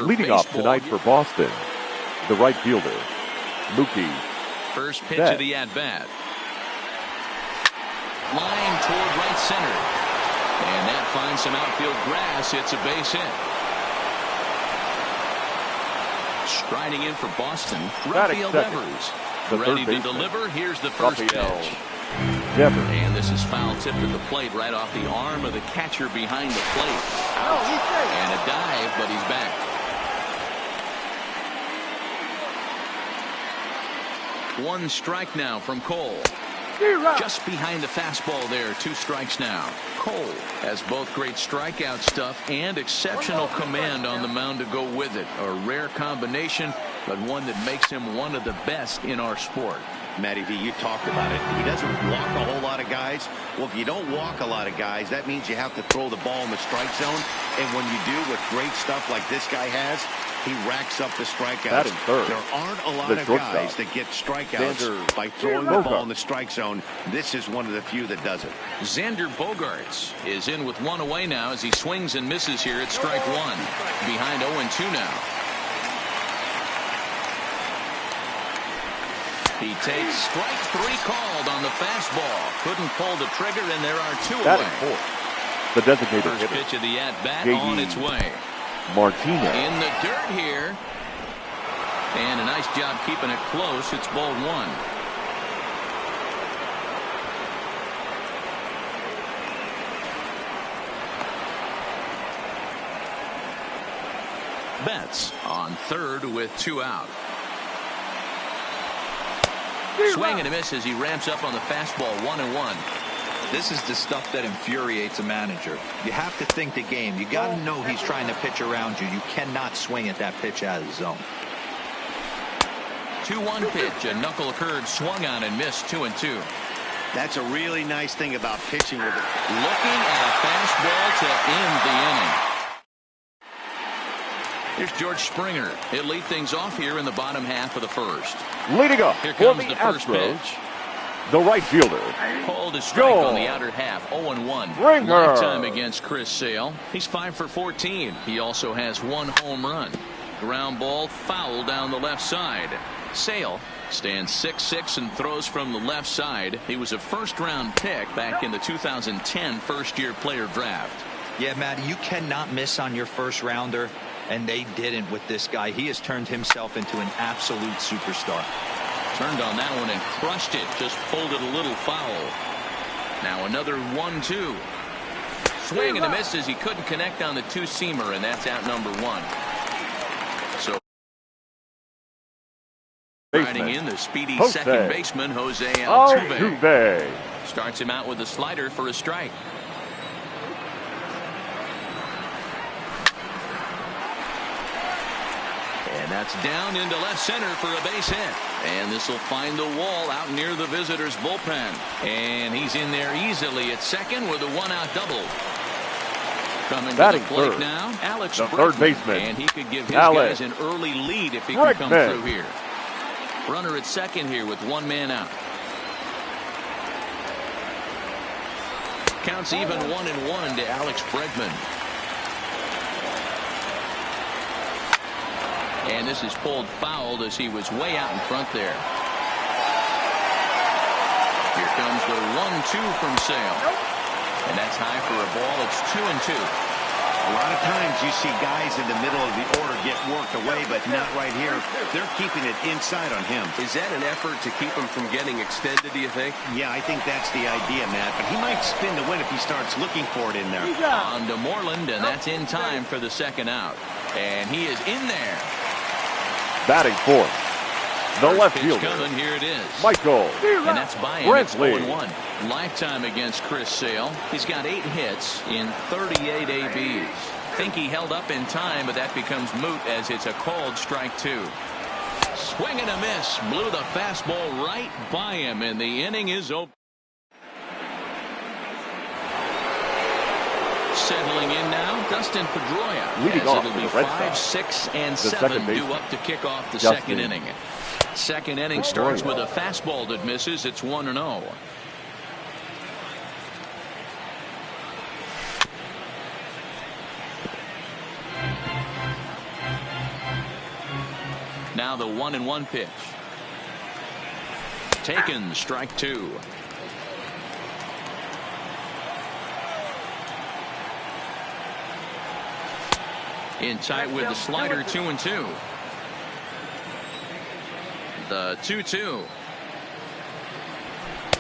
Leading off tonight for Boston, the right fielder, Mookie. First pitch of the at-bat. Line toward right center. And that finds some outfield grass. It's a base hit. Striding in for Boston, Rafael Devers. Ready to deliver. Here's the first pitch. And this is foul tip at the plate right off the arm of the catcher behind the plate. Ouch. And a dive, but he's back. One strike now from Cole. Just behind the fastball there. 2 strikes now. Cole has both great strikeout stuff and exceptional command on the mound to go with it. A rare combination, but one that makes him one of the best in our sport. Matty V, you talked about it. He doesn't walk a whole lot of guys. Well, if you don't walk a lot of guys, that means you have to throw the ball in the strike zone. And when you do, with great stuff like this guy has, he racks up the strikeouts. There aren't a lot of guys that get strikeouts by throwing the ball in the strike zone. This is one of the few that does it. Xander Bogaerts is in with 1 away now as he swings and misses here at strike 1. Behind 0-2 now. He takes strike 3 called on the fastball. Couldn't pull the trigger, and there are 2 away. The designated First hitter. pitch of the at-bat on its way. Martinez. In the dirt here. And a nice job keeping it close. It's ball 1. Betts on third with 2 out. Swing and a miss as he ramps up on the fastball. 1-1. This is the stuff that infuriates a manager. You have to think the game. You got to know he's trying to pitch around you. You cannot swing at that pitch out of the zone. 2-1 pitch. A knuckle curve swung on and missed. 2-2. That's a really nice thing about pitching with it. Looking at a fastball to end the inning. Here's George Springer. He'll lead things off here in the bottom half of the first. Leading up here for comes the the first Astros, pitch. the right fielder. Called a strike on the outer half. 0-1. Lifetime against Chris Sale. He's 5 for 14. He also has 1 home run. Ground ball foul down the left side. Sale stands 6'6" and throws from the left side. He was a first-round pick back in the 2010 first-year player draft. Yeah, Matt, you cannot miss on your first rounder, and they didn't with this guy. He has turned himself into an absolute superstar. Turned on that one and crushed it. Just pulled it a little foul. Now another 1-2. Swing and a miss as he couldn't connect on the 2-seamer, and that's out number 1. So riding in the speedy second baseman, Jose Altuve. Starts him out with a slider for a strike. And that's down into left center for a base hit. And this will find the wall out near the visitors' bullpen. And he's in there easily at second with a 1-out double. Coming to the plate now, Alex the third baseman. And he could give his guys an early lead if he could come through here. Runner at second here with 1 man out. Counts even 1-1 to Alex Bregman. And this is pulled fouled as he was way out in front there. Here comes the 1-2 from Sale. And that's high for a ball. It's 2-2. A lot of times you see guys in the middle of the order get worked away, but not right here. They're keeping it inside on him. Is that an effort to keep him from getting extended, do you think? Yeah, I think that's the idea, Matt. But he might spin to win if he starts looking for it in there. On to Moreland, and that's in time for the second out. And he is in there. Batting fourth, the left fielder. Coming, here it is. Michael. And that's by him. It's 0-1. Lifetime against Chris Sale. He's got 8 hits in 38 ABs. Think he held up in time, but that becomes moot as it's a called strike 2. Swing and a miss. Blew the fastball right by him, and the inning is over. Settling in now, Dustin Pedroia. Leading off it'll be the Red 5, Sox. 6, and 7 due up to kick off the second inning. Second inning starts with a fastball that misses. It's 1-0. Now the 1-1 pitch. Taken, strike 2. In tight with the slider, 2-2. The 2-2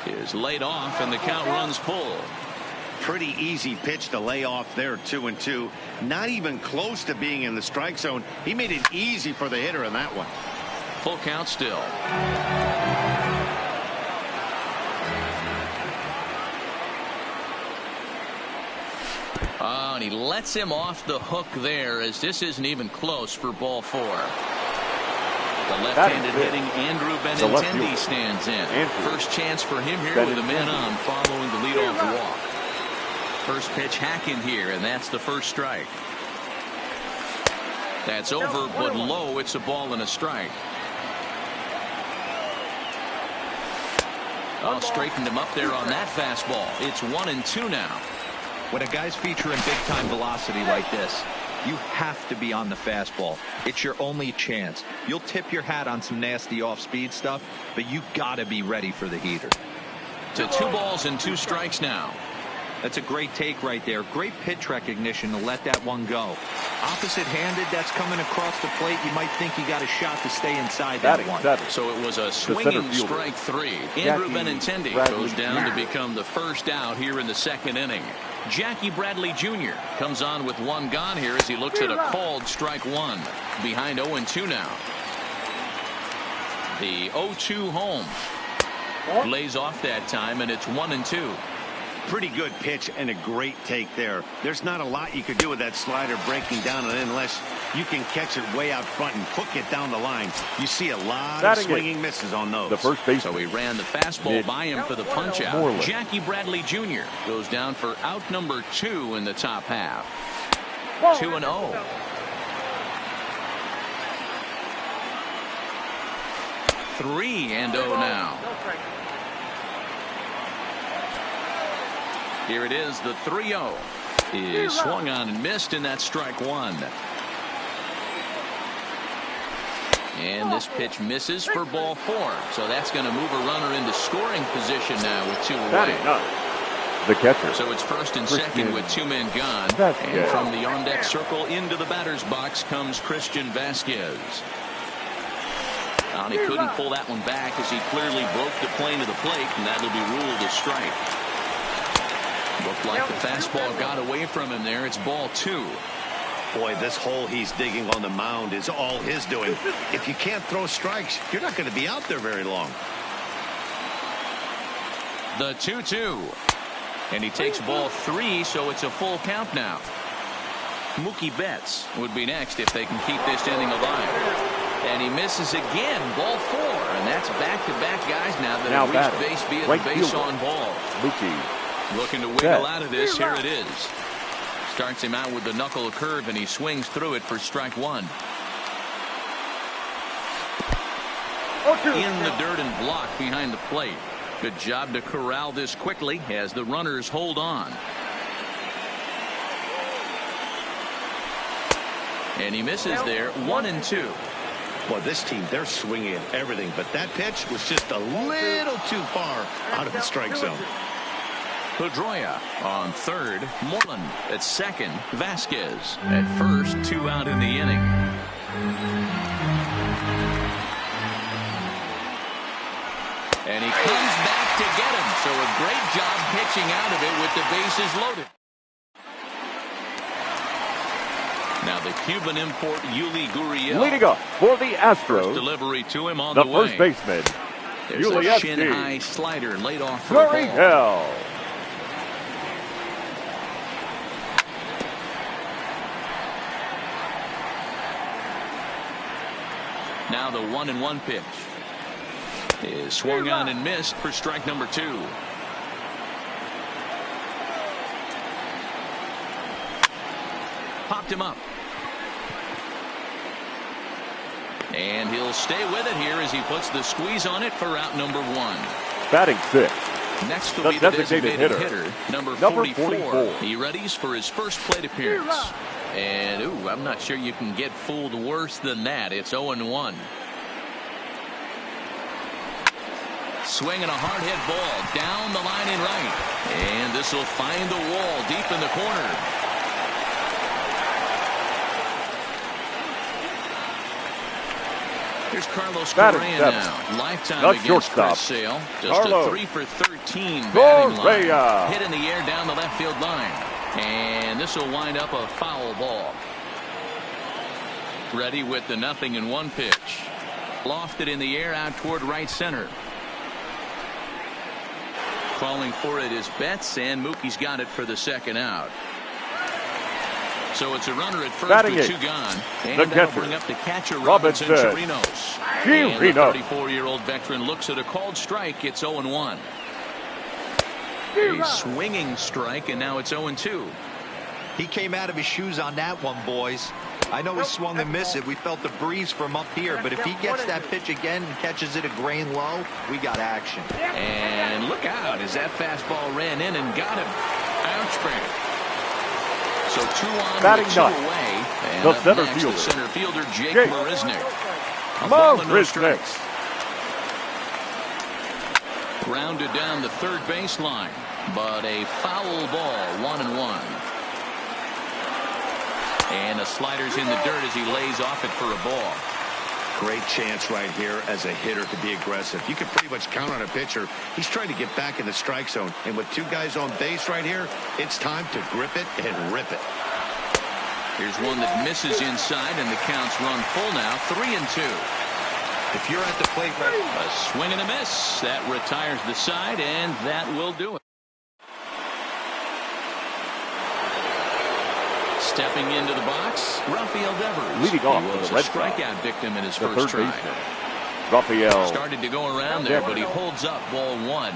is laid off, and the count runs full. Pretty easy pitch to lay off there, 2-2. Not even close to being in the strike zone. He made it easy for the hitter in that one. Full count still. Oh, and he lets him off the hook there, as this isn't even close for ball 4. The left-handed hitting Andrew Benintendi stands in. First chance for him here with a man on following the leadoff walk. First pitch hacking here, and that's the first strike. That's over, but low. It's a ball and a strike. Oh, straightened him up there on that fastball. It's 1-2 now. When a guy's featuring big-time velocity like this, you have to be on the fastball. It's your only chance. You'll tip your hat on some nasty off-speed stuff, but you gotta be ready for the heater. To 2 balls and 2 strikes now. That's a great take right there. Great pitch recognition to let that one go. Opposite-handed, that's coming across the plate. You might think you got a shot to stay inside that one. So it was a swinging strike 3. Andrew Benintendi goes down to become the first out here in the 2nd inning. Jackie Bradley Jr. comes on with 1 gone here as he looks at a called strike 1. Behind 0-2 now. The 0-2 home. Lays off that time, and it's 1-2. Pretty good pitch and a great take there. There's not a lot you could do with that slider breaking down and unless you can catch it way out front and hook it down the line. You see a lot of swinging misses on those. The first base. So he ran the fastball by him for the punch out. Jackie Bradley Jr. goes down for out number 2 in the top half. 2-0. 3-0 now. Here it is, the 3-0 is swung on and missed, and that's strike 1. And this pitch misses for ball 4. So that's going to move a runner into scoring position now with 2 away. The catcher. So it's first and second with 2 men gone. And from the on-deck circle into the batter's box comes Christian Vasquez. And he couldn't pull that one back as he clearly broke the plane of the plate, and that'll be ruled a strike. Looked like the fastball got away from him there. It's ball 2. Boy, this hole he's digging on the mound is all his doing. If you can't throw strikes, you're not going to be out there very long. The 2-2. And he takes ball 3, so it's a full count now. Mookie Betts would be next if they can keep this inning alive. And he misses again, ball 4. And that's back-to-back guys now that have reached base via the base on ball. Mookie. Looking to wiggle out of this. Here it is. Starts him out with the knuckle curve, and he swings through it for strike 1. In the dirt and blocked behind the plate. Good job to corral this quickly as the runners hold on. And he misses there. 1-2. Well, this team, they're swinging at everything, but that pitch was just a little too far out of the strike zone. Pedroia on third, Moreland at second, Vasquez at first, 2 out in the inning. And he comes back to get him, so a great job pitching out of it with the bases loaded. Now the Cuban import Yuli Gurriel leading up for the Astros. First delivery to him on the way. First baseman. There's a shin-high slider laid off for Gurriel. Now the 1-1 pitch is swung on and missed for strike number 2. Popped him up. And he'll stay with it here as he puts the squeeze on it for out number 1. Batting 6. Next will be the designated hitter, number 44. He readies for his first plate appearance. And, I'm not sure you can get fooled worse than that. It's 0-1. Swinging a hard hit ball down the line in right. And this will find the wall deep in the corner. Here's Carlos Correa now. Lifetime against Chris Sale. Just a 3 for 13 batting line. Hit in the air down the left field line. And this will wind up a foul ball. Ready with the 0-1 pitch. Lofted in the air out toward right center. Calling for it is Betts, and Mookie's got it for the second out. So it's a runner at first with 2 gone. And that'll bring up the catcher, Robinson Chirinos. And the 34-year-old veteran looks at a called strike. It's 0-1. A swinging strike, and now it's 0-2. He came out of his shoes on that one, boys. I know he swung and missed it. We felt the breeze from up here, but if he gets that pitch again and catches it a grain low, we got action. And look out as that fastball ran in and got him. Ouchback. So 2 on, batting 2 away. And the up center next, fielder, the center fielder, Jake Marisnick. A ball and no strikes. Grounded down the third baseline, but a foul ball, 1-1. And the slider's in the dirt as he lays off it for a ball. Great chance right here as a hitter to be aggressive. You can pretty much count on a pitcher. He's trying to get back in the strike zone. And with 2 guys on base right here, it's time to grip it and rip it. Here's one that misses inside, and the count's run full now, 3-2. If you're at the plate, a swing and a miss. That retires the side, and that will do it. Stepping into the box, Rafael Devers. Leading off he was the Red a strikeout victim in his the first try. Baseman, Rafael. Started to go around there, but he holds up, ball 1.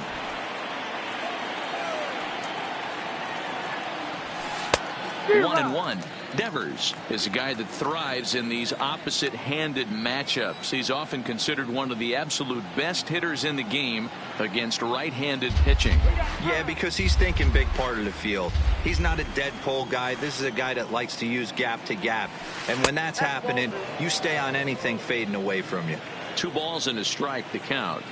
One and one. Devers is a guy that thrives in these opposite-handed matchups. He's often considered one of the absolute best hitters in the game against right-handed pitching. Yeah, because he's thinking big part of the field. He's not a dead pull guy. This is a guy that likes to use gap to gap. And when that's happening, you stay on anything fading away from you. 2 balls and a strike to count.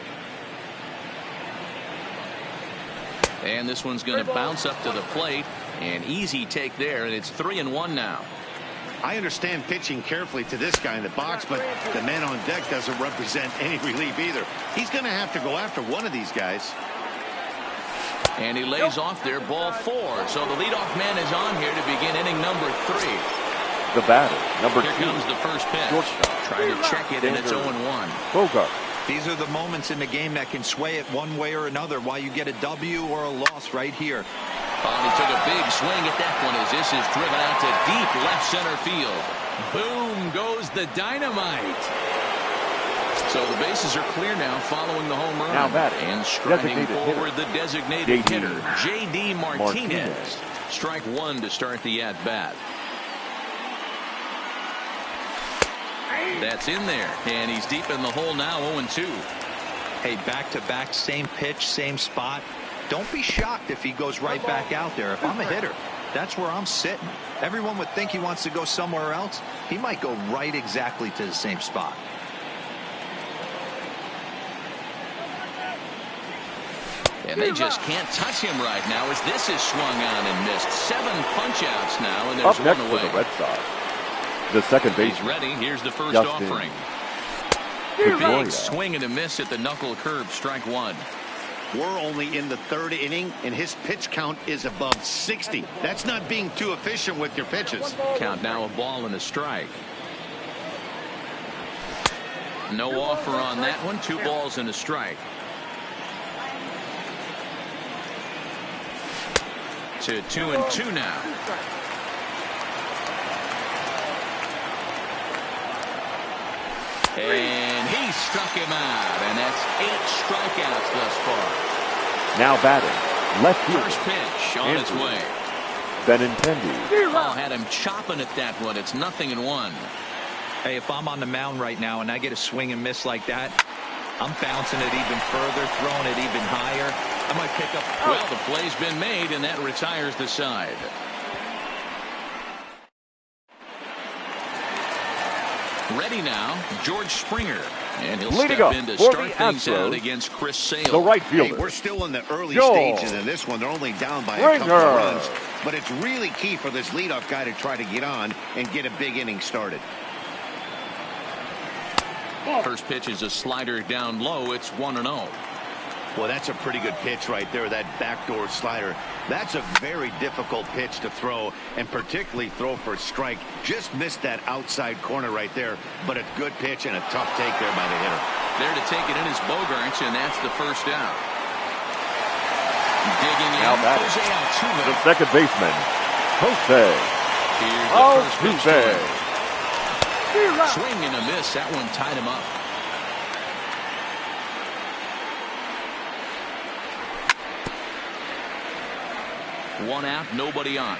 And this one's going to bounce up to the plate. An easy take there, and it's 3-1 now. I understand pitching carefully to this guy in the box, but the man on deck doesn't represent any relief either. He's going to have to go after one of these guys. And he lays off there, ball 4. So the leadoff man is on here to begin inning number 3. The batter, number 2. Here comes the first pitch. Shortstop. Trying to check it, and it's 0-1. Bogart. These are the moments in the game that can sway it one way or another, why you get a W or a loss right here. Oh, he took a big swing at that one as this is driven out to deep left center field. Boom goes the dynamite. So the bases are clear now following the home run. Now batting. And striding forward hitter. the designated hitter, J.D. Martinez. Martinez. Strike 1 to start the at-bat. That's in there, and he's deep in the hole now, 0-2. Hey, back-to-back, same pitch, same spot. Don't be shocked if he goes right back out there. If I'm a hitter, that's where I'm sitting. Everyone would think he wants to go somewhere else. He might go right exactly to the same spot. And they just can't touch him right now as this is swung on and missed. 7 punch-outs now, and there's Up next one for away. the Red Sox. The second base. He's ready. Here's the first Justin offering. Pedroia. Big swing and a miss at the knuckle curve. Strike 1. We're only in the 3rd inning, and his pitch count is above 60. That's not being too efficient with your pitches. Count now, a ball and a strike. No offer on that one. 2 balls and a strike. To 2-2 now. And he struck him out, and that's 8 strikeouts thus far. Now batting, left field. First pitch on its way. Benintendi. Oh, had him chopping at that one. It's 0-1. Hey, if I'm on the mound right now and I get a swing and miss like that, I'm bouncing it even further, throwing it even higher. I might pick up. Well, the play's been made, and that retires the side. Ready now, George Springer. And he'll Leading step up in to for start the things out Astros, against Chris Sale. the right Hey, fielder. we're still in the early Joel. stages of this one. They're only down by a couple of runs. But it's really key for this leadoff guy to try to get on and get a big inning started. First pitch is a slider down low. It's 1-0. Well, that's a pretty good pitch right there, that backdoor slider. That's a very difficult pitch to throw, and particularly throw for a strike. Just missed that outside corner right there, but a good pitch and a tough take there by the hitter. There to take it in is Bogarts, and that's the first out. Digging in, Now batting, Jose Altuve. the second baseman, Jose Here's the first pitch to Altuve. him. Swing and a miss. That one tied him up. One out, nobody on.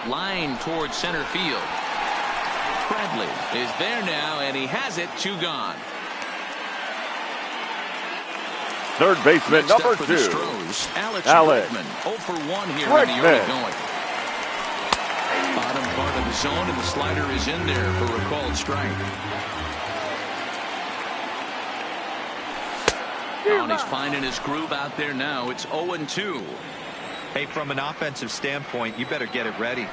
Line towards center field. Bradley is there now, and he has it. 2 gone. Third baseman, Next number up for the 2. Stros, Alex Alex Bregman. 0 for 1 here in the early going. Bottom part of the zone, and the slider is in there for a called strike. Oh, and he's finding his groove out there now. It's 0-2. Hey, from an offensive standpoint, you better get it ready.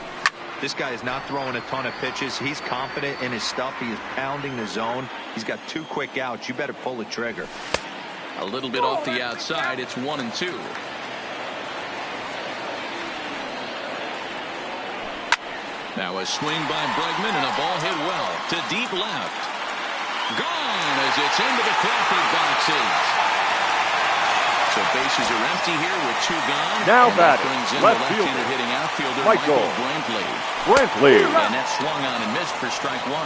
This guy is not throwing a ton of pitches. He's confident in his stuff. He is pounding the zone. He's got 2 quick outs. You better pull the trigger. A little bit off the outside. It's 1-2. Now a swing by Bregman, and a ball hit well to deep left. Gone as it's into the Crawford boxes. So bases are empty here with 2 gone. Now and batting, brings in left the fielder, left-handed hitting outfielder Michael Brantley. Brantley. And that swung on and missed for strike 1.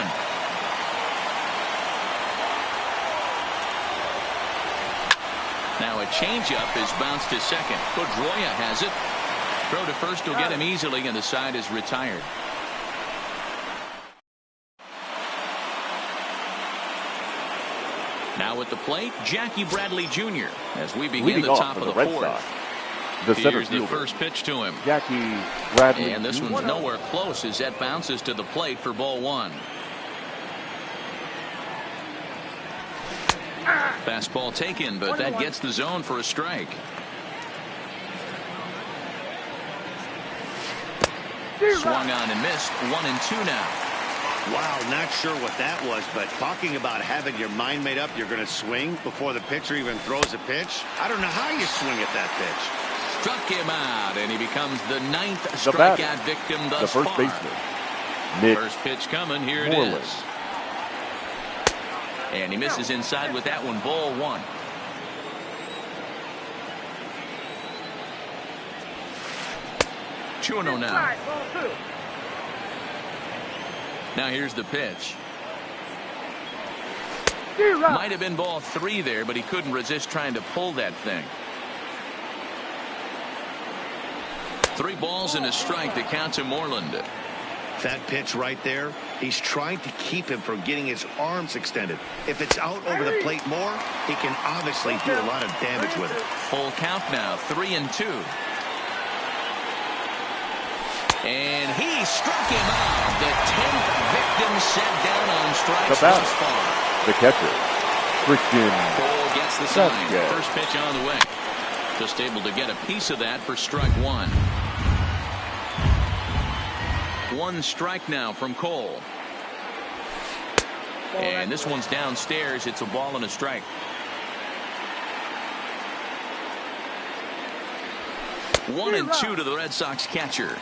Now a changeup is bounced to second. Pedroia has it. Throw to first will get him easily, and the side is retired. Now at the plate, Jackie Bradley Jr. as we begin Leading the off top for of the the Red 4th. Sox, the center Here's the fielder, first pitch to him. Jackie Bradley. And this one's nowhere close as that bounces to the plate for ball 1. Fastball taken, but that gets the zone for a strike. Swung on and missed. 1-2 now. Wow, not sure what that was, but talking about having your mind made up, you're going to swing before the pitcher even throws a pitch. I don't know how you swing at that pitch. Struck him out, and he becomes the 9th The batter, strikeout victim the thus first far. baseman, Nick First pitch coming. Here it Moreland. is. And he misses inside with that one. Ball 1. Chuno now. Now here's the pitch. Might have been ball 3 there, but he couldn't resist trying to pull that thing. 3 balls and a strike to count to Moreland. That pitch right there, he's trying to keep him from getting his arms extended. If it's out over the plate more, he can obviously do a lot of damage with it. Full count now, 3-2. And he struck him out. The 10th victim set down on strikes thus far. The catcher, Christian Cole gets the sign. Sanchez. First pitch on the way. Just able to get a piece of that for strike 1. 1 strike now from Cole. And this one's downstairs. It's a ball and a strike. 1-2 to the Red Sox catcher.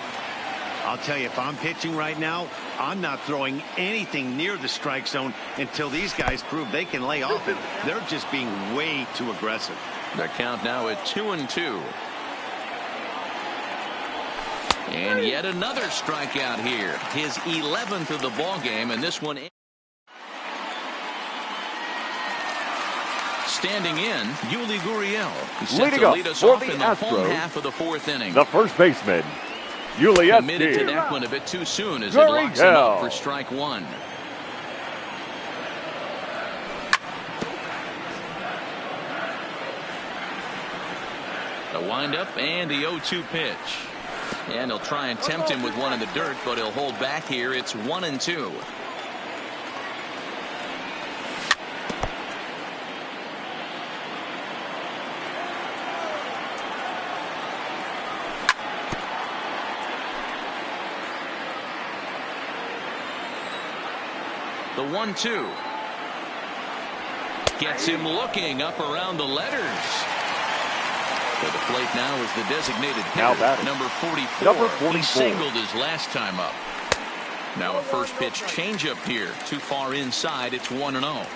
I'll tell you, if I'm pitching right now, I'm not throwing anything near the strike zone until these guys prove they can lay off it. They're just being way too aggressive. The count now at 2-2. And yet another strikeout here. His 11th of the ball game, and this one standing in, Yuli Gurriel. He's set Leading to up lead us for off the in the home Astros, half of the 4th inning. the first baseman, Yuli Committed to that one a bit too soon as it locks him up for strike 1. The windup and the 0-2 pitch. And he'll try and tempt him with one in the dirt, but he'll hold back here. It's 1-2. The 1-2. Gets him looking up around the letters. To the plate now is the designated hitter, number 44. He singled his last time up. Now a first pitch changeup here. Too far inside. It's 1-0.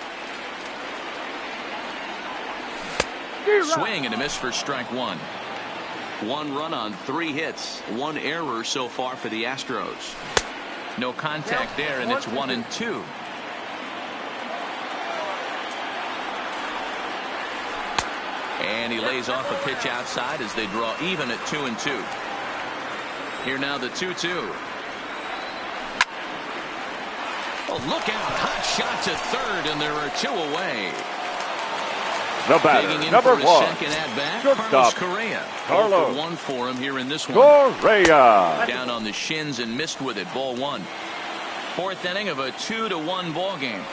Swing and a miss for strike one. 1 run on 3 hits. 1 error so far for the Astros. No contact there, and it's 1-2. And he lays off a pitch outside as they draw even at 2-2. Here now the 2-2. Oh, look out. Hot shot to third, and there are 2 away. The batter, number 1. Second at bat, Carlos Correa. Carlos. 1 for him here in this one. Correa. Down on the shins and missed with it. Ball 1. 4th inning of a 2-1 ball game.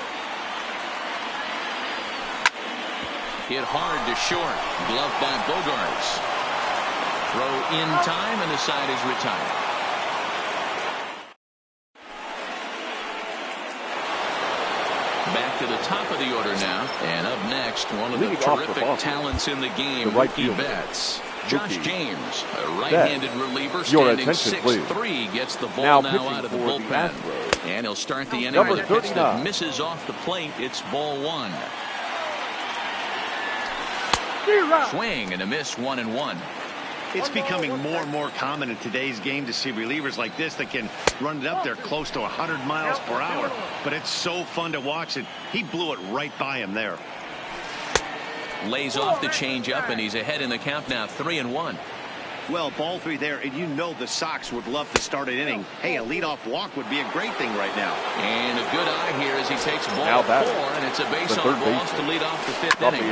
Hit hard to short. Gloved by Bogarts. Throw in time, and the side is retired. Back to the top of the order now. And up next, one of the terrific talents in the game, Mookie Betts. Josh James, a right-handed reliever, standing 6'3", gets the ball now out of the bullpen. And he'll start the inning with a pitch that misses off the plate. It's ball 1. Swing and a miss, 1-1. It's becoming more and more common in today's game to see relievers like this that can run it up there close to 100 miles per hour. But it's so fun to watch it. He blew it right by him there. Lays off the changeup, and he's ahead in the count now, 3-1. Well, ball 3 there, and you know the Sox would love to start an inning. Hey, a leadoff walk would be a great thing right now. And a good eye here as he takes ball 4, and it's a base on balls to lead off the 5th inning.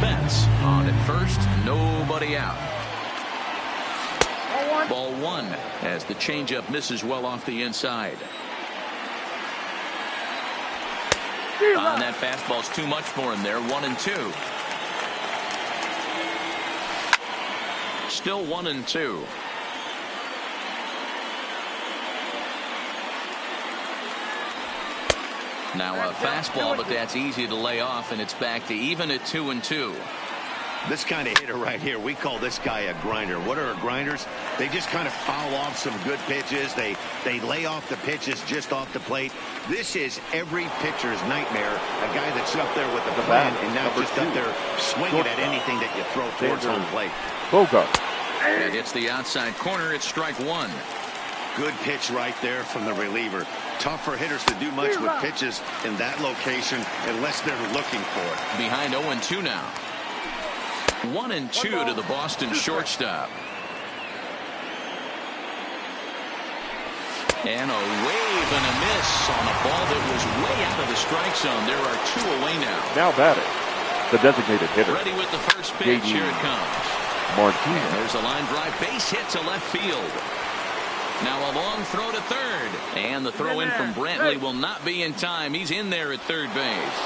Betts on at first, nobody out. Ball 1 as the changeup misses well off the inside. On that fastball's too much for him there. 1-2. Still 1-2. Now a fastball, but that's easy to lay off, and it's back to even at 2-2. This kind of hitter right here, we call this guy a grinder. What are grinders? They just kind of foul off some good pitches. They lay off the pitches just off the plate. This is every pitcher's nightmare. A guy that's up there with the plan and now just up there swinging at anything that you throw towards home plate. It hits the outside corner. It's strike 1. Good pitch right there from the reliever. Tough for hitters to do much with pitches in that location unless they're looking for it. Behind 0-2 now. 1-2 to the Boston shortstop. And a wave and a miss on a ball that was way out of the strike zone. There are 2 away now. Now batting, the designated hitter. Ready with the first pitch. Here it comes. Martinez. And there's a line drive base hit to left field. Now a long throw to third. And the throw in from Brantley will not be in time. He's in there at third base.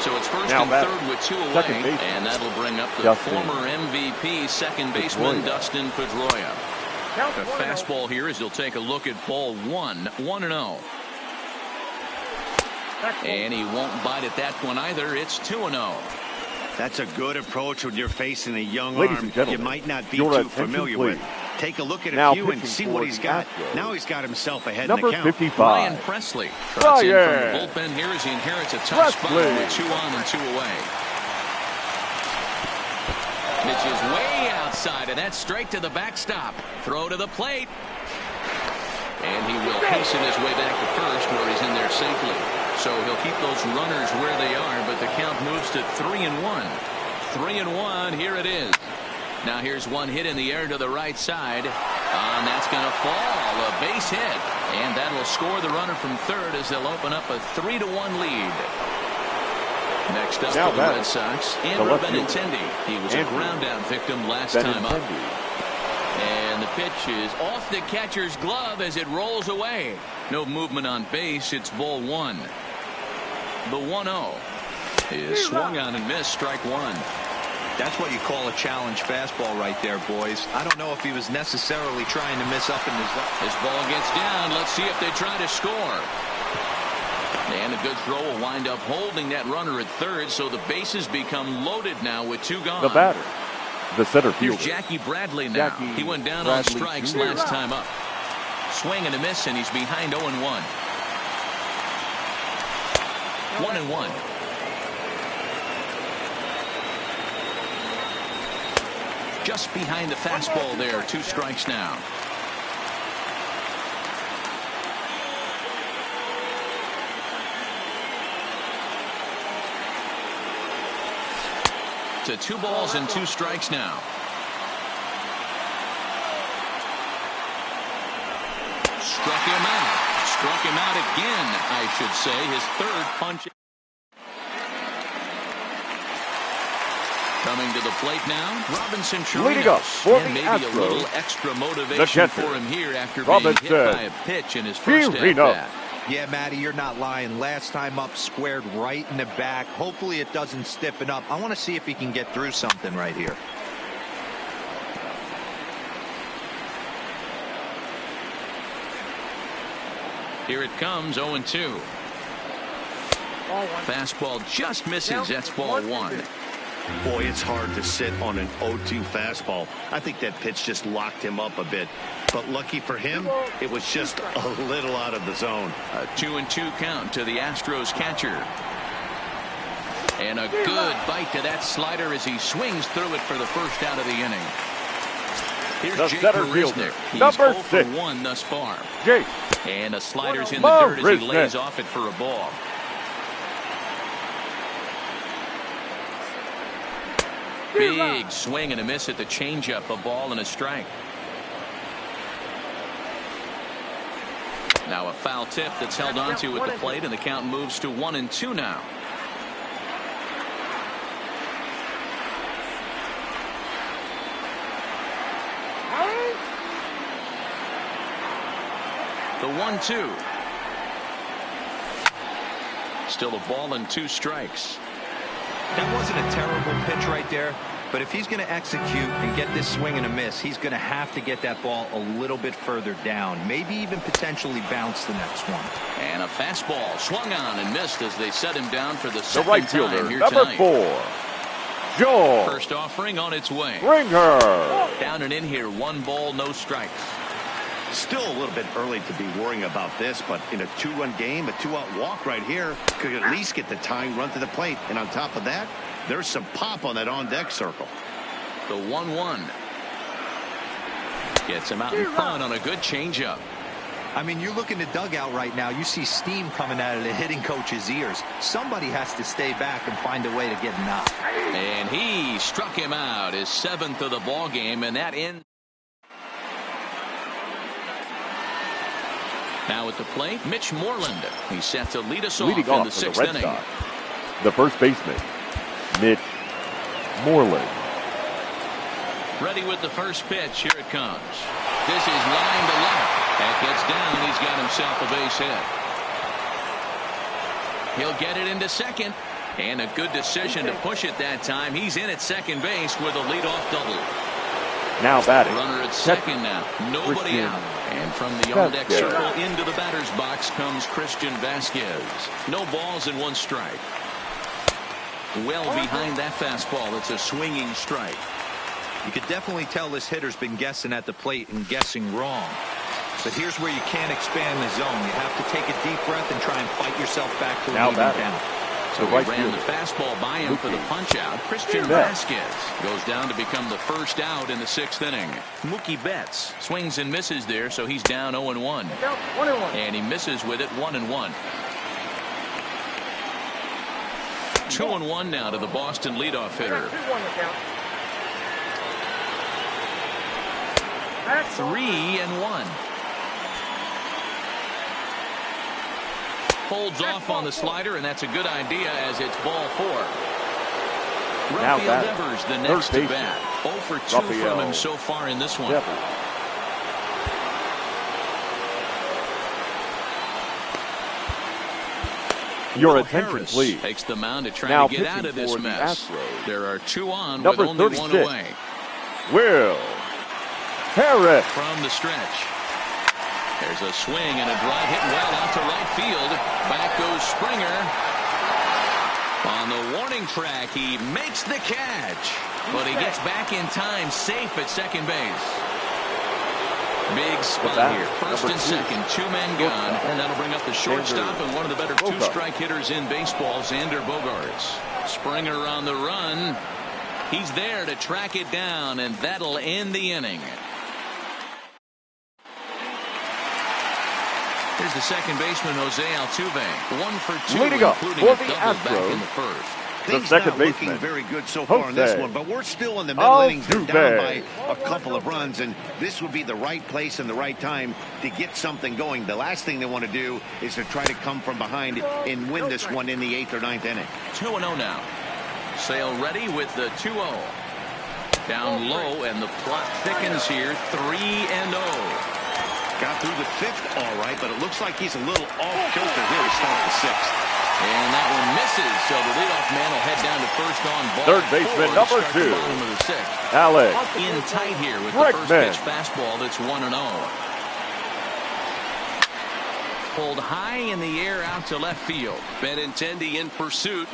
So it's first and third with 2 away. And that'll bring up the former MVP second baseman Dustin Pedroia. A fastball here as he'll take a look at ball 1. 1-0. And he won't bite at that one either. It's 2-0. That's a good approach when you're facing a young arm you might not be too familiar with. Take a look at a few and see what he's got. Now he's got himself ahead in the count. 55. Ryan Presley trots in from the bullpen here as he inherits a tough spot with 2 on and 2 away. Pitch is way outside, and that's straight to the backstop. Throw to the plate. And he will hasten his way back to first where he's in there safely. So he'll keep those runners where they are, but the count moves to 3-1. 3-1, here it is. Now here's one hit in the air to the right side. And that's going to fall. A base hit. And that will score the runner from third as they'll open up a 3-1 lead. Next up Now for the Red Sox, Andrew Benintendi. He was a ground-out victim last time up. And the pitch is off the catcher's glove as it rolls away. No movement on base. It's ball one. The 1-0 is swung on and missed. Strike one. That's what you call a challenge fastball right there, boys. I don't know if he was necessarily trying to miss up in his... This ball gets down. Let's see if they try to score. And a good throw will wind up holding that runner at third, so the bases become loaded now with two gone. The batter, the center fielder. Here's Jackie Bradley now. He went down on strikes last time up. Swing and a miss, and he's behind 0-1. 1-1. Just behind the fastball there. 2 strikes now. To 2 balls and 2 strikes now. Struck him out. Struck him out again, I should say. His 3rd punch. Coming to the plate now, Robinson leading up for and the maybe Astros, a little extra motivation for him here after being hit by a pitch in his first at-bat. Yeah, Matty, you're not lying. Last time up, squared right in the back. Hopefully it doesn't stiffen up. I want to see if he can get through something right here. Here it comes, 0-2. Fastball just misses. That's ball one. Boy, it's hard to sit on an 0-2 fastball. I think that pitch just locked him up a bit. But lucky for him, it was just a little out of the zone. A 2-2 count to the Astros catcher. And a good bite to that slider as he swings through it for the first out of the inning. Here's the Jake center Marisnick. fielder, He's number 0 6. for 1 thus far. Jake. And a slider's in the dirt as he lays Marisnick. off it for a ball. Big swing and a miss at the changeup. A ball and a strike. Now a foul tip that's held onto at the plate, and the count moves to 1-2 now. The 1-2. Still a ball and 2 strikes. That wasn't a terrible pitch right there, but if he's going to execute and get this swing and a miss, he's going to have to get that ball a little bit further down, maybe even potentially bounce the next one. And a fastball swung on and missed as they set him down for the second right time fielder, here number tonight. 4, Joel. First offering on its way. Ringer. Down and in here, 1 ball, no strikes. Still a little bit early to be worrying about this, but in a 2-run game, a 2-out walk right here could at least get the tying run to the plate. And on top of that, there's some pop on that on-deck circle. The 1-1. Gets him out in front on a good changeup. I mean, you look in the dugout right now, you see steam coming out of the hitting coach's ears. Somebody has to stay back and find a way to get knocked. And he struck him out, his 7th of the ball game, and that ends. Now at the plate, Mitch Moreland. He's set to lead us off in the 6th inning. Sox, the first baseman, Mitch Moreland. Ready with the first pitch. Here it comes. This is line to left. That gets down. He's got himself a base hit. He'll get it into second. And a good decision to push it that time. He's in at second base with a leadoff double. Now batting. Runner at second now. Nobody out. And from the on-deck circle into the batter's box comes Christian Vasquez. No balls and 1 strike. Well behind that fastball. It's a swinging strike. You could definitely tell this hitter's been guessing at the plate and guessing wrong. But here's where you can't expand the zone. You have to take a deep breath and try and fight yourself back to a leading count. So he ran the fastball by him for the punch-out. Christian Vasquez goes down to become the first out in the 6th inning. Mookie Betts swings and misses there, so he's down 0-1. And he misses with it 1-1. 2-1 now to the Boston leadoff hitter. 3-1. holds off on the slider, and that's a good idea as it's ball 4. Now Rafael Devers, the next to bat. 0 for 2 from him so far in this one. Your attention, Harris please. Takes the mound to try Now to get out of this mess. There are 2 on Number with only 36. 1 away. Will Harris. From the stretch. There's a swing and a drive hit well out to right field. Back goes Springer. On the warning track, he makes the catch. But he gets back in time, safe at second base. Big spot here. First and second, 2 men gone. And that'll bring up the shortstop and one of the better 2-strike hitters in baseball, Xander Bogaerts. Springer on the run. He's there to track it down, and that'll end the inning. Here's the second baseman, Jose Altuve. 1 for 2, leading up including for a the double back Astros. in the first. Things second not baseman, looking very good so far in this one, but we're still in the middle innings. They're down by a couple of runs, and this would be the right place and the right time to get something going. The last thing they want to do is to try to come from behind and win this one in the 8th or 9th inning. 2-0 now. Sale ready with the 2-0. Down low, and the plot thickens here. 3-0. Got through the 5th all right, but it looks like he's a little off kilter here to start the 6th. And that one misses, so the leadoff man will head down to first on ball. Third baseman, number 2. Bottom of the 6th. Alex. In tight here with the first pitch fastball that's 1-0. Pulled high in the air out to left field. Benintendi in pursuit.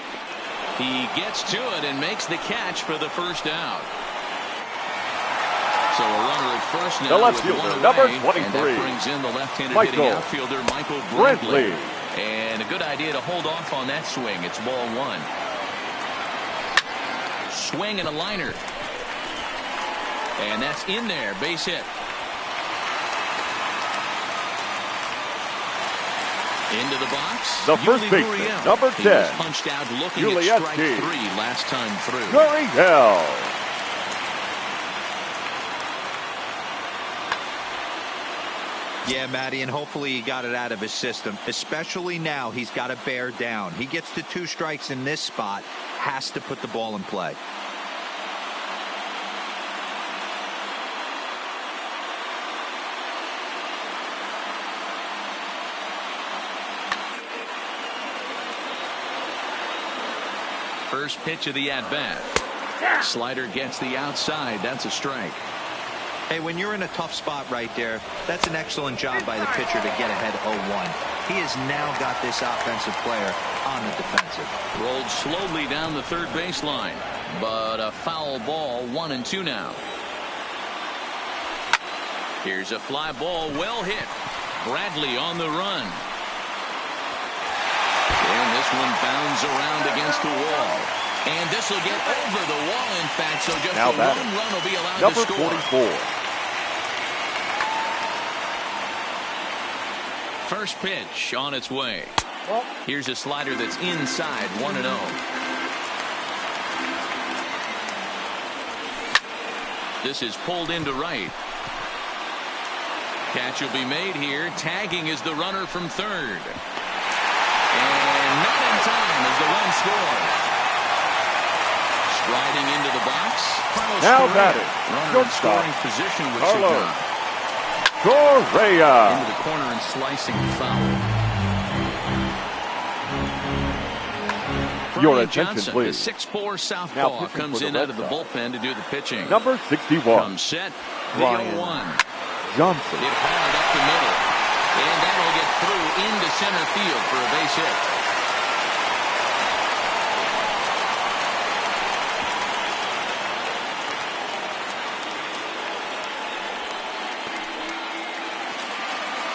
He gets to it and makes the catch for the first out. So a runner at first now. The left with fielder, 1 number away, 23. and that brings in the left-handed hitting outfielder Michael Brantley. And a good idea to hold off on that swing. It's ball 1. Swing and a liner. And that's in there. Base hit. Into the box. The first baseman, number 10. He was punched out looking at strike 3 last time through. Gurriel. Yeah, Matty, and hopefully he got it out of his system. Especially now, he's got to bear down. He gets to 2 strikes in this spot, has to put the ball in play. First pitch of the at-bat. Slider gets the outside. That's a strike. Hey, when you're in a tough spot right there, that's an excellent job by the pitcher to get ahead 0-1. He has now got this offensive player on the defensive. Rolled slowly down the third baseline, but a foul ball. 1-2 now. Here's a fly ball, well hit. Bradley on the run. And this one bounds around against the wall. And this will get over the wall, in fact, so just now a one run will be allowed number to score. 44. First pitch on its way. Here's a slider that's inside. 1-0. This is pulled into right. Catch will be made here. Tagging is the runner from third. And not in time as the run scores. Striding into the box. Now batting. Runner in scoring position with Carlos Correa. into the corner and slicing foul. Your Brian attention, Johnson, please. the 6'4" southpaw, comes in out of the bullpen to do the pitching. Number 61. Comes set. The 0-1. Johnson. Hit hard up the middle. And that'll get through into center field for a base hit.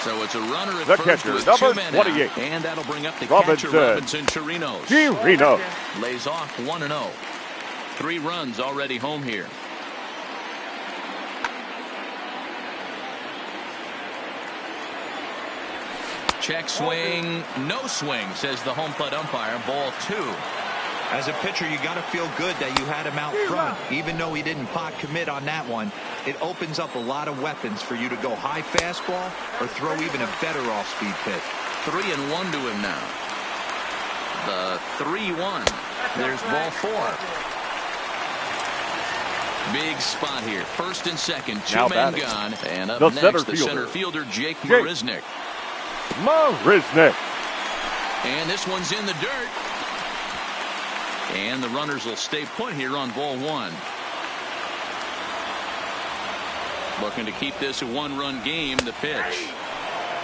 So it's a runner at The first catcher, with number 2 men out. 28. And that'll bring up the Robinson. catcher, Robinson Chirinos. Chirinos. Lays off 1-0. 3 runs already home here. Check swing. No swing, says the home plate umpire. Ball 2. As a pitcher, you got to feel good that you had him out front. Even though he didn't pot commit on that one, it opens up a lot of weapons for you to go high fastball or throw even a better off-speed pitch. 3-1 to him now. The 3-1. There's ball 4. Big spot here. First and second. Two men gone. And up next, the center fielder, Jake Marisnick. And this one's in the dirt. And the runners will stay put here on ball 1. Looking to keep this a one-run game. The pitch.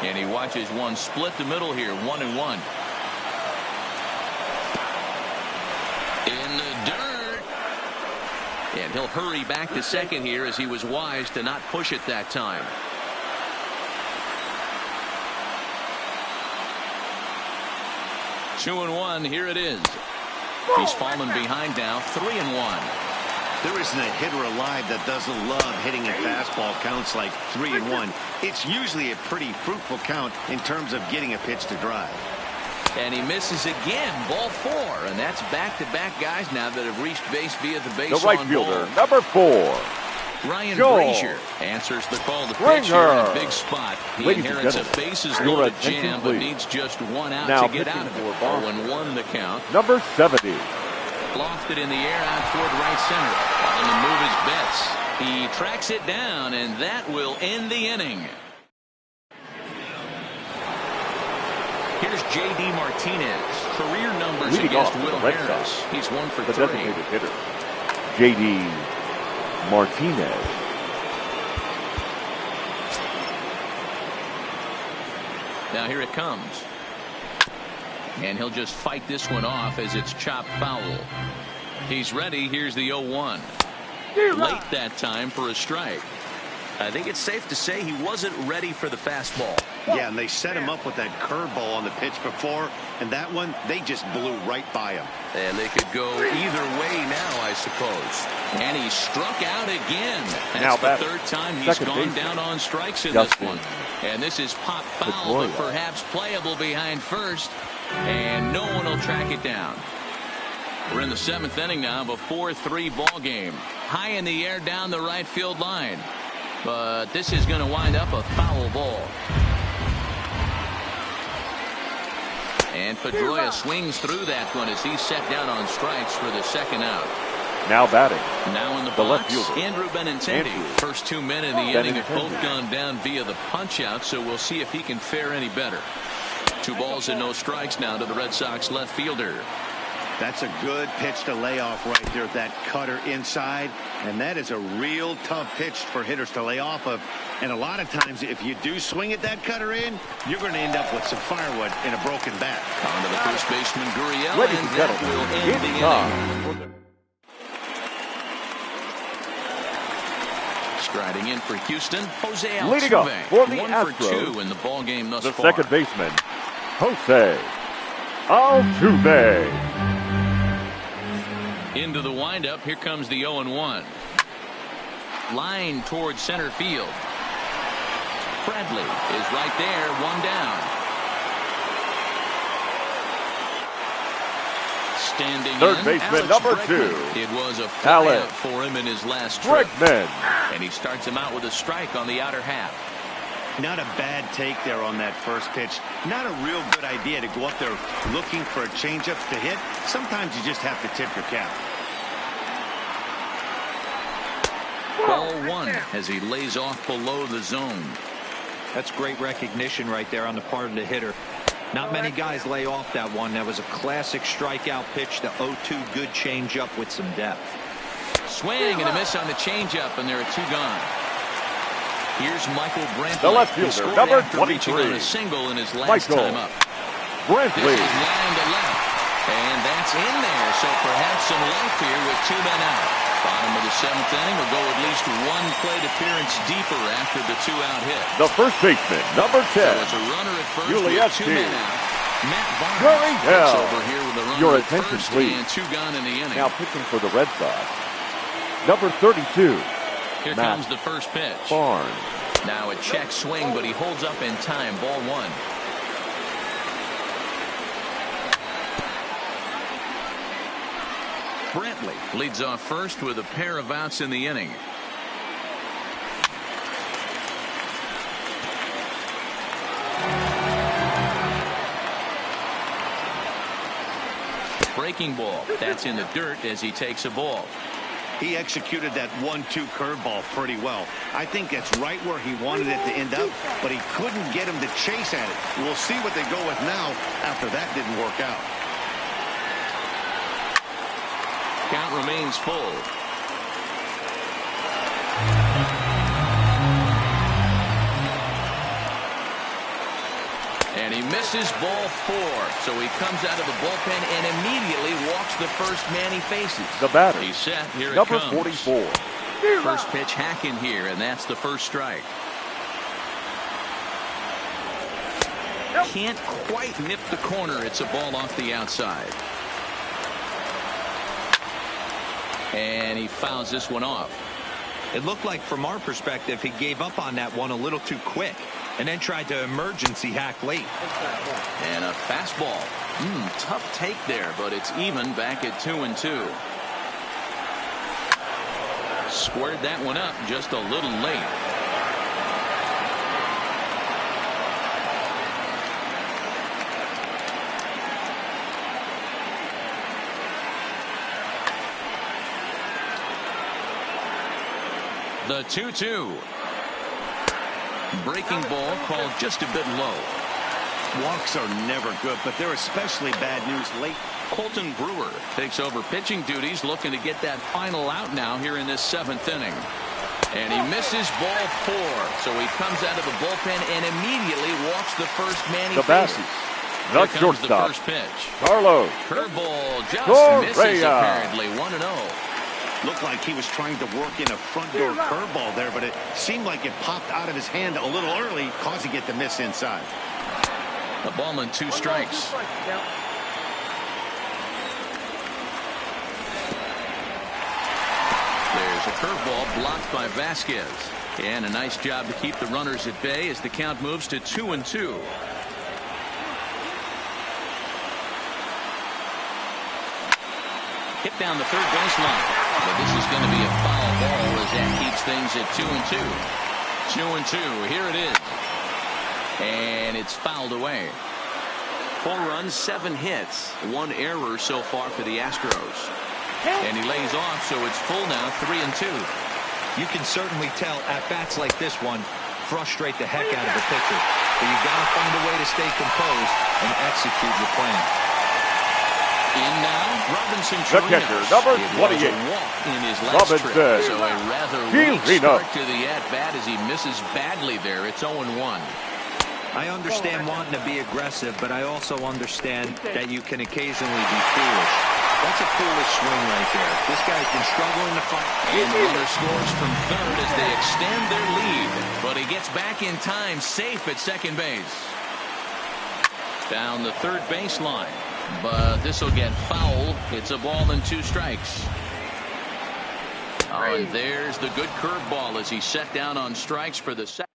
And he watches one split the middle here. 1-1. In the dirt. And he'll hurry back to second here, as he was wise to not push it that time. Two and one. Here it is. He's fallen behind now. 3-1. There isn't a hitter alive that doesn't love hitting at fastball counts like 3-1. It's usually a pretty fruitful count in terms of getting a pitch to drive. And he misses again. Ball 4. And that's back-to-back guys now that have reached base via the base on ball. The right fielder, number 4. Ryan Brazier answers the call to pitch here in a big spot. He inherits a bases-loaded jam, but needs just one out to get out of it. 0-1 the count. Number 70. Lofted in the air out toward right center. On the move is Betts. He tracks it down, and that will end the inning. Here's J.D. Martinez. Career numbers against Will Harris. He's 1 for 3. The designated hitter, J.D. Martinez. Now here it comes. And he'll just fight this one off as it's chopped foul. He's ready. Here's the 0-1. Late that time for a strike. I think it's safe to say he wasn't ready for the fastball. Yeah, and they set him up with that curveball on the pitch before, and that one, they just blew right by him. And they could go either way now, I suppose. And he struck out again. That's the third time he's gone down on strikes in this one. And this is pop foul, but perhaps playable behind first. And no one will track it down. We're in the 7th inning now of a 4-3 ball game. High in the air down the right field line. But this is going to wind up a foul ball. And Pedroia swings through that one as he's set down on strikes for the second out. Now batting. Now in the box, Andrew Benintendi. First 2 men in the inning have both gone down via the punch out, so we'll see if he can fare any better. 2 balls and no strikes now to the Red Sox left fielder. That's a good pitch to lay off right there, that cutter inside. And that is a real tough pitch for hitters to lay off of. And a lot of times, if you do swing at that cutter in, you're going to end up with some firewood and a broken bat. On to the first baseman, Gurriel, and that will end the inning. Striding in for Houston, Jose Altuve. Leading up for the 1 Astros, for 2 in the ball game thus far. The second baseman, Jose Altuve. Into the windup. Here comes the 0-1. Line towards center field. Bradley is right there. 1 down. Standing third in, baseman, Alex number Bregman. 2. It was a fly out for him in his last trip. And he starts him out with a strike on the outer half. Not a bad take there on that first pitch. Not a real good idea to go up there looking for a changeup to hit. Sometimes you just have to tip your cap. Ball 1 as he lays off below the zone. That's great recognition right there on the part of the hitter. Not many guys lay off that one. That was a classic strikeout pitch. The 0-2 good changeup with some depth. Swing and a miss on the changeup, and there are 2 gone. Here's Michael Brantley. The left fielder, number 23. On a single in his last time up. Brantley. This is line to left. And that's in there. So perhaps some life here with 2 men out. Bottom of the 7th inning will go at least 1 plate appearance deeper after the 2-out hit. The first baseman, number 10. So it's a runner at first with 2 men out. Matt Barnes over here with a runner Your at attention, first please. and 2 gone in the inning. Now pitching for the Red Sox, number 32. Here Matt comes the first pitch. Barnes. Now a check swing, but he holds up in time. Ball 1. Brantley leads off first with a pair of outs in the inning. breaking ball. That's in the dirt as he takes a ball. He executed that 1-2 curveball pretty well. I think that's right where he wanted it to end up, but he couldn't get him to chase at it. We'll see what they go with now after that didn't work out. Count remains full. And he misses ball 4. So he comes out of the bullpen and immediately walks the first man he faces. The batter. He's set. Here it Number comes. 44. First pitch hacking here, and that's the first strike. Can't quite nip the corner. It's a ball off the outside. And he fouls this one off. It looked like from our perspective he gave up on that one a little too quick and then tried to emergency hack late. And a fastball. Tough take there, but it's even back at 2-2. Squared that one up just a little late. The 2-2. Breaking ball called just a bit low. Walks are never good, but they're especially bad news late. Colton Brewer takes over pitching duties, looking to get that final out now here in this 7th inning. And he misses ball 4. So he comes out of the bullpen and immediately walks the first man he faces. The shortstop. The first pitch. Carlos. Curveball just Correa. misses apparently. 1-0. Looked like he was trying to work in a front door curveball there, but it seemed like it popped out of his hand a little early, causing it to miss inside. A ball and 2 strikes. There's a curveball blocked by Vasquez. And a nice job to keep the runners at bay as the count moves to 2-2. Hit down the third baseline. But this is going to be a foul ball as that keeps things at 2-2. 2-2. Here it is. And it's fouled away. 4 runs, 7 hits, 1 error so far for the Astros. And he lays off, so it's full now, 3-2. You can certainly tell at-bats like this one frustrate the heck out of the pitcher. But you got to find a way to stay composed and execute your plan. In now, Robinson The catcher, number 28. Walk in his last Robinson. trip, so a rather weak start to the at-bat as he misses badly there. It's 0-1. I understand wanting to be aggressive, but I also understand that you can occasionally be foolish. That's a foolish swing right there. This guy's been struggling to fight. And the runner scores from third as they extend their lead. But he gets back in time, safe at second base. Down the third baseline. But this will get foul. It's a ball and 2 strikes. Oh, and there's the good curveball as he set down on strikes for the second.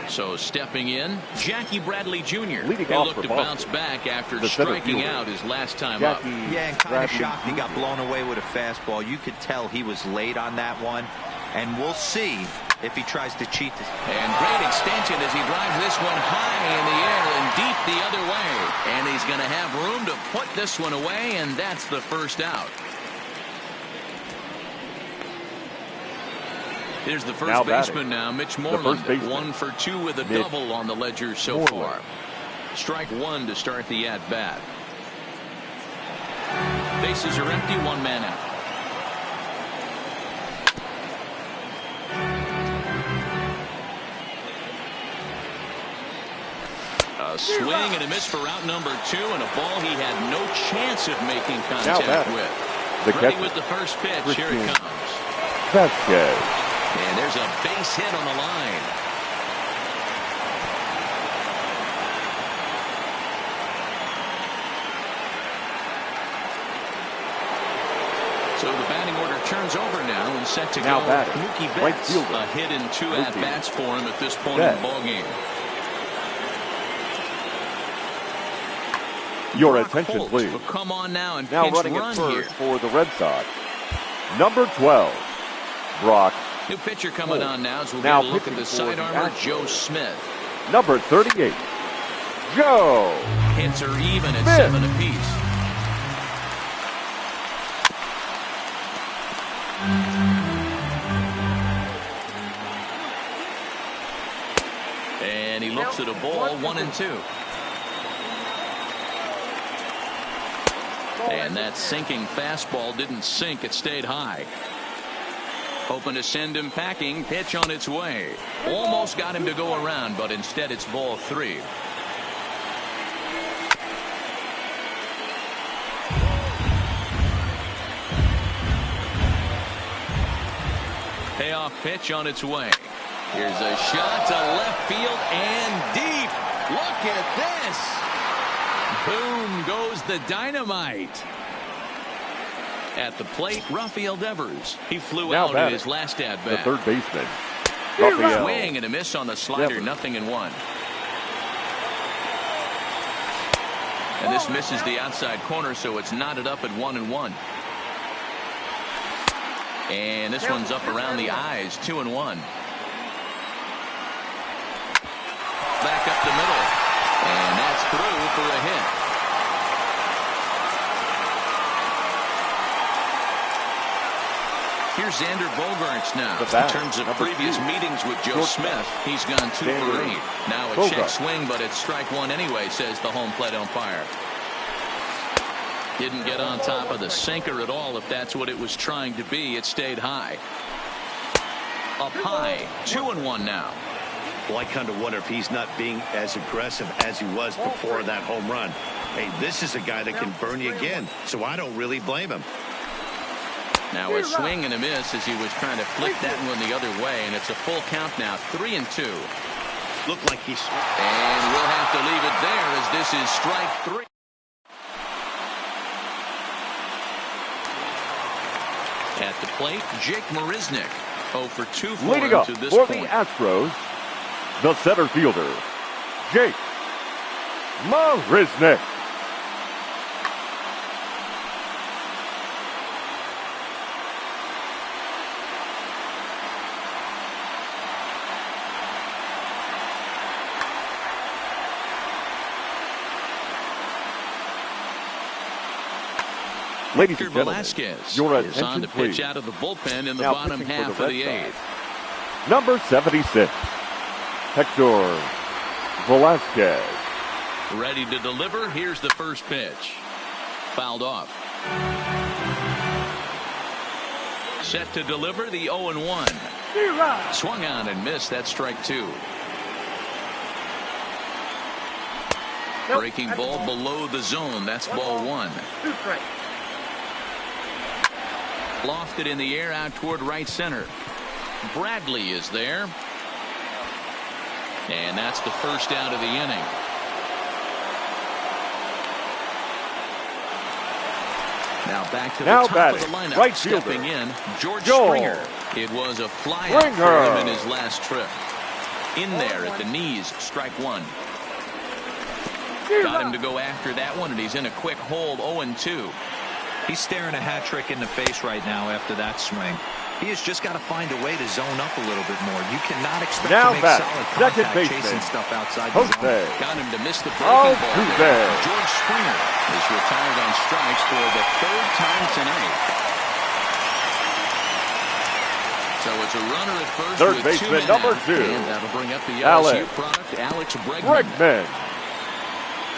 So stepping in, Jackie Bradley Jr. He'll look to bounce back after striking out his last time up. Yeah, and kind of shocked he got blown away with a fastball. You could tell he was late on that one. And we'll see if he tries to cheat. And great extension as he drives this one high in the air and deep the other way. And he's going to have room to put this one away, and that's the first out. Here's the first baseman now, Mitch Moreland. 1 for 2 with a double on the ledger so far. Strike 1 to start the at-bat. Bases are empty, 1 man out. A swing and a miss for out number 2, and a ball he had no chance of making contact with. Ready with the first pitch. Here it comes. Vasquez. And there's a base hit on the line. So the batting order turns over now and set to go. Mookie Betts, a hit in 2 at-bats for him at this point in the ballgame. Your attention, please. Will come on now and now pinch running run at first here for the Red Sox. Number 12, Brock. New pitcher coming on now as we'll get a look at the sidearmer, Joe Smith. Number 38, Joe. Hits are even at Smith. 7 apiece. And he looks at a ball, 1-2. And that sinking fastball didn't sink, it stayed high. Hoping to send him packing, pitch on its way. Almost got him to go around, but instead it's ball 3. Payoff pitch on its way. Here's a shot to left field and deep. Look at this. Boom goes the dynamite. At the plate, Rafael Devers. He flew out in his last at bat. The third baseman. Rafael. Swing and a miss on the slider, Devers. 0-1. And this misses the outside corner, so it's knotted up at 1-1. And this one's up around the eyes, 2-1. Back up the middle. And that's through for a hit. Here's Xander Bogaerts now. In terms of previous meetings with Joe Smith, he's gone 2 for 8. Now a check swing, but it's strike 1 anyway, says the home plate umpire. Didn't get on top of the sinker at all, if that's what it was trying to be. It stayed high. Up high, 2-1 now. Well, I kind of wonder if he's not being as aggressive as he was before that home run. Hey, this is a guy that can burn you again, so I don't really blame him. Now a swing and a miss as he was trying to flick that one the other way, and it's a full count now, 3-2. Look like he's... And we'll have to leave it there as this is strike 3. At the plate, Jake Marisnick, 0 for 2 for leading him up to this for point. The Astros, the center fielder, Jake Marisnick. Ladies and gentlemen, your is on attention, to pitch please. out of the bullpen in the Now bottom pitching half for of the the Red 8th. Number 76, Hector Velasquez. Ready to deliver. Here's the first pitch. Fouled off. Set to deliver the 0-1. Swung on and missed. That's strike 2. Breaking ball below the zone. That's ball 1. Lofted in the air out toward right center. Bradley is there. And that's the first out of the inning. Now back to the top of the lineup. Right stepping fielder. in, George Springer. It was a fly out for him in his last trip. In there at the knees, strike 1. Got him to go after that one, and he's in a quick hold, 0-2. He's staring a hat trick in the face right now after that swing. He has just got to find a way to zone up a little bit more. You cannot expect to make solid contact chasing stuff outside the zone. Got him to miss the breaking ball there. George Springer is retired on strikes for the 3rd time tonight. So it's a runner at first Third with baseman 2 number 2. And that'll bring up the LSU product, Alex Bregman.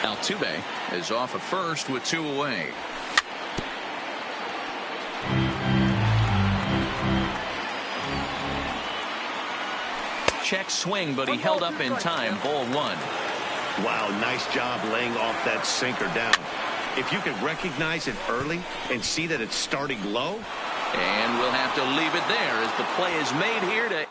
Altuve is off at first with 2 away. Check swing, but he held up in time. Ball 1. Wow, nice job laying off that sinker down. If you can recognize it early and see that it's starting low. And we'll have to leave it there as the play is made here to...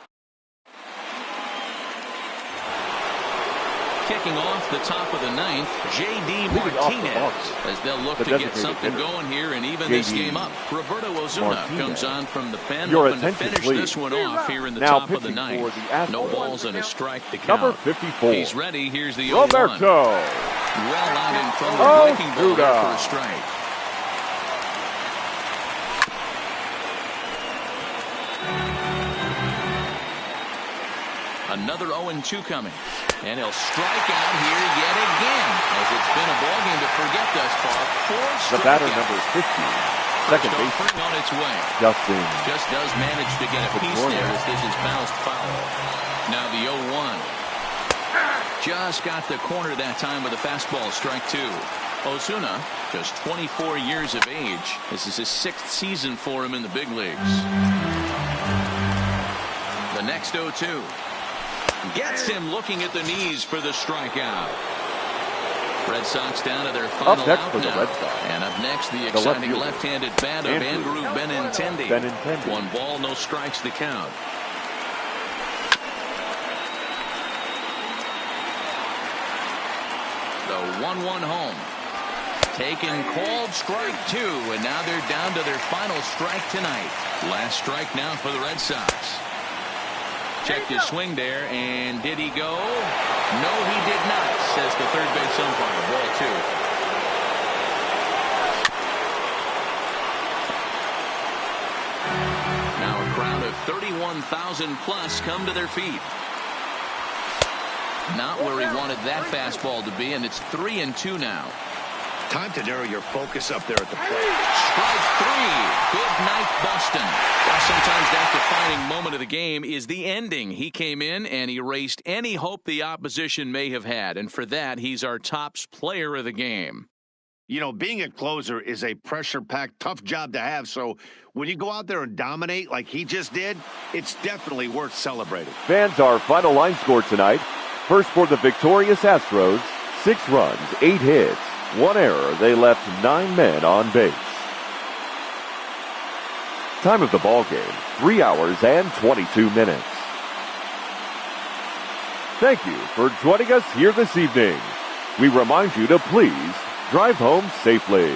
Kicking off the top of the 9th, J.D. Martinez, as they'll look to get something going here and even this game up. Roberto Osuna comes on from the pen, hoping to finish this one off here in the top of the 9th. No balls and a strike to count. Number 54. He's ready. Here's the 0-1. Roberto. Well out in front of the breaking ball there for a strike. Another 0-2 coming. And he'll strike out here yet again, as it's been a ballgame to forget thus far. 4 The batter, strikeouts. number 15, second baseman, on its way. Justin. Just does manage to get a piece there as this is bounced foul. Now the 0-1. Just got the corner that time with a fastball, strike 2. Ozuna, just 24 years of age. This is his 6th season for him in the big leagues. The next 0-2. Gets him looking at the knees for the strikeout. Red Sox down to their final Up next out for the now. Red Sox. And up next, the exciting left-handed bat of Andrew Benintendi. 1 ball, no strikes the count. The 1-1 home. Taken, called, strike 2, and now they're down to their final strike tonight. Last strike now for the Red Sox. Checked his swing there, and did he go? No, he did not, says the third base umpire. Ball 2. Now a crowd of 31,000 plus come to their feet. Not where he wanted that fastball to be, and it's 3-2 now. Time to narrow your focus up there at the plate. Strike 3. Good night, Boston. Well, sometimes that defining moment of the game is the ending. He came in and erased any hope the opposition may have had, and for that, he's our top player of the game. You know, being a closer is a pressure-packed, tough job to have, so when you go out there and dominate like he just did, it's definitely worth celebrating. Fans, our final line score tonight. First for the victorious Astros, 6 runs, 8 hits, 1 error. They left 9 men on base. Time of the ball game, 3 hours and 22 minutes. Thank you for joining us here this evening. We remind you to please drive home safely.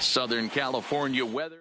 Southern California weather.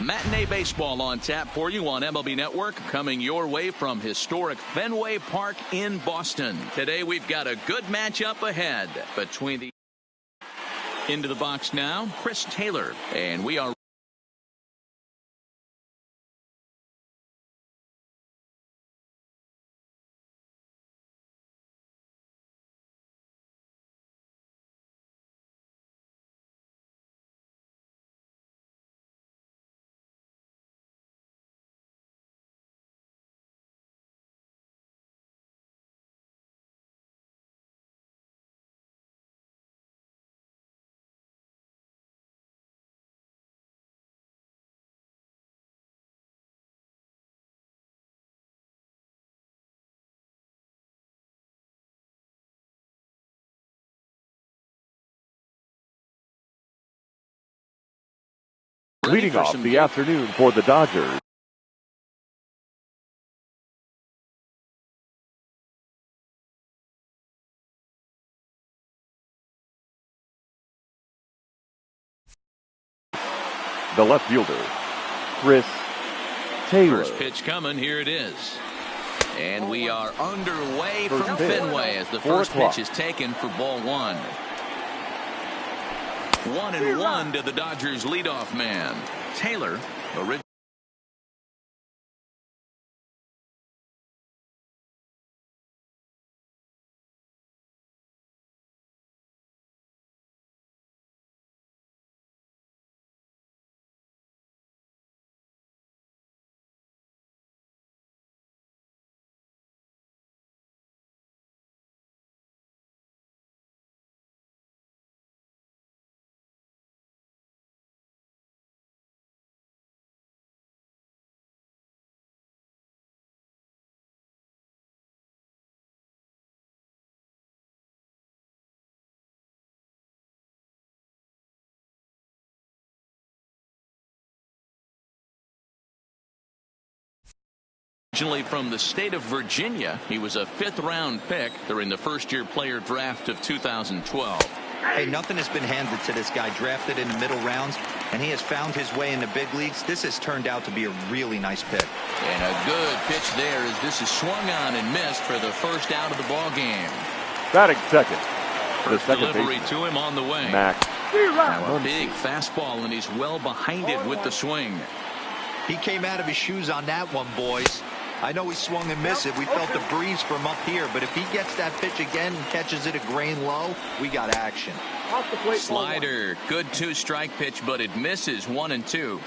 Matinee baseball on tap for you on MLB Network, coming your way from historic Fenway Park in Boston. Today we've got a good matchup ahead between the... Into the box now, Chris Taylor, and we are... Leading off the afternoon for the Dodgers. The left fielder, Chris Taylor. First pitch coming, here it is. And we are underway from Fenway as the first pitch is taken for ball one. 1-1 to the Dodgers leadoff man. Taylor, originally from the state of Virginia, he was a fifth-round pick during the first-year player draft of 2012. Hey, nothing has been handed to this guy. Drafted in the middle rounds, and he has found his way in the big leagues. This has turned out to be a really nice pick. And a good pitch there as this is swung on and missed for the first out of the ball game. Batting second. First delivery to him on the way. Max. Now a big fastball, and he's well behind it with the swing. He came out of his shoes on that one, boys. I know he swung and missed it. We felt the breeze from up here, but if he gets that pitch again and catches it a grain low, we got action. Slider, good two-strike pitch, but it misses 1-2.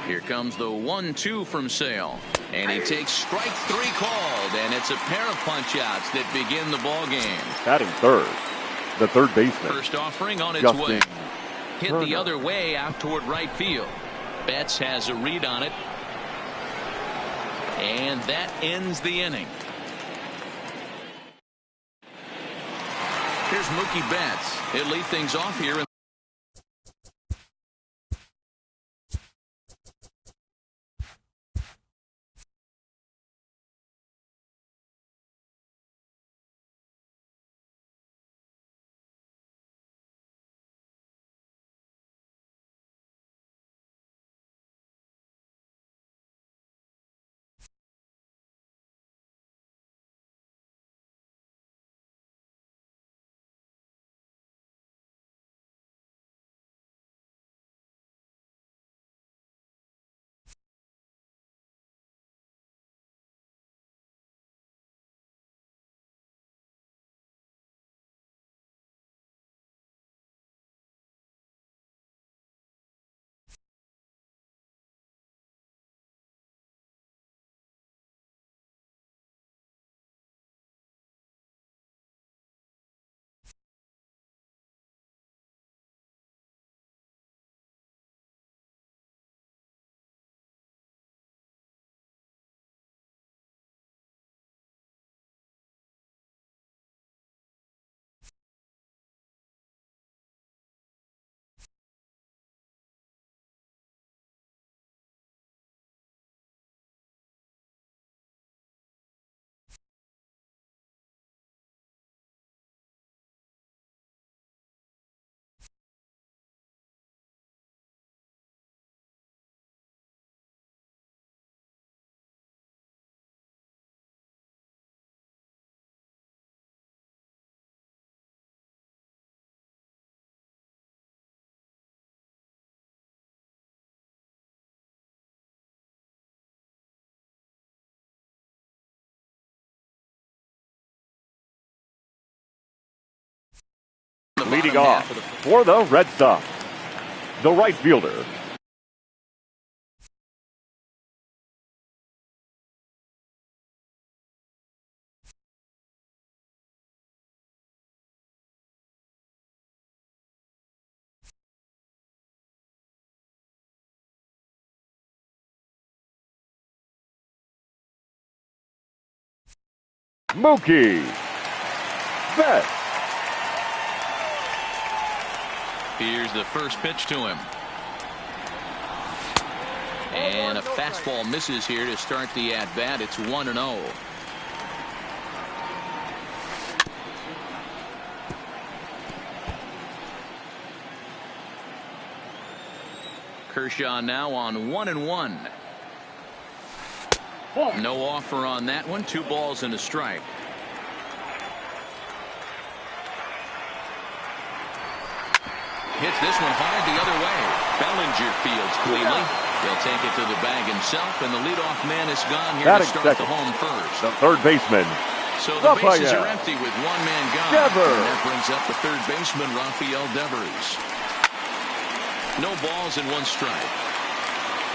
Here comes the 1-2 from Sale, and he takes strike three called, and it's a pair of punch-outs that begin the ball game. Batting third, the third baseman. First offering on its Justin way. Hit Turner. the other way out toward right field. Betts has a read on it. And that ends the inning. Here's Mookie Betts. He'll lead things off here. Leading off for the Red Sox, the right fielder, Mookie Betts. Here's the first pitch to him. And a fastball misses here to start the at-bat. It's 1-0. Kershaw now on 1-1. No offer on that one. 2 balls and a strike. Hits this one hard the other way. Bellinger fields cleanly. He'll take it to the bag himself, and the leadoff man is gone here to start the home first. The third baseman. So the bases are empty with 1 man gone. And that brings up the third baseman, Rafael Devers. No balls and 1 strike.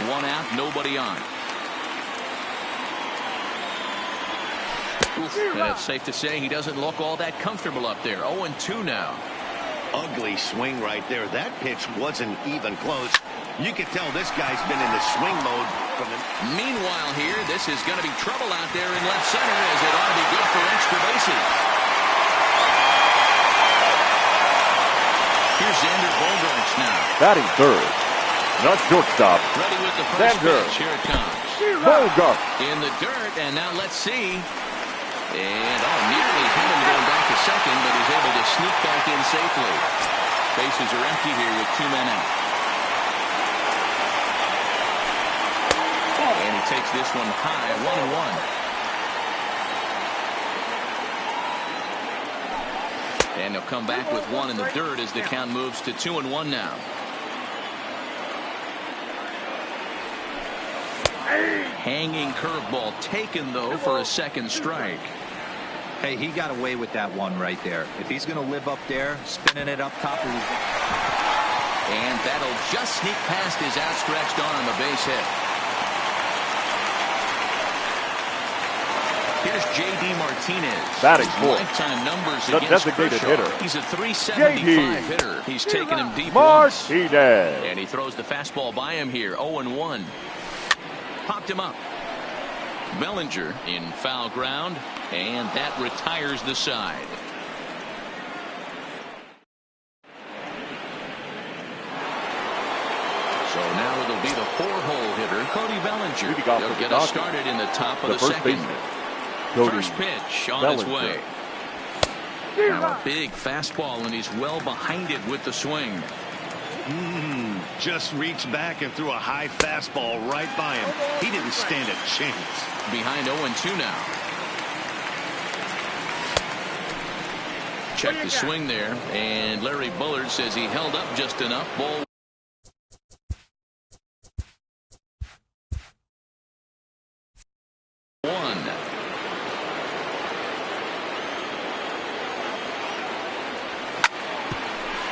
1 out, nobody on. And it's safe to say he doesn't look all that comfortable up there. 0-2 now. Ugly swing right there. That pitch wasn't even close. You can tell this guy's been in the swing mode from the... Meanwhile here, this is going to be trouble out there in left center, as it ought to be good for extra bases. Here's Xander Bogaerts now. Batting third. Not shortstop. Ready with the first pitch. Here it comes. Bogaerts. In the dirt, and now let's see. And nearly had him going back to second, but he's able to sneak back in safely. Bases are empty here with 2 men out. And he takes this one high, 1-1. And he'll come back with 1 in the dirt as the count moves to 2-1 now. Hanging curveball taken, though, for a second strike. Hey, he got away with that one right there. If he's going to live up there, spinning it up top of his... And that'll just sneak past his outstretched arm, a base hit. Here's J.D. Martinez. Batting fourth. Lifetime numbers the against designated Kershaw. hitter. He's a .375 hitter. He's taken him deep Martinez. once. And he throws the fastball by him here. 0-1. Popped him up. Bellinger in foul ground, and that retires the side. So now it'll be the 4-hole hitter, Cody Bellinger. He'll get us started in the top of the second. First pitch on its way. Now a big fastball, and he's well behind it with the swing. Just reached back and threw a high fastball right by him. He didn't stand a chance. Behind 0-2 now. Check the swing there, and Larry Bullard says he held up just enough. Ball.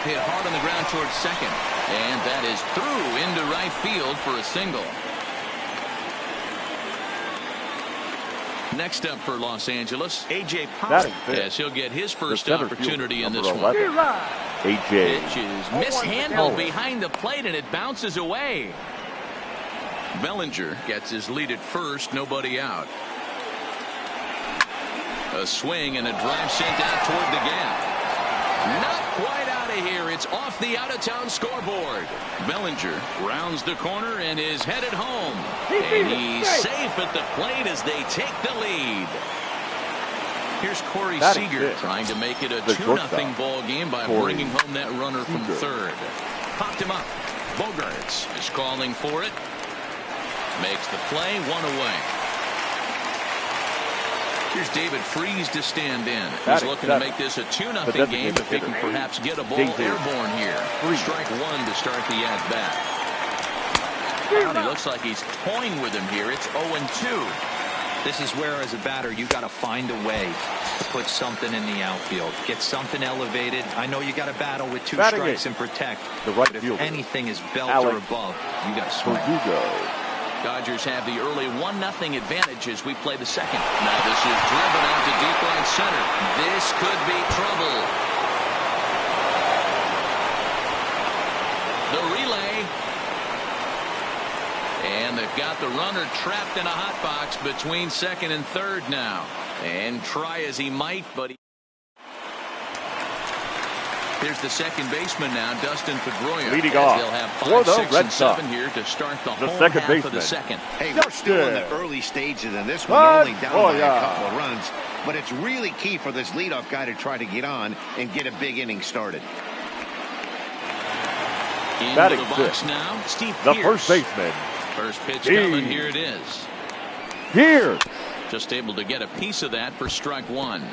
Hit hard on the ground towards second, and that is through into right field for a single. Next up for Los Angeles, A.J. Pollock, as he'll get his first opportunity in this one. A.J. Pitch is mishandled behind the plate, and it bounces away. Bellinger gets his lead at first, nobody out. A swing and a drive sent out toward the gap. Not quite out of here. It's off the out-of-town scoreboard. Bellinger rounds the corner and is headed home. And he's safe at the plate as they take the lead. Here's Corey Seager trying to make it a 2-0 ball game by bringing home that runner from third. Popped him up. Bogaerts is calling for it. Makes the play, 1 away. Here's David Freese to stand in. He's looking to make this a 2-0 game if he can perhaps get a ball airborne here. Strike 1 to start the at-bat. He looks like he's toying with him here. It's 0-2. This is where, as a batter, you got to find a way to put something in the outfield. Get something elevated. I know you got to battle with two strikes and protect. The right but fielder. if anything is belt or above, you got to swing. Dodgers have the early 1-0 advantage as we play the second. Now this is driven out to deep right center. This could be trouble. The relay. And they've got the runner trapped in a hot box between second and third now. And try as he might, but here's the second baseman now, Dustin Pedroia. Leading off they'll have for 5, the 6, Red and Sox. 7 here to start the home second half baseman. of the second. Hey, we're still in the early stages, and this one only down by a couple of runs. But it's really key for this leadoff guy to try to get on and get a big inning started. Into the box now, Steve the Pierce. first baseman. First pitch coming, here it is. Here. Just able to get a piece of that for strike one.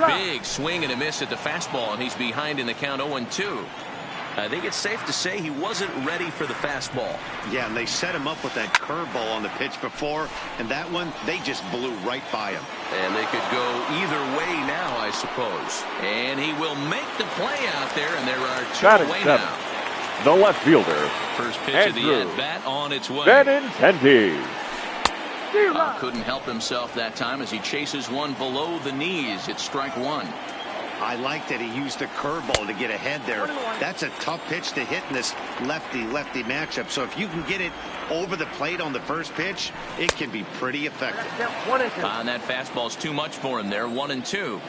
Big swing and a miss at the fastball, and he's behind in the count 0-2. I think it's safe to say he wasn't ready for the fastball. Yeah, and they set him up with that curveball on the pitch before, and that one, they just blew right by him. And they could go either way now, I suppose. And he will make the play out there, and there are two away now. The left fielder. First pitch of the at-bat on its way. Benintendi. Couldn't help himself that time as he chases one below the knees. It's strike one. I like that he used the curveball to get ahead there. That's a tough pitch to hit in this lefty-lefty matchup. So if you can get it over the plate on the first pitch, it can be pretty effective. And that fastball's too much for him there. 1-2.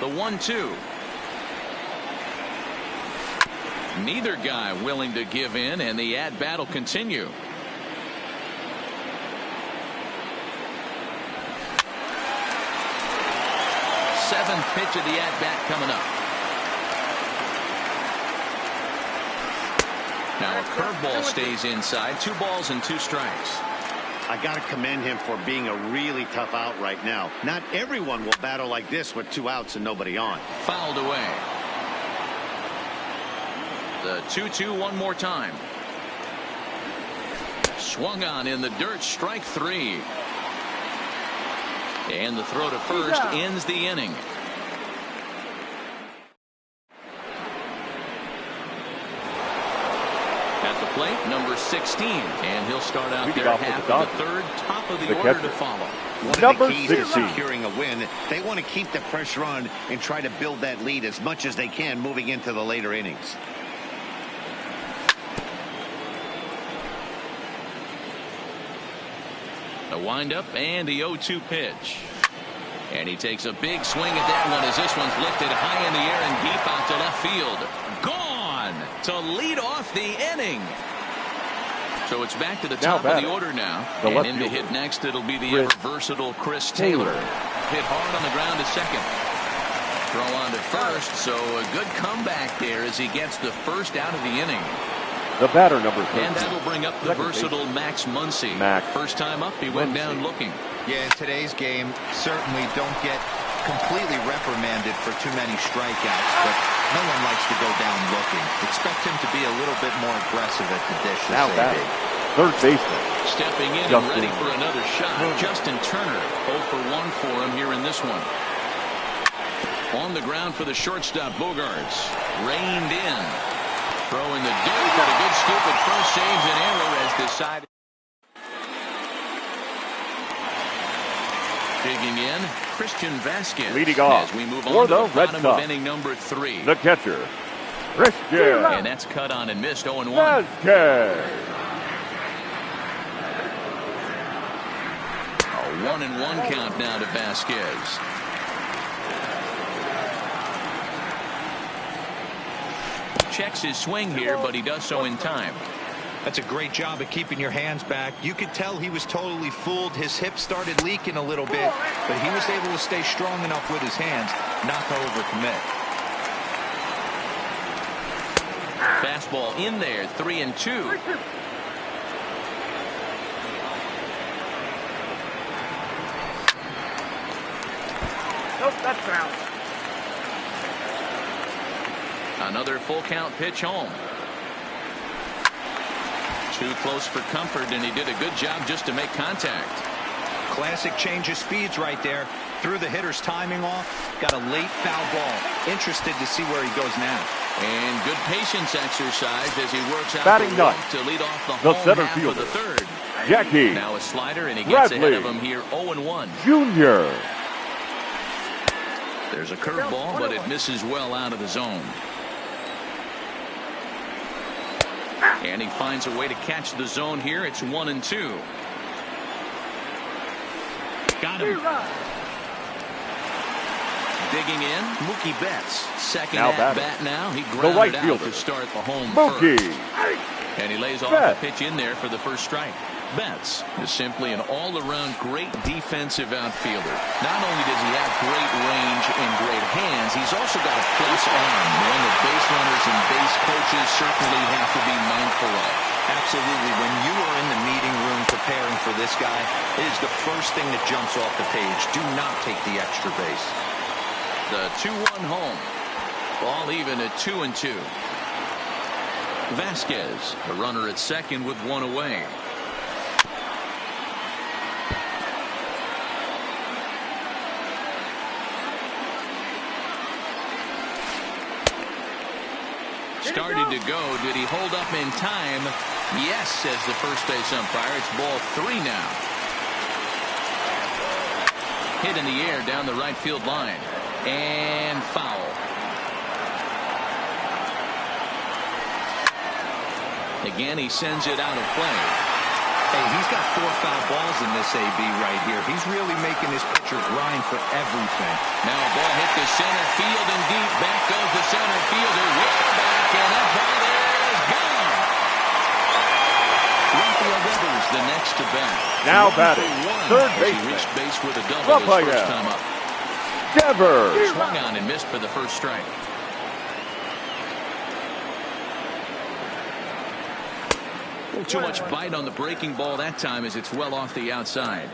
The 1-2. Neither guy willing to give in, and the at-bat will continue. Seventh pitch of the at-bat coming up. Now a curveball stays inside. 2 balls and 2 strikes. I got to commend him for being a really tough out right now. Not everyone will battle like this with 2 outs and nobody on. Fouled away. The 2-2 one more time. Swung on in the dirt, strike 3. And the throw to first ends the inning. At the plate, number 16, and he'll start out there half of the third, top of the order to follow. One of the keys to securing a win, they want to keep the pressure on and try to build that lead as much as they can moving into the later innings. The windup and the 0-2 pitch. And he takes a big swing at that one as this one's lifted high in the air and deep out to left field. Gone to lead off the inning. So it's back to the top of the order now. And in to hit next, it'll be the ever-versatile Chris Taylor. Hit hard on the ground to second. Throw on to first, so a good comeback there as he gets the first out of the inning. The batter, number 3. And that'll bring up the versatile Max Muncy. First time up, he went down looking. Yeah, in today's game, certainly don't get completely reprimanded for too many strikeouts, but no one likes to go down looking. Expect him to be a little bit more aggressive at the dish. Now batting, third baseman. Stepping in and ready for another shot. Justin Turner, 0 for 1 for him here in this one. On the ground for the shortstop, Bogarts. Reined in. Throw in the dirt, got a good scoop at first, saves an error as decided. Digging in, Christian Vasquez. Leading off as we move for on to the the Red bottom Sox. of inning number 3. The catcher, Christian. And that's cut on and missed. 0-1. Vasquez. A 1-1 count now to Vasquez. Checks his swing here, but he does so in time. That's a great job of keeping your hands back. You could tell he was totally fooled. His hip started leaking a little bit, but he was able to stay strong enough with his hands not to overcommit. Fastball in there, 3-2. Another full count pitch home. Too close for comfort, and he did a good job just to make contact. Classic change of speeds right there. Threw the hitter's timing off. Got a late foul ball. Interested to see where he goes now. And good patience exercise as he works out batting the walk ninth, to lead off the the home center half fielder, of the third. Jackie Now a slider, and he gets Bradley ahead of him here 0-1. Jr. There's a curveball, but it misses well out of the zone. And he finds a way to catch the zone here. It's 1-2. Got him. Digging in, Mookie Betts. Second Now at batting, bat now. He the grounded right out fielder, to start the home Mookie first. And he lays off Betts. the pitch in there for the first strike. Betts is simply an all-around great defensive outfielder. Not only does he have great range and great hands, he's also got a plus arm, one that base runners and base coaches certainly have to be mindful of. Absolutely. When you are in the meeting room preparing for this guy, it is the first thing that jumps off the page. Do not take the extra base. The 2-1 home. Ball even at 2-2. Vasquez, the runner at second with one away. Started to go. Did he hold up in time? Yes, says the first base umpire. It's ball 3 now. Hit in the air down the right field line. And foul. Again, he sends it out of play. Hey, he's got 4 foul balls in this AB right here. He's really making his pitcher grind for everything. Now a ball hit to center field and deep. Back goes the center fielder. Way back, and that ball is gone. Rafael Devers the next to bat. Now batting, third He baseman, reached base with a double his Rafael first time up. Devers. Swung on and missed for the first strike. A little too much bite on the breaking ball that time as it's well off the outside.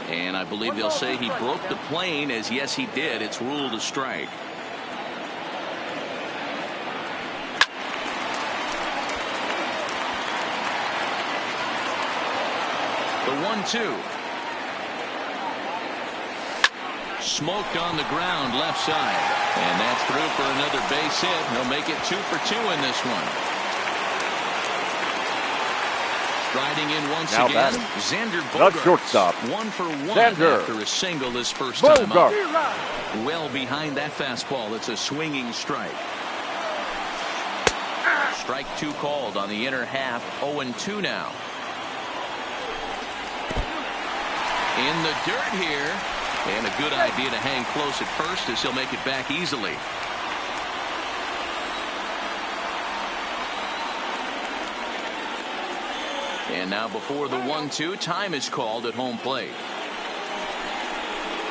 And I believe they'll say he broke the plane, as yes he did. It's ruled a strike. The 1-2. Smoked on the ground left side. And that's through for another base hit. He'll make it 2 for 2 in this one. Striding in once now again, batting, Xander the Bogaerts. shortstop, 1 for 1 Xander after a single his first time up. Bogaerts. Well behind that fastball. It's a swinging strike. Strike 2 called on the inner half. 0-2 now. In the dirt here. And a good idea to hang close at first, as he'll make it back easily. And now before the 1-2, time is called at home plate.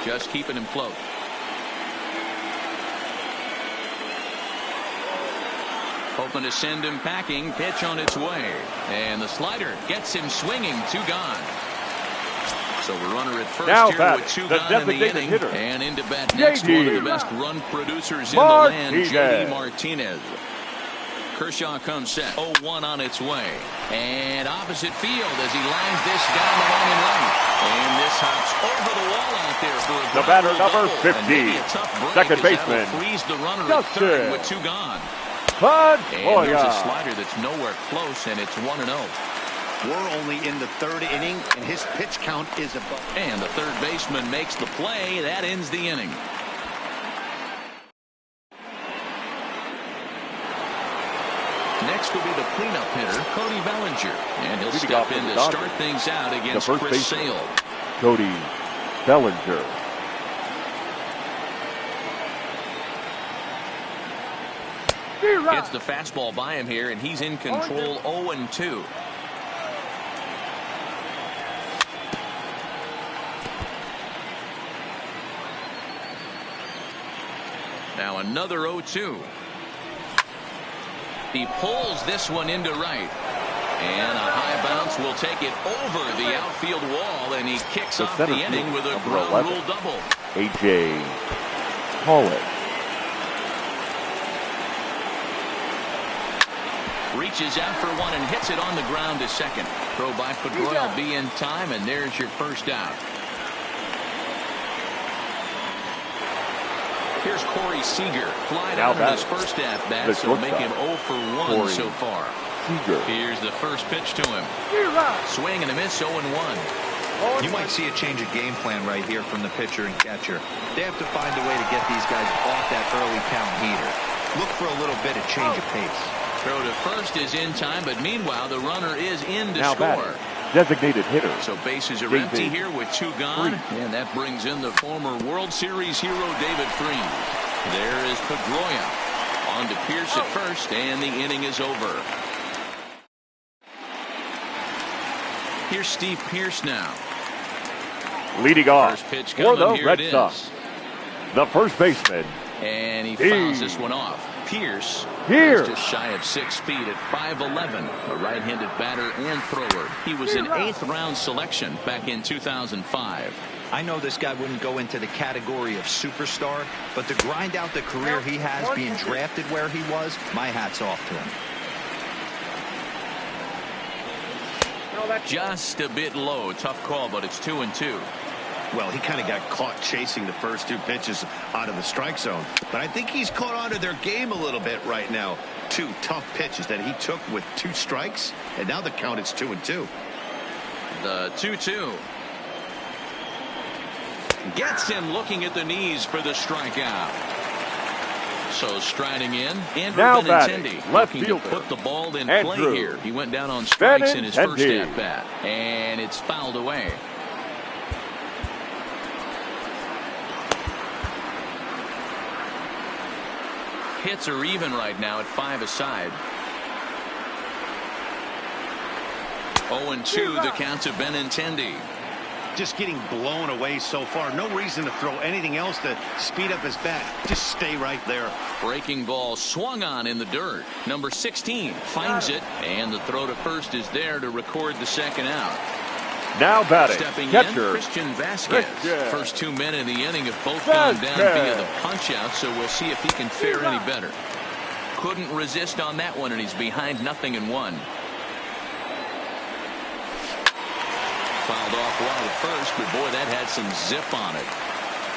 Just keeping him close. Hoping to send him packing. Pitch on its way. And the slider gets him swinging. 2 gone. So we're runner at first now here back, with 2 the gone in the inning. hitter. And into bat next, one of the best run producers in the Martinez. land, J.D. Martinez. Kershaw comes set. 0-1 on its way. And opposite field as he lines this down the line and right. And this hops over the wall out there for a the batter number double. 50. Second baseman, freeze the runner Justin. at third with 2 gone. And there's a slider that's nowhere close, and it's 1-0. We're only in the 3rd inning, and his pitch count is above. And the third baseman makes the play. That ends the inning. Next will be the cleanup hitter, Cody Bellinger. And he'll step in to start things out against Chris Sale. Cody Bellinger. Gets the fastball by him here, and he's in control. 0-2. Now another 0-2. He pulls this one into right. And a high bounce will take it over the outfield wall, and he kicks off the inning with a ground rule double. A.J. Pollock. Reaches out for one and hits it on the ground to second. Throw by Pedroia will be in time, and there's your first out. Here's Corey Seager. Flied out in his first at-bat, so make him 0 for 1 so far. Seager. Here's the first pitch to him. Swing and a miss, 0-1. You might see a change of game plan right here from the pitcher and catcher. They have to find a way to get these guys off that early count heater. Look for a little bit of change of pace. Throw to first is in time, but meanwhile the runner is in to now score. Batting. Designated hitter. So bases are empty here with 2 gone, and that brings in the former World Series hero David Freese. There is Pedroia. On to Pierce at first, and the inning is over. Here's Steve Pierce now. Leading off First pitch for coming, the Red Sox. The first baseman. And he fouls this one off. Pierce is just shy of 6 feet at 5'11", a right-handed batter and thrower. He was an 8th round selection back in 2005. I know this guy wouldn't go into the category of superstar, but to grind out the career he has being drafted where he was, my hat's off to him. Just a bit low. Tough call, but it's 2-2. Well, he kind of got caught chasing the first 2 pitches out of the strike zone. But I think he's caught on to their game a little bit right now. 2 tough pitches that he took with 2 strikes, and now the count is 2-2. The 2-2. Gets him looking at the knees for the strikeout. So striding in, Andrew Benintendi looking to put the ball in play here. He went down on strikes in his first at-bat, and it's fouled away. Hits are even right now at 5 aside. 0-2 the count to Benintendi. Just getting blown away so far. No reason to throw anything else to speed up his bat. Just stay right there. Breaking ball swung on in the dirt. Number 16 finds it, and the throw to first is there to record the second out. Now batting, stepping catcher, in, Christian Vasquez. First 2 men in the inning have both gone down via the punch-out, so we'll see if he can fare any better. Couldn't resist on that one, and he's behind 0-1. Fouled off wide at first, but boy, that had some zip on it.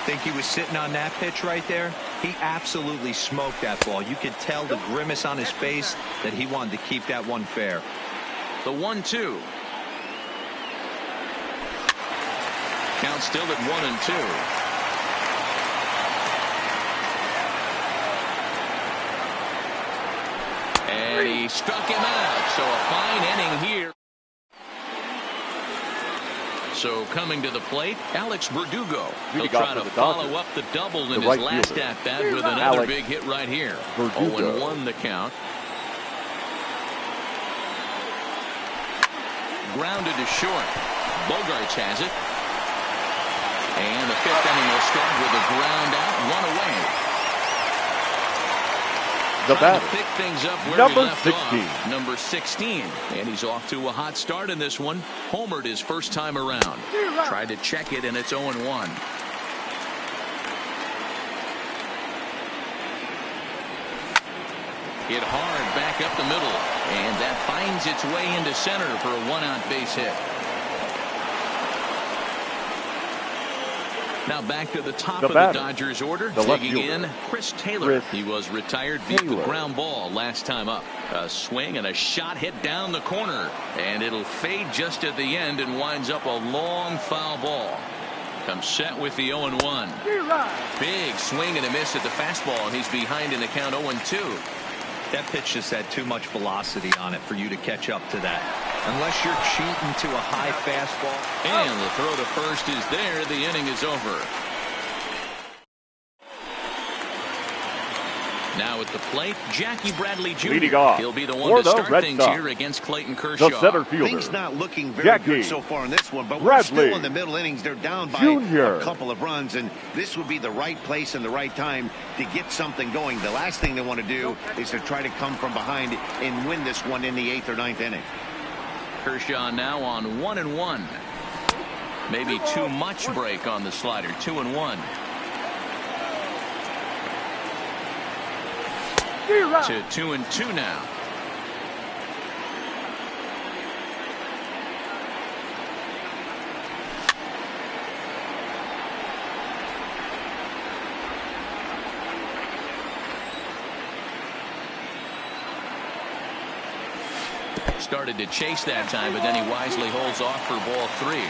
Think he was sitting on that pitch right there? He absolutely smoked that ball. You could tell the grimace on his face that he wanted to keep that one fair. The 1-2. Count still at 1-2. And he struck him out. So a fine inning here. So coming to the plate, Alex Verdugo. He'll try to follow up the double in his last at-bat with another big hit right here. 0-1 the count. Grounded to short. Bogarts has it. And the 5th inning will start with a ground out, 1 away. The batter, pick things up where number we left 16. Off. Number 16. And he's off to a hot start in this one. Homered his first time around. Tried to check it, and it's 0-1. Hit hard back up the middle. And that finds its way into center for a 1-out base hit. Now back to the top of the Dodgers order. Digging in, Chris Taylor. He was retired via the ground ball last time up. A swing and a shot hit down the corner. And it'll fade just at the end and winds up a long foul ball. Comes set with the 0-1. Big swing and a miss at the fastball, and he's behind in the count 0-2. That pitch just had too much velocity on it for you to catch up to that. Unless you're cheating to a high fastball. And the throw to first is there. The inning is over. Now at the plate, Jackie Bradley Jr. Leading off He'll be the one to start things here against Clayton Kershaw. The center fielder. Things not looking very good so far in this one, but we're still in the middle innings. They're down by a couple of runs, and this would be the right place and the right time to get something going. The last thing they want to do is to try to come from behind and win this one in the 8th or 9th inning. Kershaw now on 1-1. Maybe too much break on the slider. 2-1. To 2-2 now. Started to chase that time, but then he wisely holds off for ball 3.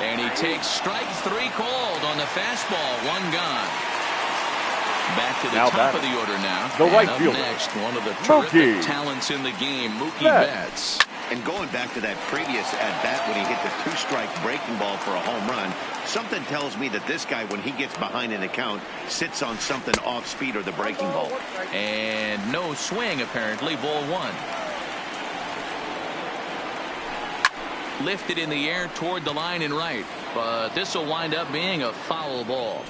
And he takes strike 3 called on the fastball. 1 gone. Back to the top of the order now. The right fielder. Next, one of the terrific talents in the game, Mookie Betts. And going back to that previous at-bat when he hit the 2-strike breaking ball for a home run, something tells me that this guy, when he gets behind in the count, sits on something off speed or the breaking ball. And no swing, apparently. Ball 1. Lifted in the air toward the line and right. But this will wind up being a foul ball.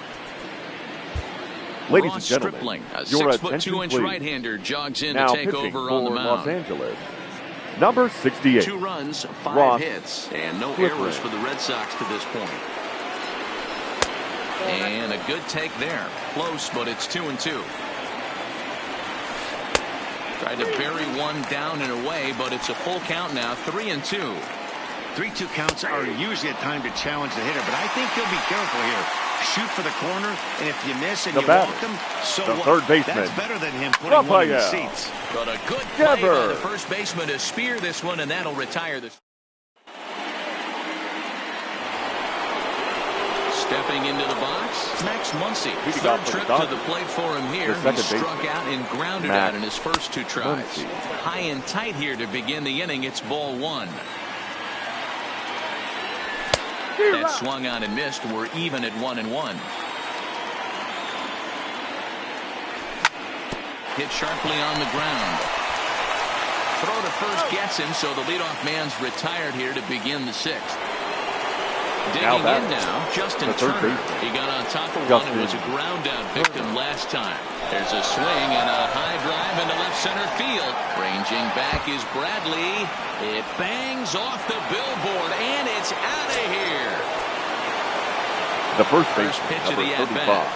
Ladies Ross and gentlemen, Stripling, a your 6'2" right-hander, jogs in now to take over on the mound. Los Angeles, number 68. 2 runs, 5 Ross hits, and no Stripling. errors for the Red Sox to this point. And a good take there. Close, but it's 2-2. Tried to bury one down and away, but it's a full count now. 3-2. 3-2 counts are usually a time to challenge the hitter, but I think he'll be careful here. Shoot for the corner, and if you miss and you walk them, so the what? third baseman. That's better than him putting one in the seats. But a good play by the first baseman to spear this one, and that'll retire this. Stepping into the box, Max Muncy. Third trip to the plate for him here. He struck out and grounded out in his first 2 tries. High and tight here to begin the inning. It's ball 1. That swung on and missed. We're even at 1-1. Hit sharply on the ground. Throw to first gets him, so the leadoff man's retired here to begin the 6th. Digging in now, Justin Turner. He got on top of one and was a ground-out victim last time. There's a swing and a high drive into left center field. Ranging back is Bradley. It bangs off the billboard, and it's out of here. The first pitch of the at-bat.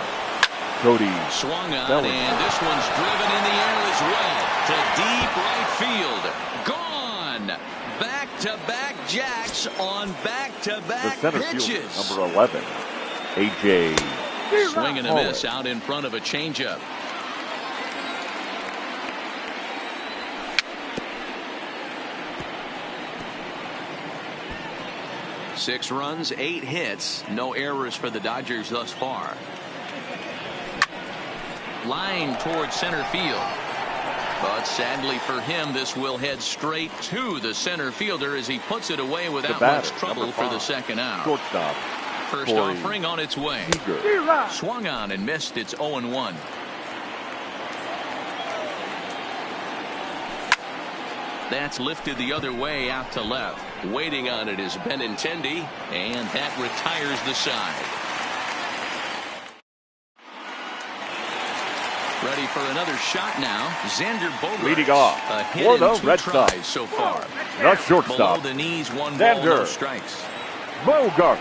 Cody swung on, and this one's driven in the air as well to deep right field. Gone. Back-to-back jacks on back-to-back pitches. Fielder, number 11, A.J. Swing and a miss out in front of a changeup. Six runs, 8 hits, no errors for the Dodgers thus far. Line towards center field. But sadly for him, this will head straight to the center fielder as he puts it away without much trouble for the second out. Shortstop. First offering on its way. Swung on and missed. It's 0-1. That's lifted the other way out to left. Waiting on it is Benintendi, and that retires the side. Ready for another shot now. Xander Bogaerts. Leading off a hit for in the 2 Red tries Sox. so far. The shortstop. Below the knees, 1 ball, no strikes. Bogaerts.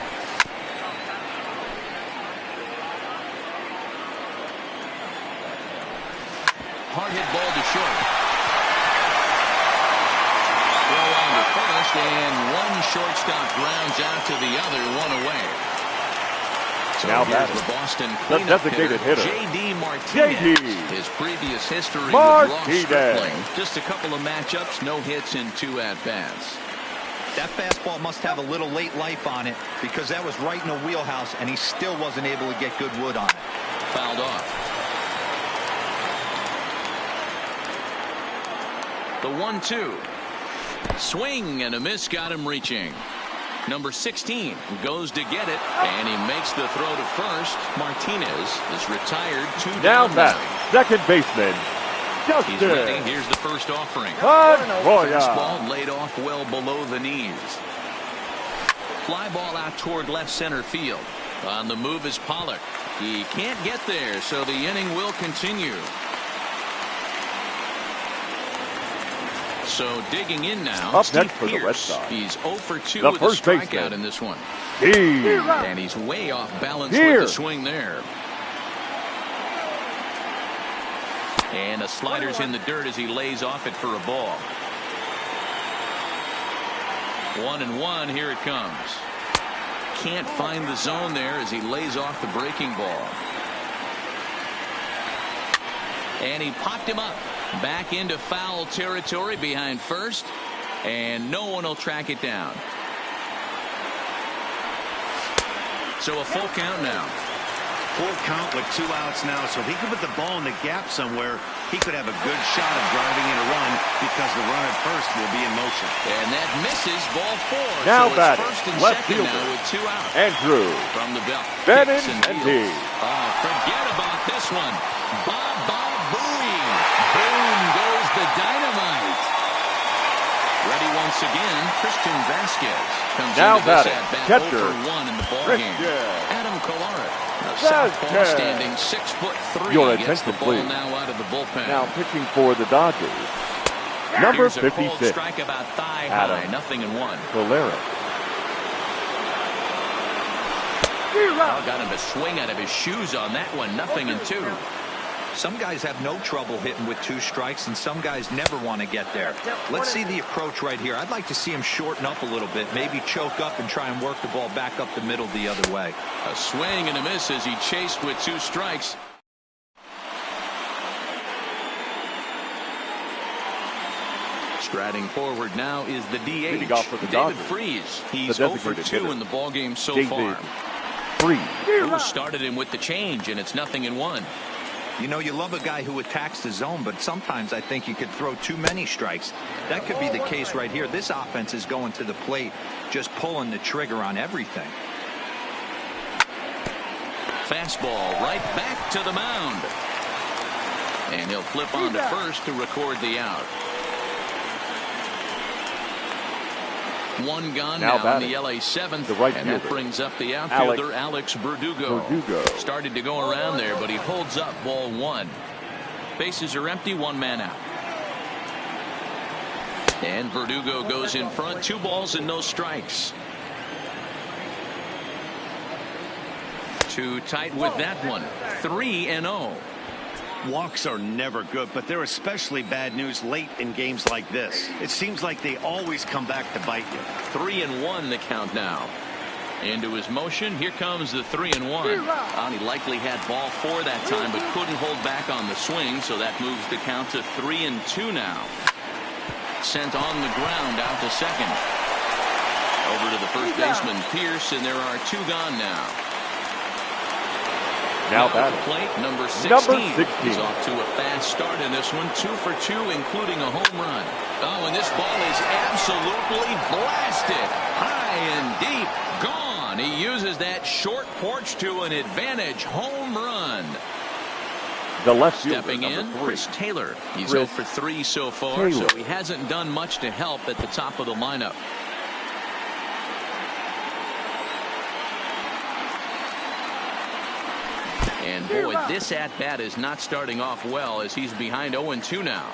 Hard hit ball to short. Throw on to first, and one shortstop grounds out to the other, 1 away. So now here's the Boston cleanup designated hitter. J.D. Martinez. His previous history with Ross Stripling. Just a couple of matchups, no hits in 2 at-bats. That fastball must have a little late life on it because that was right in the wheelhouse, and he still wasn't able to get good wood on it. Fouled off. The 1-2. Swing and a miss got him reaching. Number 16 goes to get it, and he makes the throw to first. Martinez is retired. 2 down. Now second baseman, Justin. He's ready. Here's the first offering. Fastball laid off well below the knees. Fly ball out toward left center field. On the move is Pollock. He can't get there, so the inning will continue. So digging in now, Up Steve next for the Red Pierce. Sox, He's 0 for 2 the with a first strikeout baseman, in this one. Steve. And he's way off balance Here. with the swing there. And a slider's in the dirt as he lays off it for a ball. 1-1, here it comes. Can't find the zone there as he lays off the breaking ball. And he popped him up. Back into foul territory behind first. And no one will track it down. So a full count now. Full count with 2 outs now. So if he could put the ball in the gap somewhere, he could have a good shot of driving in a run because the run at first will be in motion. And that misses, ball 4. Now so batting, first and left second fielder, now with 2 outs. Andrew From the belt. Benintendi. Forget about this one. Bob Bowie. Boom goes the dynamite. Ready once again, Christian Vasquez comes Now into this batting, at-bat catcher, 0 for 1 in the ballgame. Adam Kolarek, a southpaw Vasquez. standing 6'3", Your gets the attention, ball please. now out of the bullpen. Now pitching for the Dodgers, number Here's a cold 56, strike about thigh Adam high, 0-1. Kolarek. Oh, got him to swing out of his shoes on that one, 0-2. Some guys have no trouble hitting with 2 strikes, and some guys never want to get there. Let's see the approach right here. I'd like to see him shorten up a little bit, maybe choke up and try and work the ball back up the middle the other way. A swing and a miss as he chased with 2 strikes. Striding forward now is the DH, off for the David Dodgers. Freese. He's The 0 for designated 2 hitter, in the ballgame so David far. Freese. Who started him with the change, and it's 0-1. You know, you love a guy who attacks the zone, but sometimes I think you could throw too many strikes. That could be the case right here. This offense is going to the plate, just pulling the trigger on everything. Fastball right back to the mound. And he'll flip on to first to record the out. 1 gone now in the LA 7th, the right and fielder, that brings up the outfielder Alex Verdugo. Started to go around there, but he holds up, ball 1. Bases are empty, 1 man out. And Verdugo goes in front, 2 balls and no strikes. Too tight with that one. 3-0. Walks are never good, but they're especially bad news late in games like this. It seems like they always come back to bite you. 3-1 the count now. Into his motion, here comes the 3-1. And he likely had ball 4 that time, but couldn't hold back on the swing, so that moves the count to 3-2 now. Sent on the ground out to second. Over to the first baseman Pierce, and there are 2 gone now. Now at batting, the plate, number 16. He's off to a fast start in this one, 2 for 2, including a home run. Oh, and this ball is absolutely blasted. High and deep, gone. He uses that short porch to an advantage. Home run. the left fielder, Stepping in, number 3, Chris Taylor. He's Chris 0 for 3 so far, Taylor. so he hasn't done much to help at the top of the lineup. And boy, this at-bat is not starting off well as he's behind 0-2 now.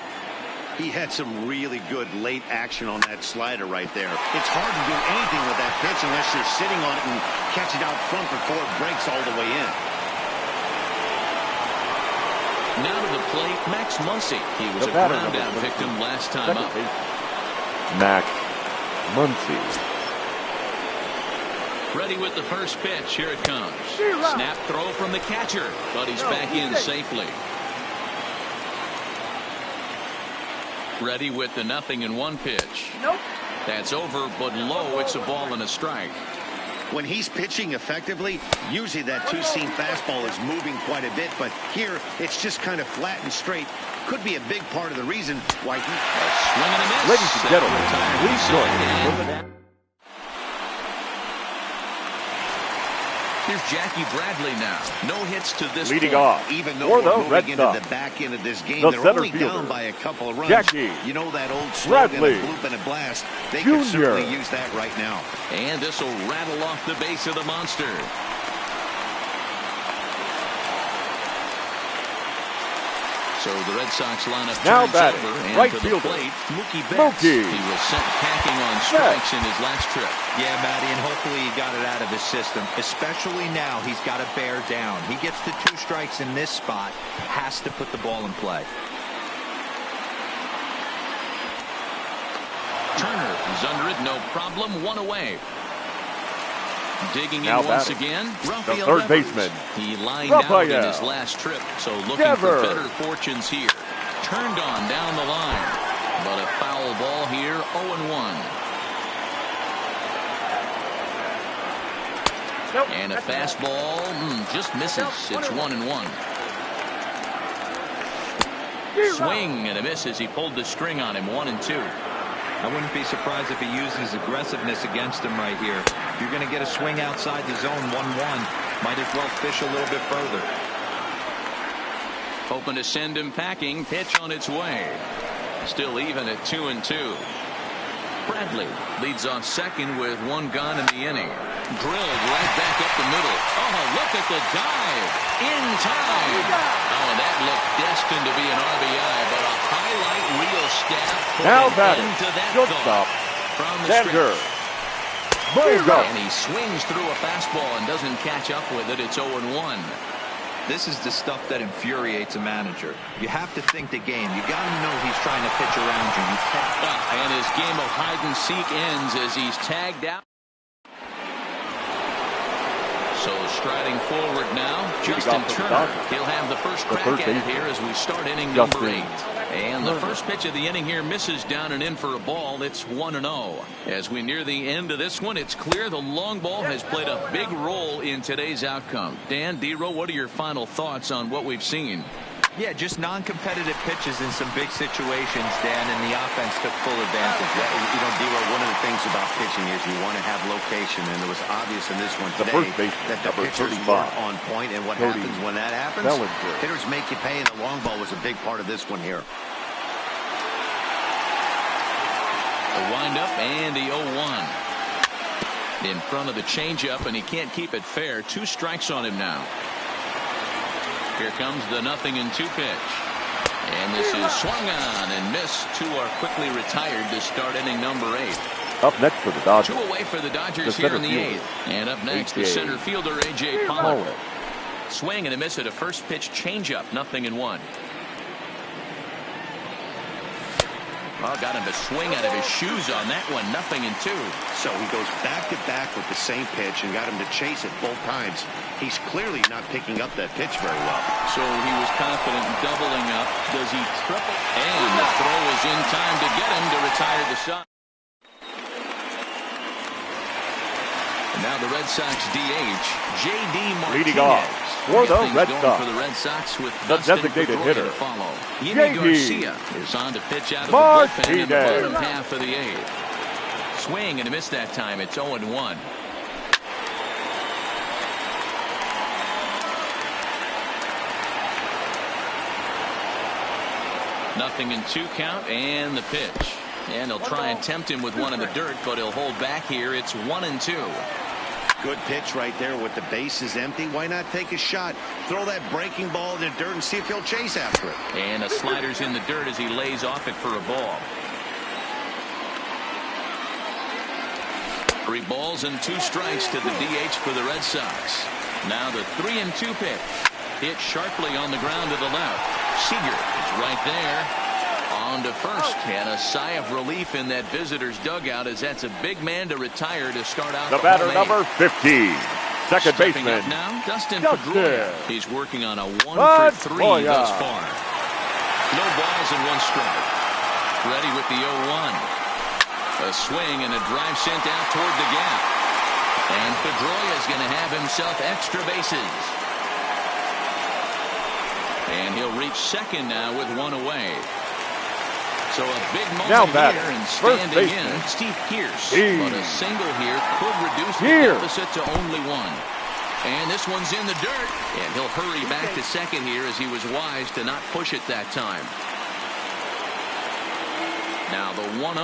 He had some really good late action on that slider right there. It's hard to do anything with that pitch unless you're sitting on it and catch it out front before it breaks all the way in. Now to the plate, Max Muncy. He was a ground-out victim last time up. Max Muncy. Ready with the first pitch. Here it comes. Snap throw from the catcher, but he's back in safely. Ready with the 0-1 pitch. That's over, but low. It's a ball and a strike. When he's pitching effectively, usually that 2-seam fastball is moving quite a bit, but here it's just kind of flat and straight. Could be a big part of the reason why he... Swing and a miss. Ladies and gentlemen, please join me. Here's Jackie Bradley now. No hits to this Leading point. off Even though for we're the moving Red into Sox, the back end of this game, the they're center only fielder, down by a couple of runs. Jackie You know that old slogan, Bradley a bloop and a blast. They Jr. could certainly use that right now. And this will rattle off the base of the monster. So the Red Sox lineup Now turns batting, over, and right to the fielder, plate, Mookie Betts. Mookie. He was sent packing on strikes in his last trip. Yeah, Matty, and hopefully he got it out of his system. Especially now, he's got to bear down. He gets the 2 strikes in this spot, has to put the ball in play. Turner is under it, no problem, 1 away. Digging in Now once batting, again, the Rafael third Devers. baseman, He lined Rafael out in his last trip, so looking for better fortunes here. Turned on down the line, but a foul ball here, 0-1. Nope. And a fastball just misses. It's 1-1. Swing and a miss as he pulled the string on him, 1-2. I wouldn't be surprised if he uses aggressiveness against him right here. You're going to get a swing outside the zone, 1-1. Might as well fish a little bit further. Hoping to send him packing. Pitch on its way. Still even at 2-2. Bradley leads off second with 1 gone in the inning. Drilled right back up the middle. Oh, look at the dive. In time. Oh, that looked destined to be an RBI, but a highlight reel stat. Now batting, into that shortstop, from the Sander. And he swings through a fastball and doesn't catch up with it. It's 0-1. This is the stuff that infuriates a manager. You have to think the game. You got to know he's trying to pitch around you. And his game of hide and seek ends as he's tagged out. So striding forward now, Justin Turner. He'll have the first crack at it here as we start inning number 8. And the first pitch of the inning here misses down and in for a ball. It's 1-0. As we near the end of this one, it's clear the long ball has played a big role in today's outcome. Dan, D-Row, what are your final thoughts on what we've seen? Yeah, just non-competitive pitches in some big situations, Dan, and the offense took full advantage. You know, D-Row, one of the things about pitching is you want to have location, and it was obvious in this one today that the pitchers weren't on point, and what happens when that happens? Hitters make you pay, and the long ball was a big part of this one here. The windup and the 0-1. In front of the changeup, and he can't keep it fair. 2 strikes on him now. Here comes the 0-2 pitch. And this is swung on and missed. 2 are quickly retired to start inning number 8. Up next for the Dodgers. 2 away for the Dodgers here in the 8th. And up next, the center fielder, A.J. Pollard. Swing and a miss at a first pitch changeup. 0-1. Well, got him to swing out of his shoes on that one. 0-2. So he goes back-to-back with the same pitch and got him to chase it both times. He's clearly not picking up that pitch very well. So he was confident in doubling up. Does he triple? And the throw is in time to get him to retire the side. And now the Red Sox DH, J.D. Martinez. Leading off for the Red Sox. For the Red Sox with the designated hitter, follow. J.D. Garcia is on to pitch out of the bullpen in the bottom half of the 8th. Swing and a miss that time. It's 0-1. Nothing in 2 count and the pitch. And they'll try and tempt him with one in the dirt, but he'll hold back here. It's 1-2. Good pitch right there with the bases empty. Why not take a shot? Throw that breaking ball in the dirt and see if he'll chase after it. And a slider's in the dirt as he lays off it for a ball. 3 balls and 2 strikes to the DH for the Red Sox. Now the 3-2 pitch. Hit sharply on the ground to the left. Seager is right there. On to first, and a sigh of relief in that visitor's dugout as that's a big man to retire to start out. The batter number 15, second baseman. Now, Dustin Pedroia. He's working on a 1 for 3 thus far. No balls and 1 strike. Ready with the 0-1. A swing and a drive sent out toward the gap. And Pedroia is going to have himself extra bases. And he'll reach second now with 1 away. So a big moment here and standing in Steve Pearce. But a single here could reduce the deficit to only 1. And this one's in the dirt. And he'll hurry back to second here as he was wise to not push it that time. Now the 1-0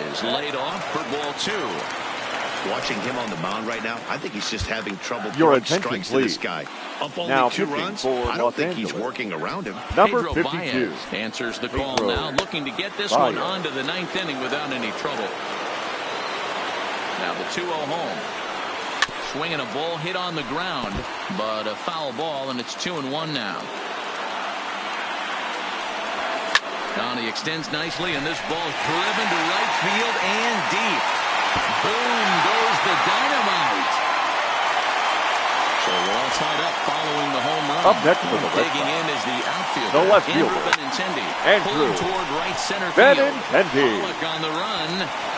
is laid off for ball 2. Watching him on the mound right now, I think he's just having trouble Your throwing attention, strikes to please. this guy. Up only Now 2 pitching runs. for I don't Los think he's Angeles. working around him. Number Pedro 52. Baez answers the call Pedro now, looking to get this Baez. one onto the 9th inning without any trouble. Now the 2-0 home. Swinging a ball hit on the ground, but a foul ball, and it's 2-1 now. He extends nicely, and this ball is driven to right field and deep. Boom goes the dynamite. So we're all tied up following the home run. Up next for the Red Digging in is the outfielder, The left Andrew fielder. Benintendi. Pulling toward right center field. Benintendi. Pollock on the run,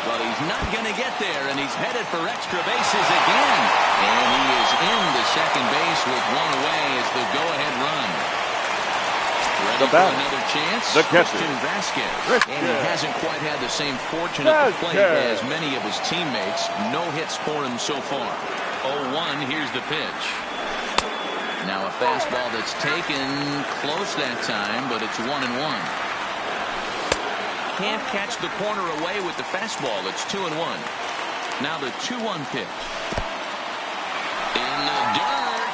but he's not going to get there, and he's headed for extra bases again. And he is in the second base with one away as the go-ahead run. Ready for another chance, the catcher, Christian Vasquez. And he hasn't quite had the same fortune at the plate as many of his teammates. No hits for him so far. 0-1, here's the pitch. Now a fastball that's taken close that time, but it's 1-1. Can't catch the corner away with the fastball. It's 2-1. Now the 2-1 pitch. In the dirt.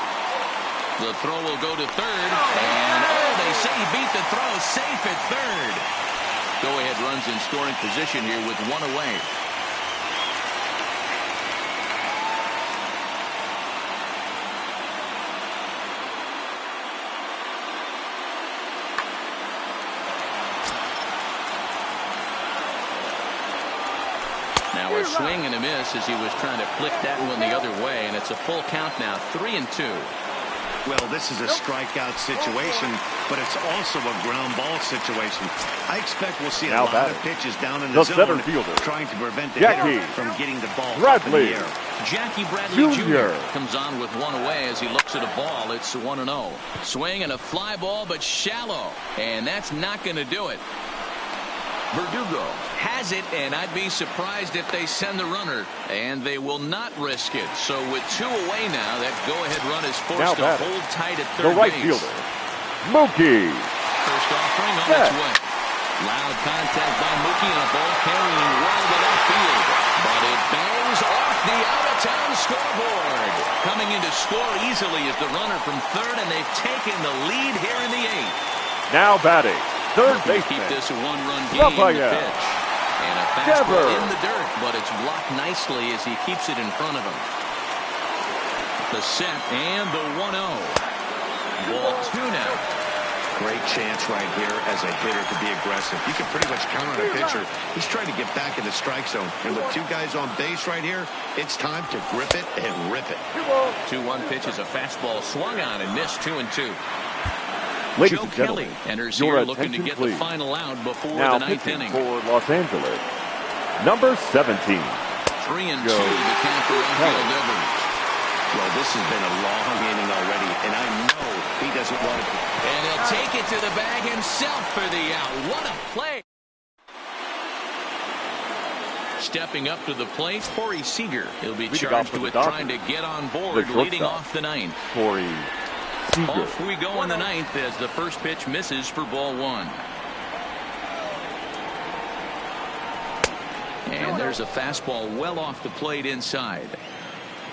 The throw will go to third. And they say he beat the throw. Safe at third. Go-ahead runs in scoring position here with one away. Now a swing and a miss as he was trying to flick that one the other way, and it's a full count now, 3-2. Well, this is a strikeout situation, but it's also a ground ball situation. I expect we'll see a lot of pitches down in the zone, center fielder, trying to prevent the hitter from getting the ball up in the air. Jackie Bradley Jr. comes on with one away as he looks at a ball. It's 1-0. Swing and a fly ball, but shallow, and that's not going to do it. Verdugo has it, and I'd be surprised if they send the runner, and they will not risk it. So with 2 away now, that go-ahead run is forced to hold tight at third base. The right base. fielder, Mookie. First offering on its way. Loud contact by Mookie, and a ball carrying well to left field. But it bangs off the out-of-town scoreboard. Coming in to score easily is the runner from third, and they've taken the lead here in the 8th. Now batting, third baseman. Keep this a one-run game in the pitch. And a fastball in the dirt, but it's blocked nicely as he keeps it in front of him. The set and the 1-0. Ball 2 now. Great chance right here as a hitter to be aggressive. You can pretty much count on a pitcher. He's trying to get back in the strike zone. And with 2 guys on base right here, it's time to grip it and rip it. 2-1 pitch is a fastball swung on and missed 2-2. Ladies Joe and gentlemen, Kelly enters your here looking to get please. the final out before now the 9th inning. For Los Angeles, number 17. 3-2, the count for Rafael Devers. Well, this has been a long inning already, and I know he doesn't want it. And he'll take it to the bag himself for the out. What a play. Stepping up to the plate, Corey Seager. He'll be charged with trying to get on board, leading off the 9th. Corey Seager. Off we go in the 9th as the first pitch misses for ball 1. And there's a fastball well off the plate inside.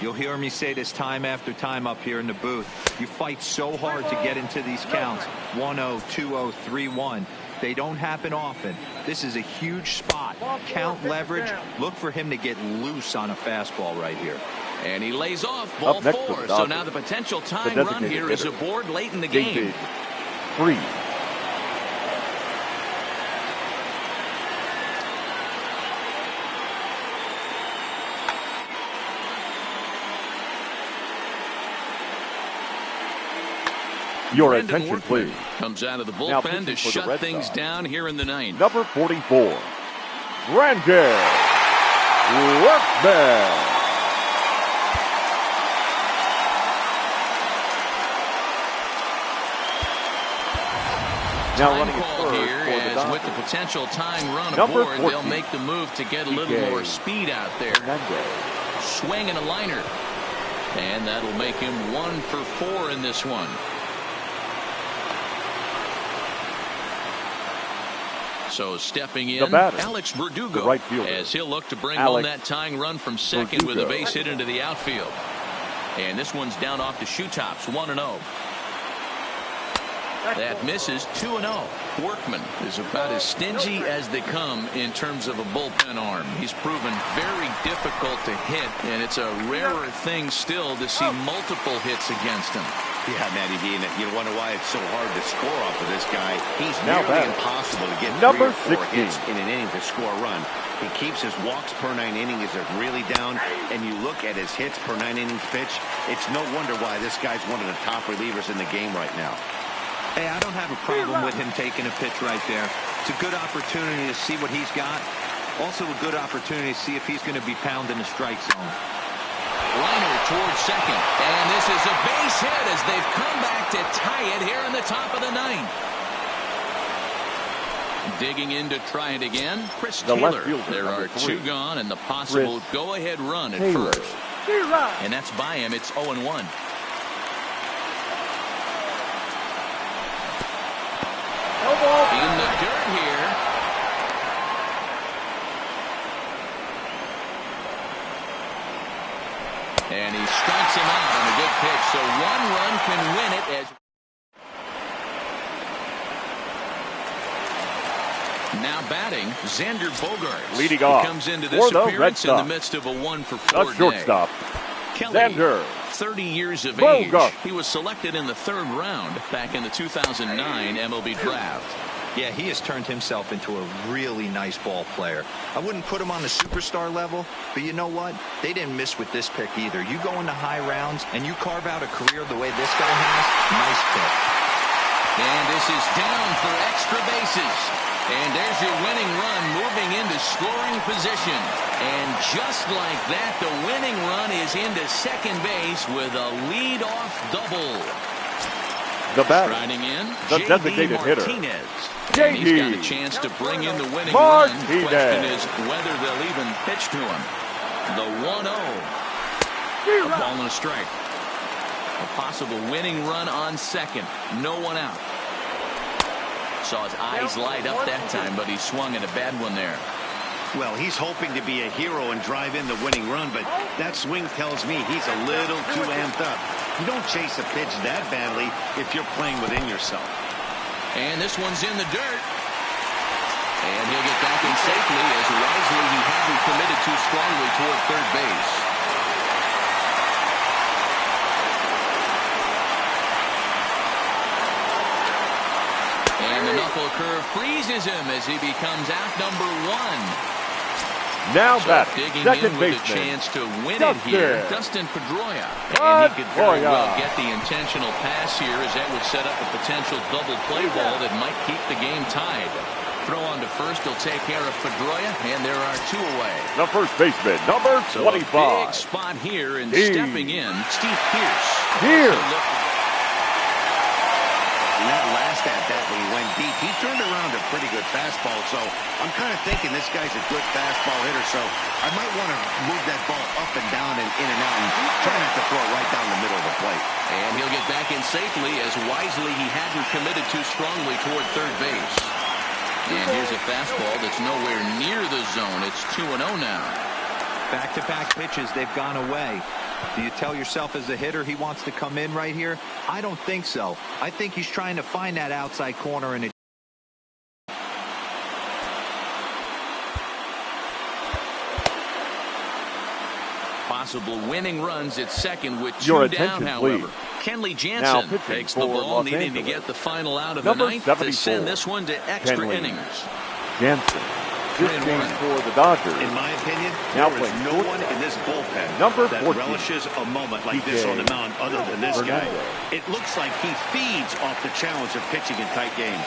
You'll hear me say this time after time up here in the booth. You fight so hard to get into these counts. 1-0, 2-0, 3-1. They don't happen often. This is a huge spot. Count leverage. Look for him to get loose on a fastball right here. And he lays off ball 4. So now the potential tying run here is aboard late in the game. 3. Your attention, please. Comes out of the bullpen to shut things down here in the 9th. Number 44, Brandon Workman. Now running it third here for the with the potential tying run Number aboard, 14, they'll make the move to get a little more speed out there. Swing and a liner. And that'll make him 1 for 4 in this one. So stepping in, batter, Alex Verdugo, right fielder, as he'll look to bring home that tying run from second with a base hit into the outfield. And this one's down off the shoe tops, 1-0. That misses, 2-0. Workman is about as stingy as they come in terms of a bullpen arm. He's proven very difficult to hit, and it's a rarer thing still to see multiple hits against him. Yeah, Matty D, and you wonder why it's so hard to score off of this guy. He's nearly impossible to get 3 or 4 hits in an inning to score a run. He keeps his walks per 9 innings are really down, and you look at his hits per 9 innings pitch, it's no wonder why this guy's one of the top relievers in the game right now. Hey, I don't have a problem with him taking a pitch right there. It's a good opportunity to see what he's got. Also a good opportunity to see if he's going to be pounding the strike zone. Liner towards second, and this is a base hit as they've come back to tie it here in the top of the 9th. Digging in to try it again, Chris Taylor. There are 2 gone and the possible go-ahead run at first. And that's by him. It's 0-1. In the dirt here. And he strikes him out on a good pitch. So 1 run can win it as now batting, Xander Bogaerts. Leading off. He comes into this appearance in the midst of a 1-for-4 day. Shortstop. Kelly, Xander. 30 years of Bogaerts. age. He was selected in the 3rd round back in the 2009 MLB draft. Yeah, he has turned himself into a really nice ball player. I wouldn't put him on the superstar level, but you know what? They didn't miss with this pick either. You go into high rounds and you carve out a career the way this guy has, nice pick. And this is down for extra bases. And there's your winning run moving into scoring position. And just like that, the winning run is into second base with a lead-off double. The batter, Striding in, the designated hitter. And he's got a chance to bring in the winning run. The question is whether they'll even pitch to him. The 1-0. A ball and a strike. A possible winning run on second. No one out. Saw his eyes light up that time, but he swung at a bad one there. Well, he's hoping to be a hero and drive in the winning run, but that swing tells me he's a little too amped up. You don't chase a pitch that badly if you're playing within yourself. And this one's in the dirt. And he'll get back in safely as wisely he hadn't committed too strongly toward third base. And the knuckle curve freezes him as he becomes out number 1. Now back, digging second in with baseman, a chance to win it here, Dustin Pedroia. And he could very well get the intentional pass here as that would set up a potential double play ball that might keep the game tied. Throw on to first will take care of Pedroia, and there are 2 away. The first baseman, number 25. A big spot here, and stepping in, Steve Pearce. That last at-bat when he went deep, he turned around a pretty good fastball, so I'm kind of thinking this guy's a good fastball hitter, so I might want to move that ball up and down and in and out and try not to throw it right down the middle of the plate. And he'll get back in safely as wisely he hadn't committed too strongly toward third base. And here's a fastball that's nowhere near the zone. It's 2-0 now. Back-to-back pitches, they've gone away. Do you tell yourself as a hitter he wants to come in right here? I don't think so. I think he's trying to find that outside corner and possible winning runs at second with 2 down, however. Kenley Jansen takes the ball, needing to get the final out of the 9th to send this one to extra innings. Jansen. This game for the Dodgers. In my opinion, now there is no one in this bullpen that relishes a moment like this on the mound other than this guy. It looks like he feeds off the challenge of pitching in tight games.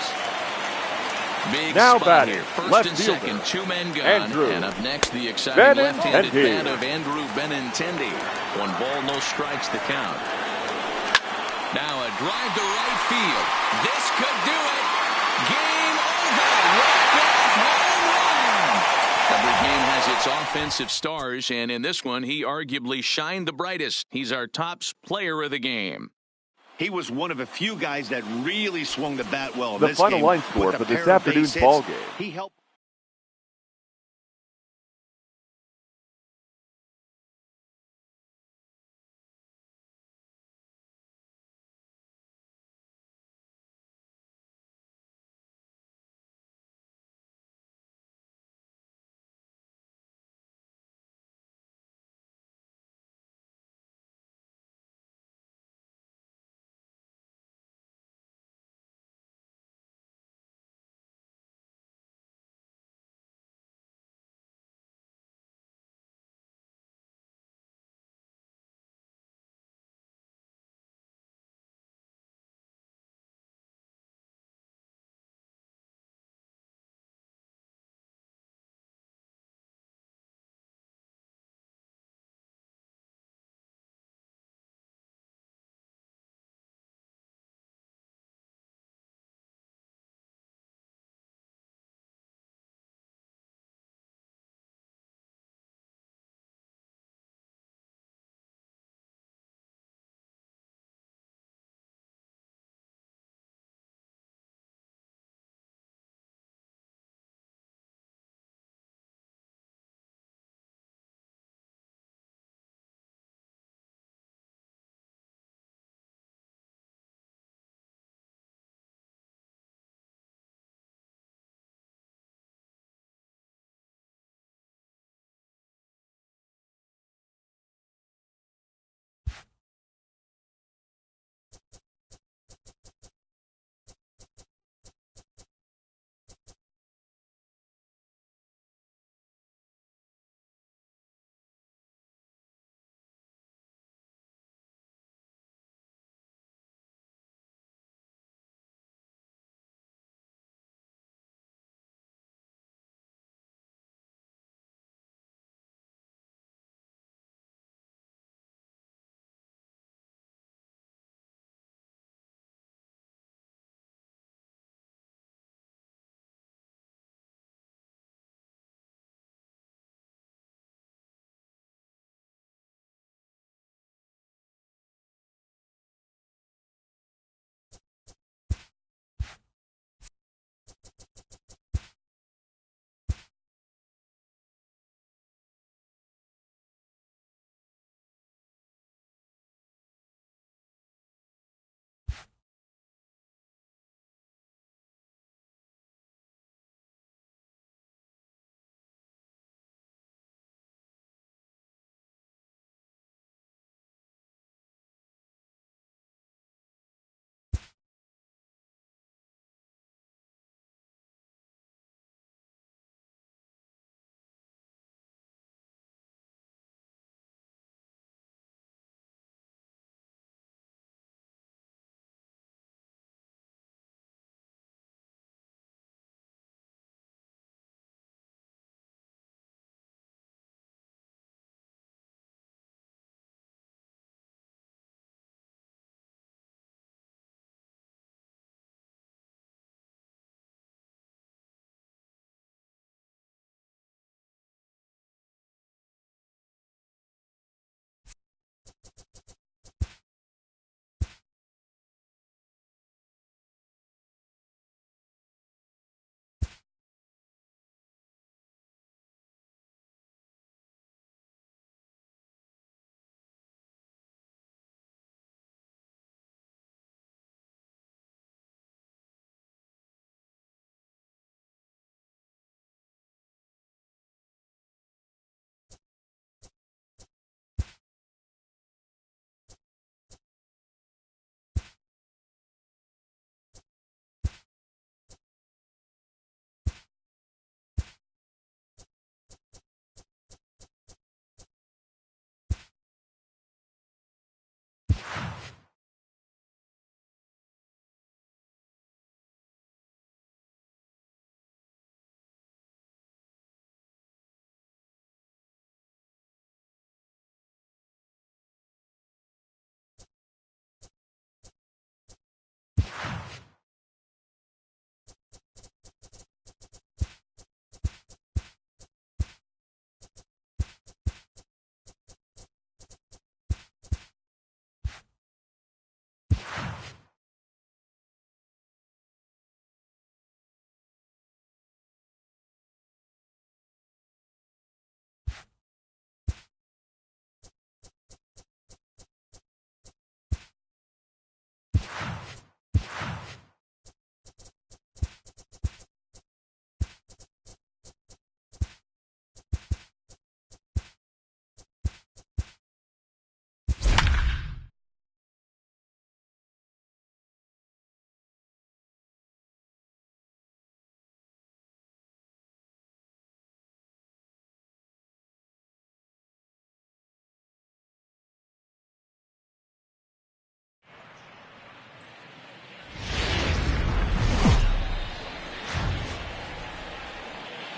Big spot here. First and second, 2 men gone. And up next, the exciting left-handed bat of Andrew Benintendi. 1 ball, no strikes to count. Now a drive to right field. This could do it. Game over. Every game has its offensive stars, and in this one, he arguably shined the brightest. He's our top player of the game. He was one of a few guys that really swung the bat well in The this final game. line score With for a this pair of afternoon's base ball hits, game. he helped.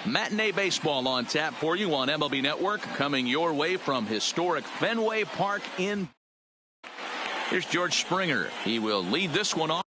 Matinee baseball on tap for you on MLB Network, coming your way from historic Fenway Park in. Here's George Springer. He will lead this one off.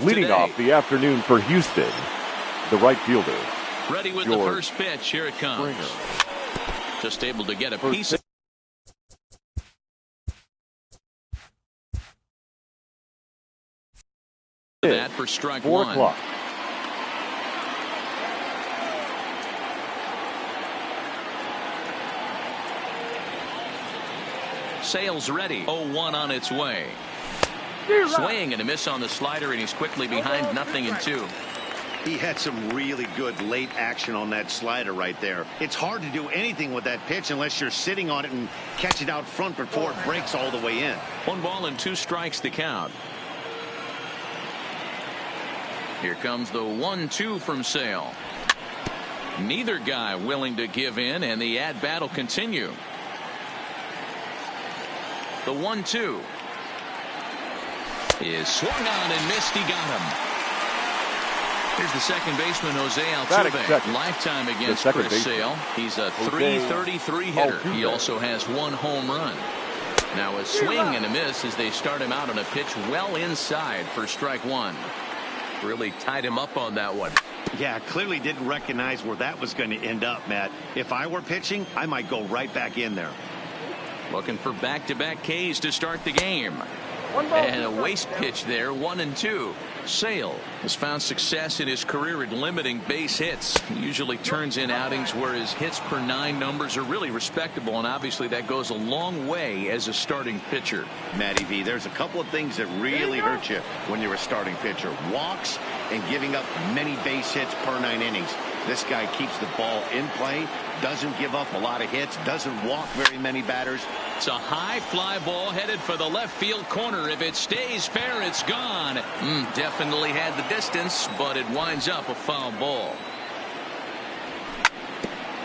Leading off the afternoon for Houston, the right fielder. Ready with George the first pitch. Here it comes. Springer. Just able to get a piece of that for strike 4 one. o'clock. Sales ready. 0-1 on its way. Swing and a miss on the slider, and he's quickly behind 0-2. He had some really good late action on that slider right there. It's hard to do anything with that pitch unless you're sitting on it and catch it out front before it breaks all the way in. 1 ball and 2 strikes the count. Here comes the 1-2 from Sale. Neither guy willing to give in, and the at-bat will continue. The 1-2 is swung on and missed. He got him. Here's the second baseman, Jose Altuve. Lifetime against Chris Sale. He's a .333 hitter. He also has 1 home run. Now a swing and a miss as they start him out on a pitch well inside for strike 1. Really tied him up on that one. Yeah, clearly didn't recognize where that was going to end up, Matt. If I were pitching, I might go right back in there. Looking for back-to-back Ks to start the game. And a waste pitch there, 1-2. Sale has found success in his career at limiting base hits. He usually turns in outings where his hits per 9 numbers are really respectable, and obviously that goes a long way as a starting pitcher. Matty V, there's a couple of things that really hurt you when you're a starting pitcher. Walks and giving up many base hits per 9 innings. This guy keeps the ball in play, doesn't give up a lot of hits, doesn't walk very many batters. It's a high fly ball headed for the left field corner. If it stays fair, it's gone. Definitely had the distance, but it winds up a foul ball.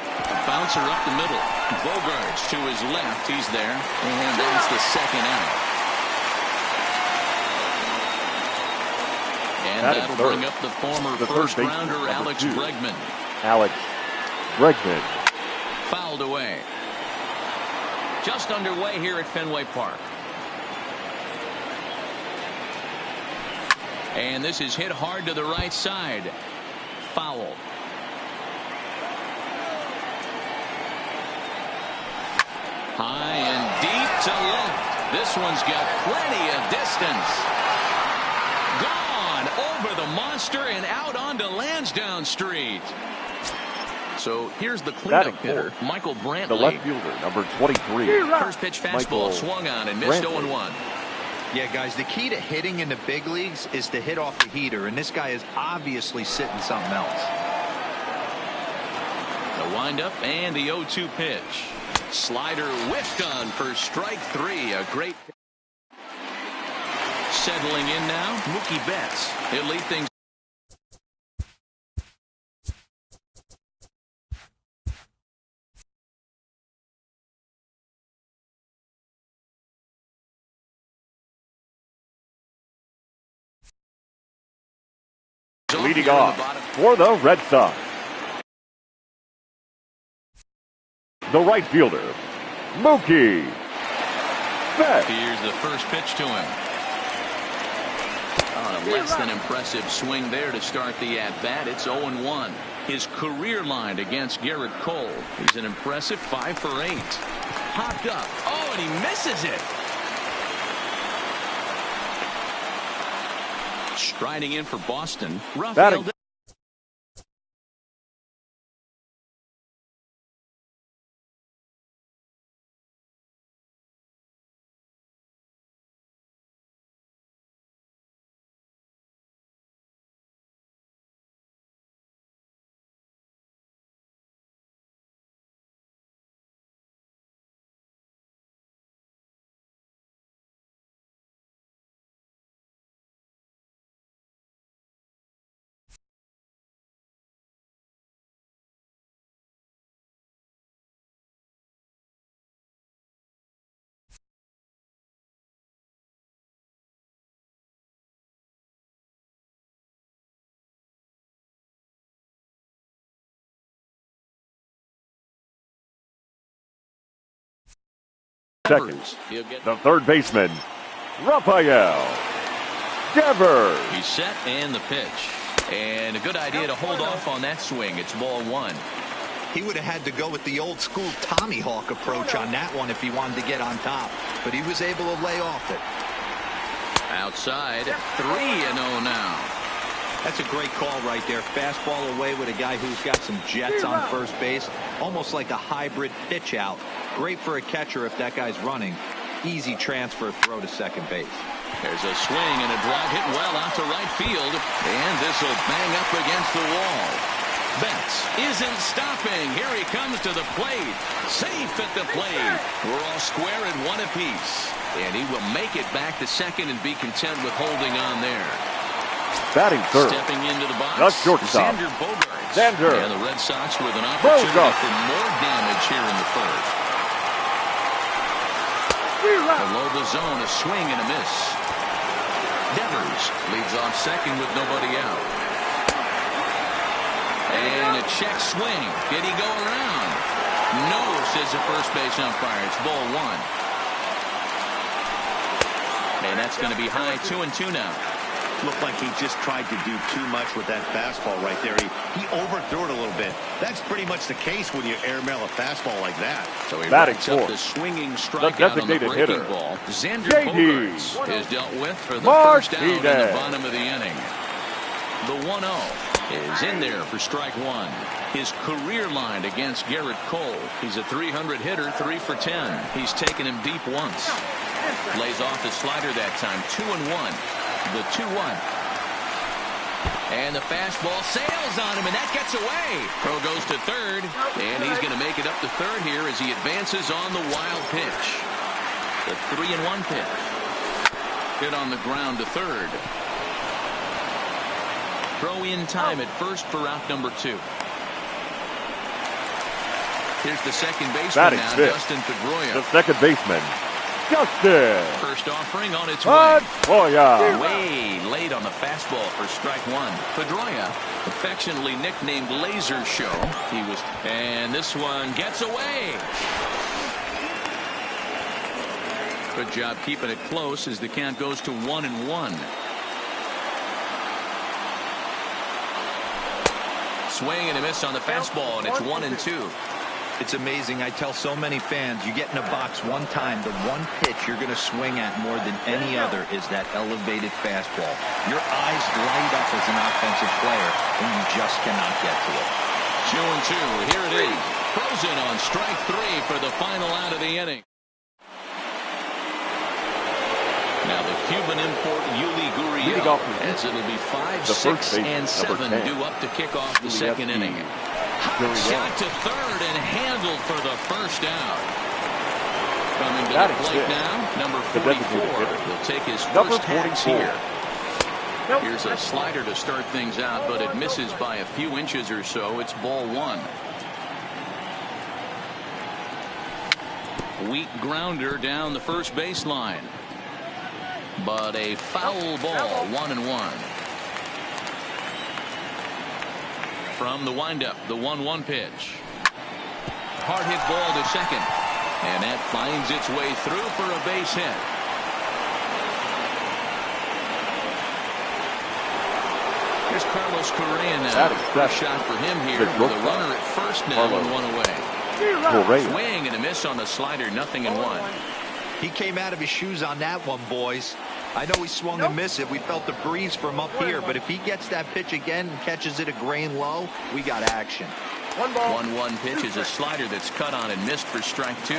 A bouncer up the middle. Bogarts to his left. He's there. And that's the second out. And that'll bring up the former first rounder, Alex Bregman. Alex Bregman. Fouled away. Just underway here at Fenway Park. And this is hit hard to the right side. Foul. High and deep to left. This one's got plenty of distance. Gone over the monster and out onto Lansdowne Street. So here's the cleanup hitter, Michael Brantley. The left fielder, number 23. First pitch fastball swung on and missed. 0-1. Yeah, guys, the key to hitting in the big leagues is to hit off the heater, and this guy is obviously sitting something else. The windup and the 0-2 pitch. Slider whiffed on for strike 3. A great. Settling in now, Mookie Betts. He'll lead things. Leading off for the Red Sox, the right fielder, Mookie Bet. Here's the first pitch to him. A less than impressive swing there to start the at-bat. It's 0-1. His career line against Garrett Cole. He's an impressive 5 for 8. Popped up. Oh, and he misses it. Striding in for Boston. Rafael. Seconds. The third baseman, Rafael Devers. He's set and the pitch. And a good idea to hold off on that swing. It's ball 1. He would have had to go with the old school Tommy Hawk approach on that one if he wanted to get on top. But he was able to lay off it. Outside, 3-0 now. That's a great call right there. Fastball away with a guy who's got some jets on first base. Almost like a hybrid pitch out. Great for a catcher if that guy's running. Easy transfer throw to second base. There's a swing and a drive hit well out to right field. And this will bang up against the wall. Betts isn't stopping. Here he comes to the plate. Safe at the plate. We're all square at 1 apiece. And he will make it back to second and be content with holding on there. Batting third. Stepping into the box. The shortstop. Xander Bogaerts. Xander. And the Red Sox with an opportunity for more damage here in the first. Below the zone, a swing and a miss. Devers leads off second with nobody out. And a check swing. Did he go around? No, says the first base umpire. It's ball 1. And that's going to be high 2-2 now. Looked like he just tried to do too much with that fastball right there. He overthrew it a little bit. That's pretty much the case when you airmail a fastball like that. So he batting racks fourth. up the swinging strikeout on the breaking hitter. ball. Xander Bogaerts is dealt with for the Martinez. first out in the bottom of the inning. The 1-0 is in there for strike 1. His career line against Garrett Cole. He's a 300 hitter, 3 for 10. He's taken him deep once. Lays off the slider that time. 2-1. The 2-1. And the fastball sails on him, and that gets away. Throw goes to third, and he's going to make it up to third here as he advances on the wild pitch. The 3-1 pitch. Hit on the ground to third. Throw in time at first for out number 2. Here's the second baseman now, Dustin Pedroia. The second baseman, Justin. First offering on its way. Pedroia. Way late on the fastball for strike 1. Pedroia, affectionately nicknamed Laser Show. And this one gets away. Good job keeping it close as the count goes to 1-1. Swing and a miss on the fastball, and it's 1-2. It's amazing. I tell so many fans, you get in a box one time, the one pitch you're going to swing at more than any other is that elevated fastball. Your eyes light up as an offensive player, and you just cannot get to it. 2-2. Here it is. Frozen on strike 3 for the final out of the inning. Now the Cuban import Yuli Gurriel, as it'll be 5, 6, and 7 due up to kick off the second inning. Shot to third and handled for the first out. Coming to the plate now, number 44. He'll take his first hacks here. Here's a slider to start things out, but it misses by a few inches or so. It's ball 1. Weak grounder down the first baseline. But a foul ball, 1-1. From the windup, the 1-1 pitch. Hard hit ball to second. And that finds its way through for a base hit. Here's Carlos Correa now. First shot for him here with a runner at first now and one away. Swing and a miss on the slider, 0-1. He came out of his shoes on that one, boys. I know he swung and missed it. We felt the breeze from up here, but if he gets that pitch again and catches it a grain low, we got action. 1-1 pitch is a slider that's cut on and missed for strike 2.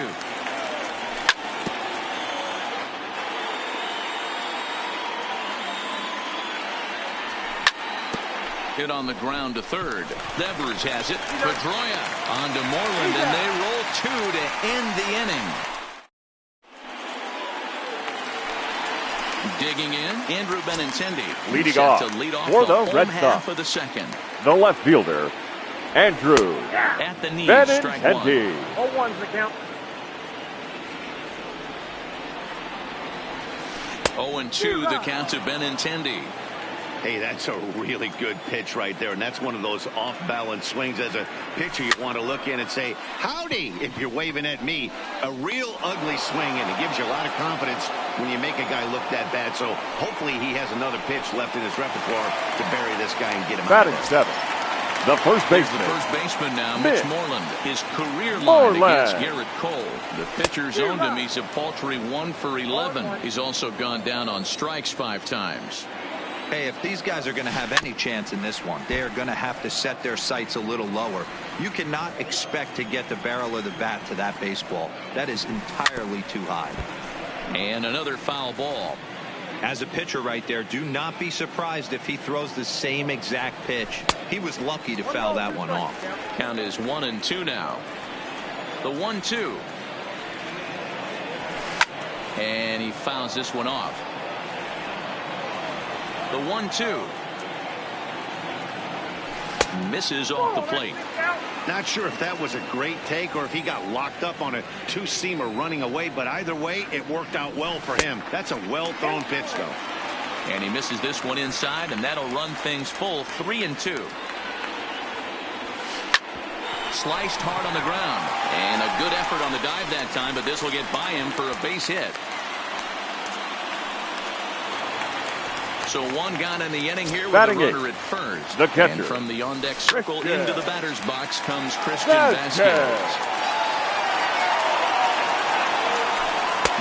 Hit on the ground to third. Devers has it. Pedroia on to Moreland, and they roll 2 to end the inning. Digging in, Andrew Benintendi. Leading off to lead off for the the Red half Sox. of the second. The left fielder, Andrew At the knee, strike 1. Benintendi. 0-1's the count. 0-2 the count to Benintendi. Hey, that's a really good pitch right there, and that's one of those off-balance swings. As a pitcher, you want to look in and say, howdy, if you're waving at me. A real ugly swing, and it gives you a lot of confidence when you make a guy look that bad. So hopefully he has another pitch left in his repertoire to bury this guy and get him out of Batting there. 7. The first Here's baseman. the first baseman now, Mitch Mitch Moreland. His career line Moreland. against Garrett Cole. The pitcher's owned him. He's a paltry 1 for 11. He's also gone down on strikes 5 times. Hey, if these guys are going to have any chance in this one, they're going to have to set their sights a little lower. You cannot expect to get the barrel of the bat to that baseball. That is entirely too high. And another foul ball. As a pitcher right there, do not be surprised if he throws the same exact pitch. He was lucky to foul that one off. Count is 1-2 now. The 1-2. And he fouls this one off. The 1-2. Misses off the plate. Not sure if that was a great take or if he got locked up on a two-seamer running away, but either way, it worked out well for him. That's a well-thrown pitch, though. And he misses this one inside, and that'll run things full. 3-2. Sliced hard on the ground. And a good effort on the dive that time, but this will get by him for a base hit. So one gone in the inning here with Batting a runner at first. The catcher. And from the on-deck circle into the batter's box comes Christian Vasquez. Vasquez.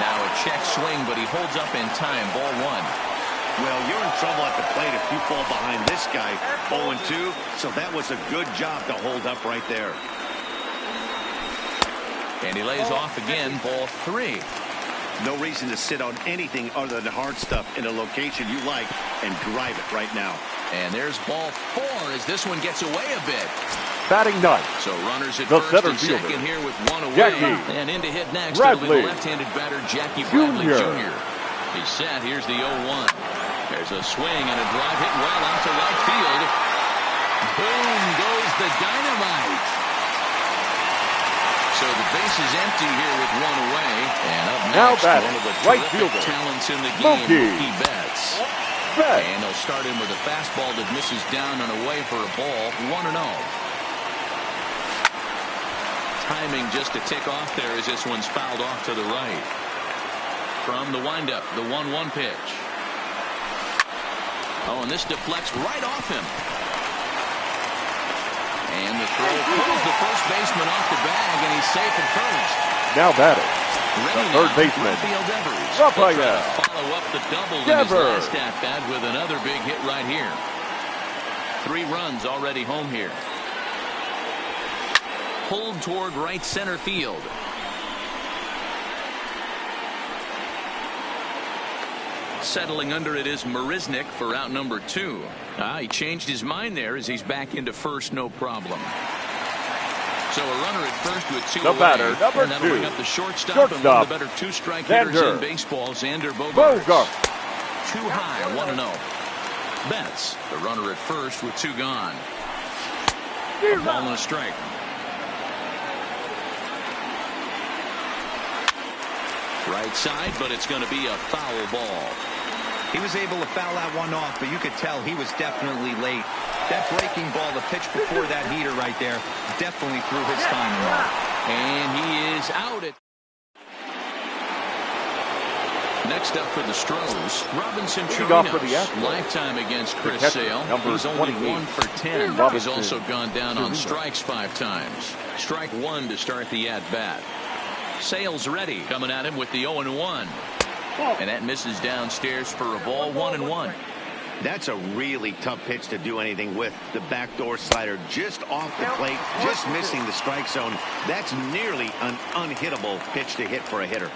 Now a check swing, but he holds up in time. Ball 1. Well, you're in trouble at the plate if you fall behind this guy. 0-2, so that was a good job to hold up right there. And he lays off again. Ball 3. No reason to sit on anything other than hard stuff in a location you like and drive it right now. And there's ball 4 as this one gets away a bit. Batting 9. So runners at The first center and fielder, second here with one away. Jackie And in to hit next Bradley will be the left-handed batter Jackie Bradley Jr. Jr. He's set. Here's the 0-1. There's a swing and a drive hit well out to right field. Boom goes the dynamite. So the base is empty here with one away. And up Now next, batting, one of the right terrific fielder, talents in the game, Mookie Betts. Betts. And they'll start him with a fastball that misses down and away for a ball. 1-0. Timing just a tick off there as this one's fouled off to the right. From the windup, the 1-1 pitch. Oh, and this deflects right off him. And the throw pulls the first baseman off the bag, and he's safe at first. Now batting, Ready the third now, baseman, Rafael Devers. Rafael He'll try to follow up the double in his Devers. last at-bat with another big hit right here. 3 runs already home here. Pulled toward right center field. Settling under it is Marisnik for out number 2. He changed his mind there as he's back into first, no problem. So a runner at first with 2 The away. batter, number and that'll 2. bring up the shortstop and one of the better 2-strike hitters Xander in baseball, Xander Bogaerts. Too high, 1-0. Betts, the runner at first with 2 gone. A ball and a strike. Right side, but it's going to be a foul ball. He was able to foul that one off, but you could tell he was definitely late. That breaking ball, the pitch before that heater right there, definitely threw his timing off. And he is out at Next up for the Stros, Robinson Off for the Chirinos. Lifetime against Chris Sale. He's only 1 for 10. He's also gone down on strikes 5 times. Strike 1 to start the at-bat. Sale's ready. Coming at him with the 0-1. And that misses downstairs for a ball. 1-1. That's a really tough pitch to do anything with. The backdoor slider just off the plate, just missing the strike zone. That's nearly an unhittable pitch to hit for a hitter.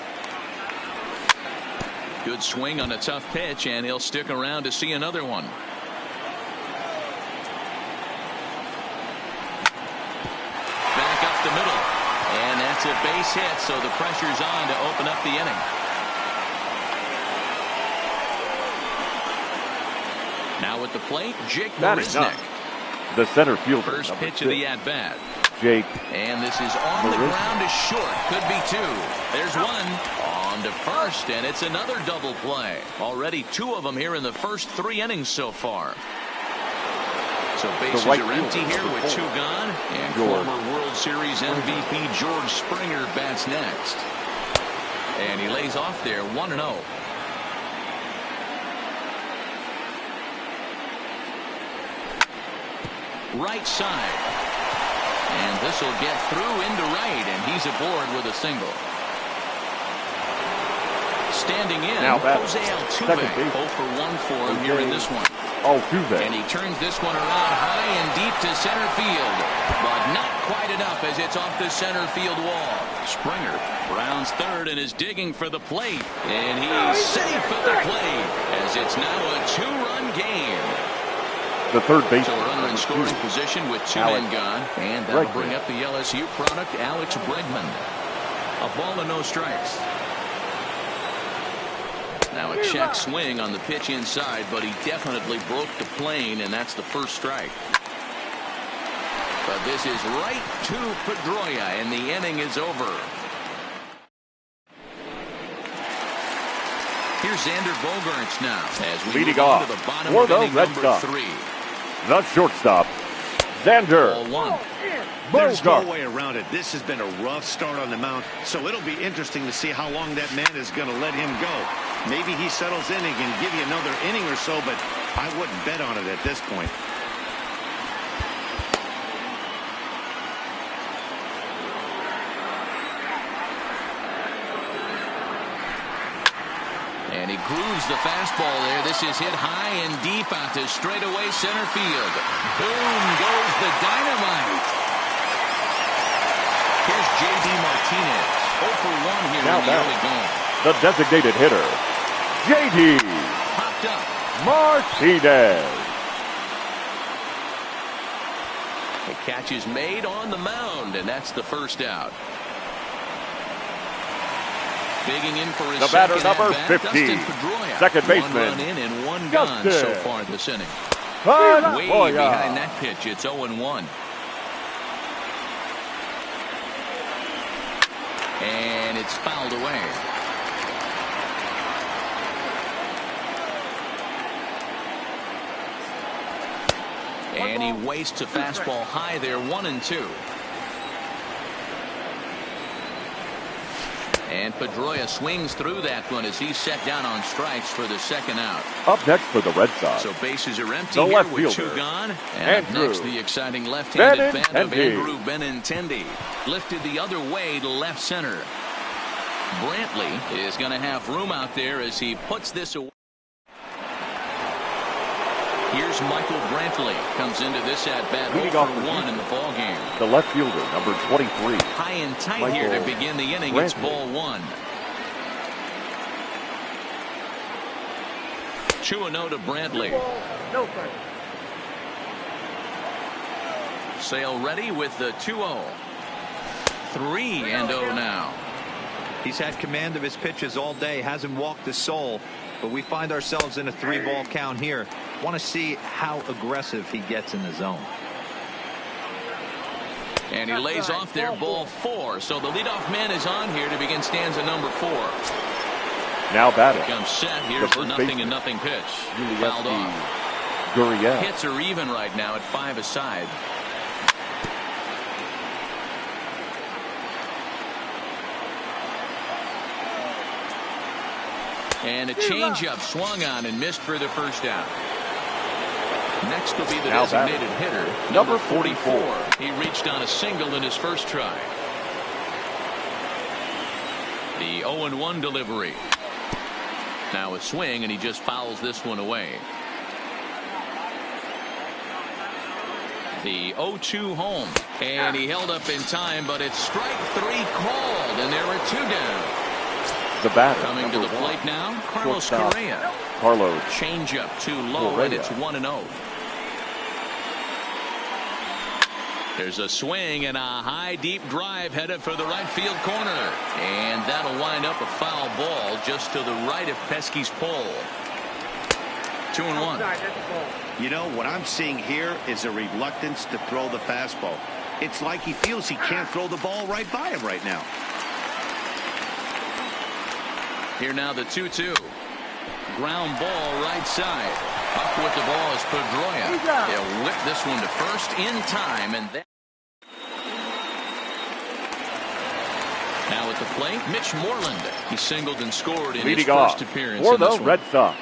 Good swing on a tough pitch, and he'll stick around to see another one. Back up the middle. And that's a base hit, so the pressure's on to open up the inning. Now at the plate, Jake Marisnick. The center fielder. First pitch of the at-bat. Jake. And this is on the ground to short. Could be 2. There's 1. On to first, and it's another double play. Already 2 of them here in the first 3 innings so far. So bases are empty here with 2 gone. And former World Series MVP George Springer bats next. And he lays off there 1-0. Right side. And this will get through into right, and he's aboard with a single. Standing in, Jose Altuve. 0 for 1 for him here in this one. Altuve. And he turns this one around high and deep to center field. But not quite enough as it's off the center field wall. Springer rounds third and is digging for the plate. And he's safe at the plate as it's now a 2-run game. The third base. So a runner in scoring position with 2 men gone. And that'll bring up the LSU product, Alex Bregman. A ball and no strikes. Now a check swing on the pitch inside, but he definitely broke the plane, and that's the first strike. But this is right to Pedroia, and the inning is over. Here's Xander Bogaerts now as we leading move on off to the bottom for of the inning Red number Sox. 3. The shortstop, Xander. Ball 1. There's no way around it. This has been a rough start on the mound, so it'll be interesting to see how long that man is going to let him go. Maybe he settles in and can give you another inning or so, but I wouldn't bet on it at this point. And he grooves the fastball there. This is hit high and deep out to straightaway center field. Boom goes the dynamite. Here's J.D. Martinez. 0 for 1 here in the early going. The designated hitter, J.D. Popped up. Martinez. The catch is made on the mound, and that's the first out. Digging in for his the batter, second number at-bat, 50, Dustin Pedroia. second baseman. 1 run in and 1 gone so far this inning. Way Pedroia. behind that pitch. It's 0-1. And it's fouled away. And he wastes a fastball high there, 1-2. And Pedroia swings through that one as he's set down on strikes for the second out. Up next for the Red Sox. So bases are empty The here left with fielder, 2 gone. And up Andrew next, the exciting left-handed bat of Benintendi. Andrew Benintendi. Lifted the other way to left center. Brantley is going to have room out there as he puts this away. Here's Michael Brantley. Comes into this at-bat 0 for 1 in the ball game. The left fielder, number 23. High and tight Michael here to begin the inning. Brantley. It's ball 1. 2-0 to Brantley. Sale ready with the 2-0. 3-0 now. He's had command of his pitches all day, hasn't walked a soul, but we find ourselves in a 3-ball count here. Want to see how aggressive he gets in the zone. And he lays off there, ball 4. So the leadoff man is on here to begin stanza number 4. Now batting. Comes set. Here's the 0-0 pitch. Fouled off. Gurriel. Hits are even right now at 5 aside. And a changeup swung on and missed for the first down. Next will be the designated hitter, number 44. He reached on a single in his first try. The 0-1 delivery. Now a swing, and he just fouls this one away. The 0-2 home, and he held up in time, but it's strike 3 called, and there are 2 down. The batter coming to the plate now, Carlos Correa. Carlos. Changeup too low, and it's 1-0. There's a swing and a high deep drive headed for the right field corner, and that'll wind up a foul ball just to the right of Pesky's pole. 2-1. You know, what I'm seeing here is a reluctance to throw the fastball. It's like he feels he can't throw the ball right by him right now. Here now the 2-2. Ground ball right side. Up with the ball is Pedroia. They'll whip this one to first in time, and that. Now at the plate, Mitch Moreland. He singled and scored in his first appearance for the Red Sox.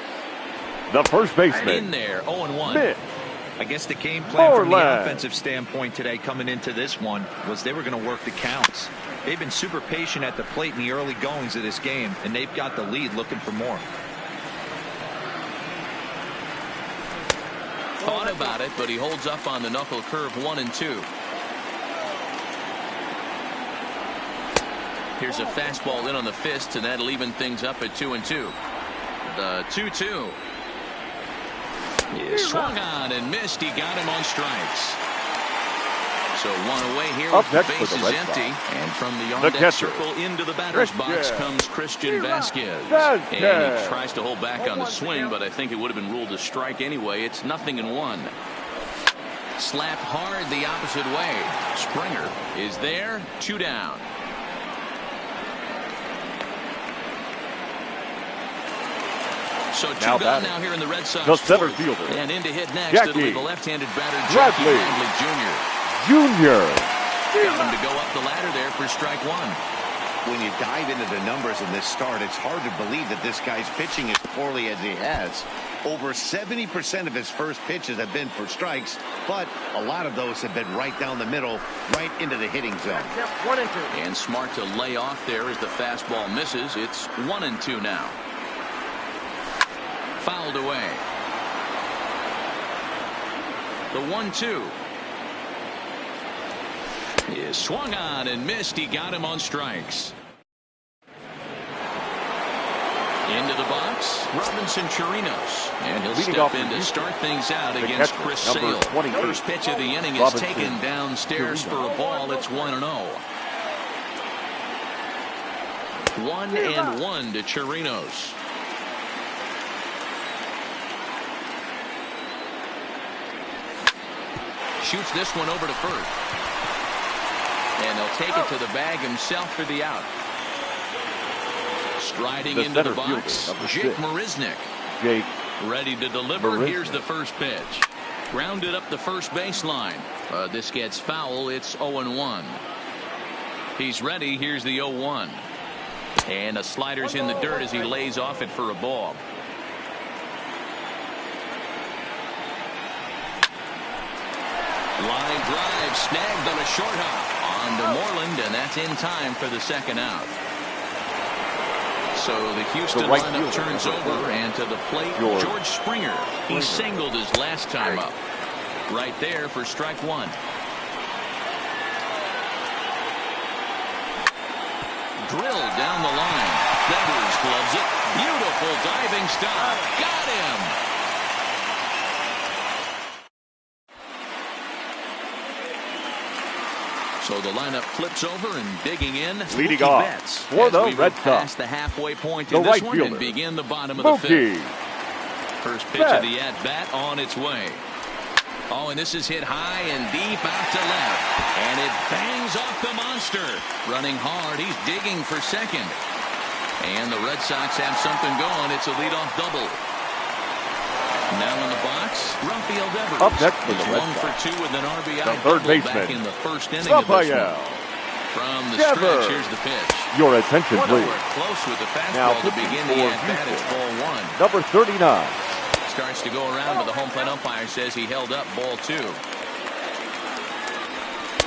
The first baseman. In there, 0-1. Mitch. I guess the game plan from the offensive standpoint today coming into this one was they were going to work the counts. They've been super patient at the plate in the early goings of this game, and they've got the lead looking for more. Thought about it, but he holds up on the knuckle curve 1-2. Here's a fastball in on the fist, and that'll even things up at 2-2. The 2-2. He swung on and missed. He got him on strikes. So one away here with the base is empty. And from the on-deck circle into the batter's box comes Christian Vasquez. And he tries to hold back on the swing, but I think it would have been ruled a strike anyway. It's 0-1. Slapped hard the opposite way. Springer is there. 2 down. So 2 gone now here in the Red Sox. The center fielder. And in to hit next, it'll be the left-handed batter, Jackie Bradley Jr. Got him to go up the ladder there for strike 1. When you dive into the numbers in this start, it's hard to believe that this guy's pitching as poorly as he has. Over 70% of his first pitches have been for strikes, but a lot of those have been right down the middle, right into the hitting zone. 1-2. And smart to lay off there as the fastball misses. It's 1-2 now. Fouled away. The 1-2 is swung on and missed. He got him on strikes. Into the box, Robinson Chirinos, and he'll step in to start things out against Chris Sale. First pitch of the inning is taken downstairs for a ball. It's 1-0. 1-1 to Chirinos. Shoots this one over to first. And he'll take it to the bag himself for the out. Striding into the box, Jake Marisnick. Ready to deliver. Here's the first pitch. Grounded up the first baseline. This gets foul. It's 0-1. He's ready. Here's the 0-1. And a slider's in the dirt as he lays off it for a ball. Line drive snagged on a short hop on to Moreland, and that's in time for the second out. So the Houston lineup turns over, and to the plate, George Springer. He singled his last time up. Right there for strike 1. Drilled down the line. Devers gloves it. Beautiful diving stop. Got him. So the lineup flips over and digging in. Leading off for the Red Sox. Past the halfway point in this one and begin the bottom of the 5th. First pitch of the at-bat on its way. Oh, and this is hit high and deep out to left. And it bangs off the monster. Running hard. He's digging for second. And the Red Sox have something going. It's a leadoff double. Now in the box, Rafael Devers. Up next for the Red Sox. 1 for 2 with an RBI. The third baseman, back in the first inning of this one. From the stretch, here's the pitch. Your attention, please. Close with the Now fastball to begin the at-bat. It's ball one. Number 39. Starts to go around, but the home plate umpire says he held up ball two.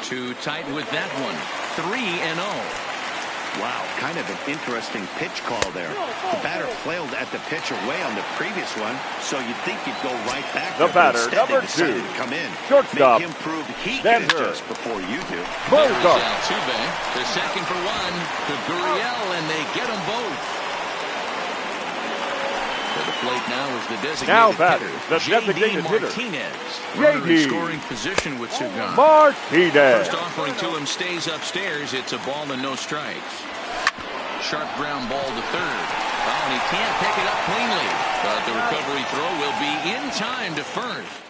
Too tight with that one. 3-0. Wow, kind of an interesting pitch call there. The batter flailed at the pitch away on the previous one, so you'd think you'd go right back. The batter, instead number they decided 2. to come in. Shortstop. Make him prove he can adjust before you do. There's Altuve. The second for one to Gurriel, and they get them both. To the plate now is the designated hitter, Martinez. Runner in scoring position with Cigar. Martinez. First offering to him stays upstairs. It's a ball and no strikes. Sharp ground ball to third. Oh, and he can't pick it up cleanly. But the recovery throw will be in time to first.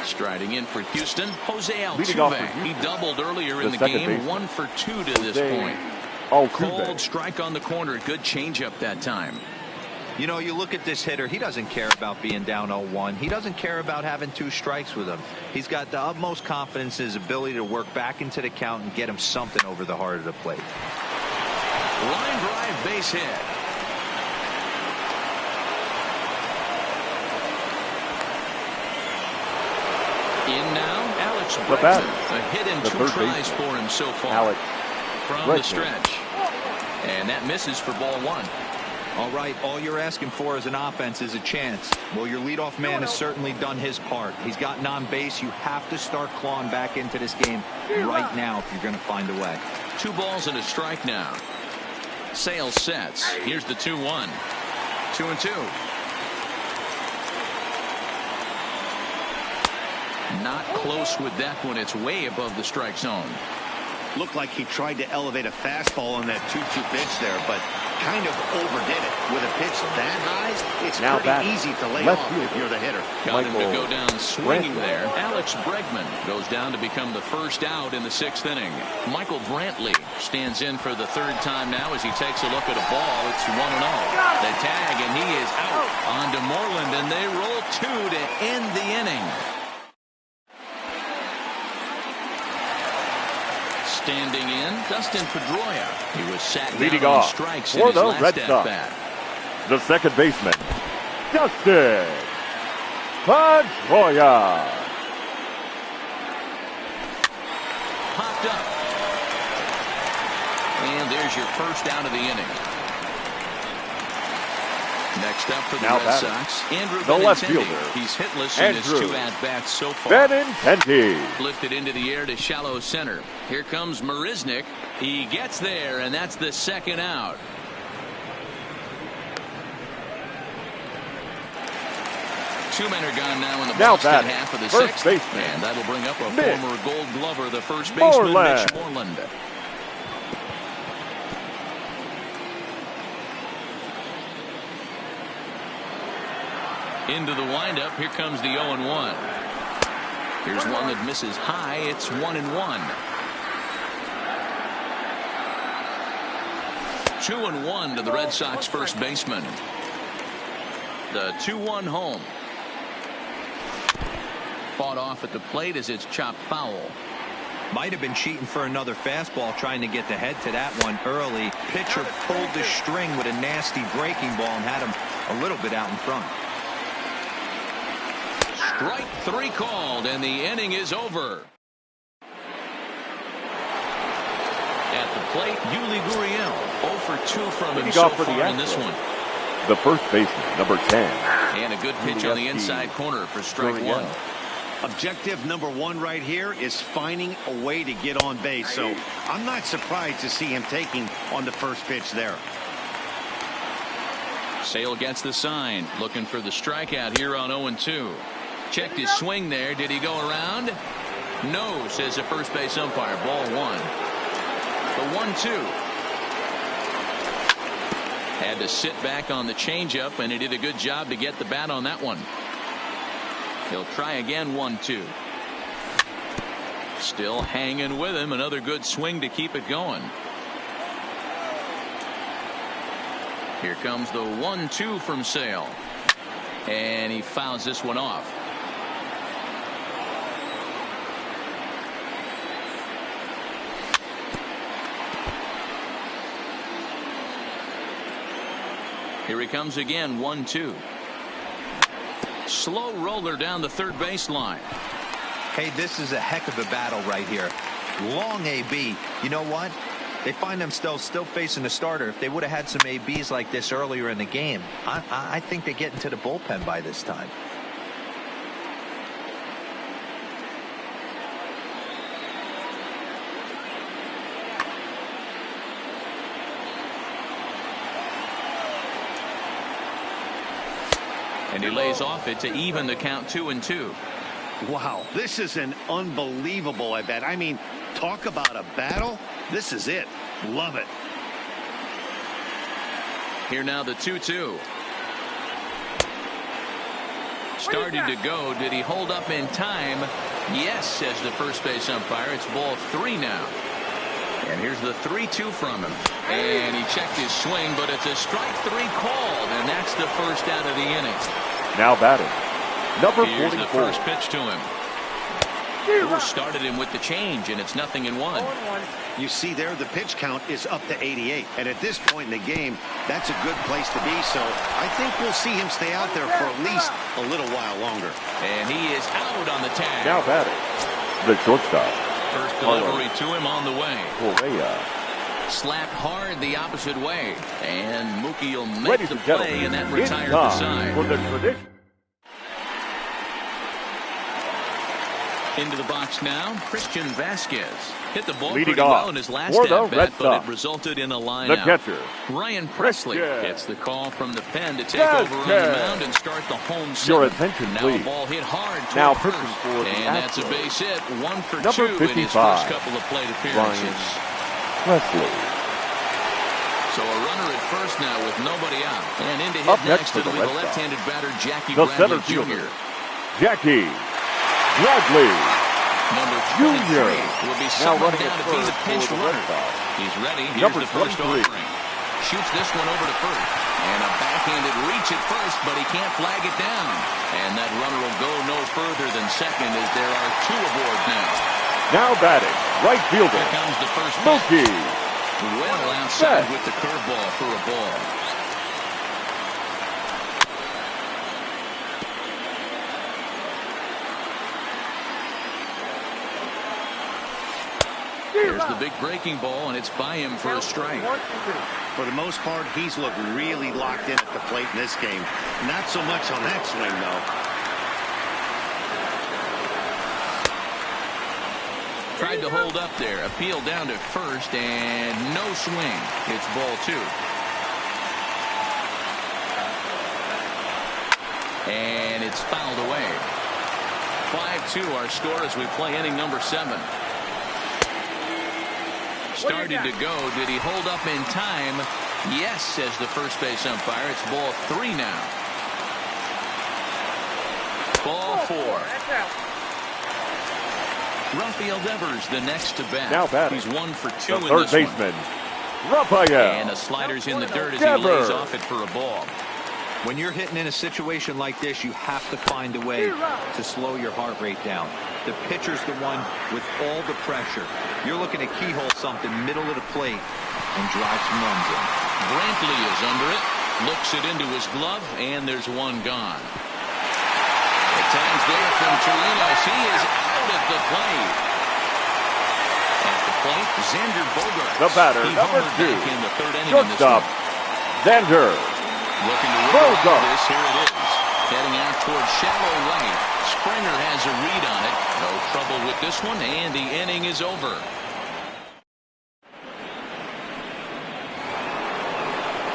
Striding in for Houston, Jose Altuve. He doubled earlier in the game. 1 for 2 to this point. Cold strike on the corner. Good changeup that time. You know, you look at this hitter, he doesn't care about being down 0-1. He doesn't care about having 2 strikes with him. He's got the utmost confidence in his ability to work back into the count and get him something over the heart of the plate. Line drive base hit. In now, Alex Bregman. A hit in 2 tries for him so far. From the stretch. And that misses for ball 1. All right, all you're asking for as an offense is a chance. Well, your leadoff man has certainly done his part. He's gotten on base. You have to start clawing back into this game right now if you're going to find a way. 2 balls and a strike now. Sale sets. Here's the 2-1. 2-2. Not close with that one. It's way above the strike zone. Looked like he tried to elevate a fastball on that 2-2 pitch there, but kind of overdid it. With a pitch that high, it's now pretty easy to lay off if you're the hitter. Got him to go down swinging there. Alex Bregman goes down to become the first out in the 6th inning. Michael Brantley stands in for the 3rd time now as he takes a look at a ball. It's 1-0. The tag, and he is out. On to Moreland, and they roll 2 to end the inning. Standing in, Dustin Pedroia. He was sat leading down on off strikes for in his the last Red Sox. at-bat. The second baseman, Dustin Pedroia. Popped up. And there's your first out of the inning. Next up for the Red Sox, Andrew the left Benintendi. fielder. He's hitless in his 2 at-bats so far. Benintendi. Lifted into the air to shallow center. Here comes Marisnick. He gets there, and that's the 2nd out. Two men are gone now in the Boston half of the 6th. Baseman. And that'll bring up a former Gold Glover, the first baseman, Mitch Moreland. Into the windup. Here comes the 0-1. Here's one that misses high. It's 1-1. 2-1 to the Red Sox first baseman. The 2-1 home. Fought off at the plate as it's chopped foul. Might have been cheating for another fastball, trying to get the head to that one early. Pitcher pulled the string with a nasty breaking ball and had him a little bit out in front. Strike 3 called, and the inning is over. At the plate, Yuli Gurriel, 0 for 2 from him so far in this one. The first baseman, number 10. And a good pitch on the inside corner for strike 1. Objective number 1 right here is finding a way to get on base. So I'm not surprised to see him taking on the first pitch there. Sale gets the sign, looking for the strikeout here on 0-2. Checked his swing there. Did he go around? No, says the first base umpire. Ball 1. The 1-2. Had to sit back on the changeup, and he did a good job to get the bat on that one. He'll try again. 1-2. Still hanging with him. Another good swing to keep it going. Here comes the 1-2 from Sale. And he fouls this one off. Here he comes again, 1-2. Slow roller down the third baseline. Hey, this is a heck of a battle right here. Long AB. You know what? They find themselves still facing the starter. If they would have had some ABs like this earlier in the game, I think they get into the bullpen by this time. And he lays off it to even the count 2-2. Wow, this is an unbelievable at bat. I mean, talk about a battle. This is it. Love it. Here now the 2-2. Starting to go. Did he hold up in time? Yes, says the first base umpire. It's ball 3 now. And here's the 3-2 from him. And he checked his swing, but it's a strike 3 called, and that's the first out of the inning. Now batting, number 44. Here's the first pitch to him. Who started him with the change, and it's 0-1. You see there, the pitch count is up to 88. And at this point in the game, that's a good place to be. So I think we'll see him stay out there for at least a little while longer. And he is out on the tag. Now batting, the shortstop. First delivery to him on the way. Correa. Slapped hard the opposite way. And Mookie will make Ladies the and play, gentlemen, and that it's retired the time side. for the tradition. Into the box now, Christian Vasquez. Hit the ball Leading pretty off well in his last for the at bat, Red but Sox, it resulted in a line the out. catcher, Ryan Presley Christian gets the call from the pen to take over on the mound and start the home Your seventh. attention, now please. a ball hit hard Now toward pitching first. for the And that's a Astros, base hit, 1 for number 2 in his 55, first couple of plate appearances. Ryan Presley. So a runner at first now with nobody out. And in to hit Up next for it'll the be Red the Sox, left-handed batter Jackie the Bradley center Jr. fielder, Jackie Bradley Number Jr. 23 will be Now summoned running down at to be the first pinch for the Red runner. Sox. He's ready. Here's Number the first 23. offering. Shoots this one over to first. And a backhanded reach at first, but he can't flag it down. And that runner will go no further than second as there are 2 aboard now. Now batting, right fielder, Here comes the first pitch. Mookie. Well outside with the curveball for a ball. Here's the big breaking ball, and it's by him for a strike. For the most part, he's looked really locked in at the plate in this game. Not so much on that swing, though. Tried to hold up there. Appeal down to first, and no swing. It's ball 2. And it's fouled away. 5-2 our score as we play inning number 7. Started to go. Did he hold up in time? Yes, says the first base umpire. It's ball 3 now. Ball 4. Rafael Devers the next to bat. Now batting, He's 1 for 2 the in third this baseman, one. Rafael. And the slider's in the dirt as he Devers. lays off it for a ball. When you're hitting in a situation like this, you have to find a way to slow your heart rate down. The pitcher's the one with all the pressure. You're looking to keyhole something middle of the plate and drive some runs in. Brantley is under it. Looks it into his glove, and there's one gone. The tag's there from Chirinos. He is out at the plate. At the plate, Xander Bogaerts. The batter, He number homered 2, back in the third inning in this shortstop, one. Xander Looking to wiggle Bogaerts. this. Here it is. Heading out towards shallow right. Springer has a read on it. No trouble with this one, and the inning is over.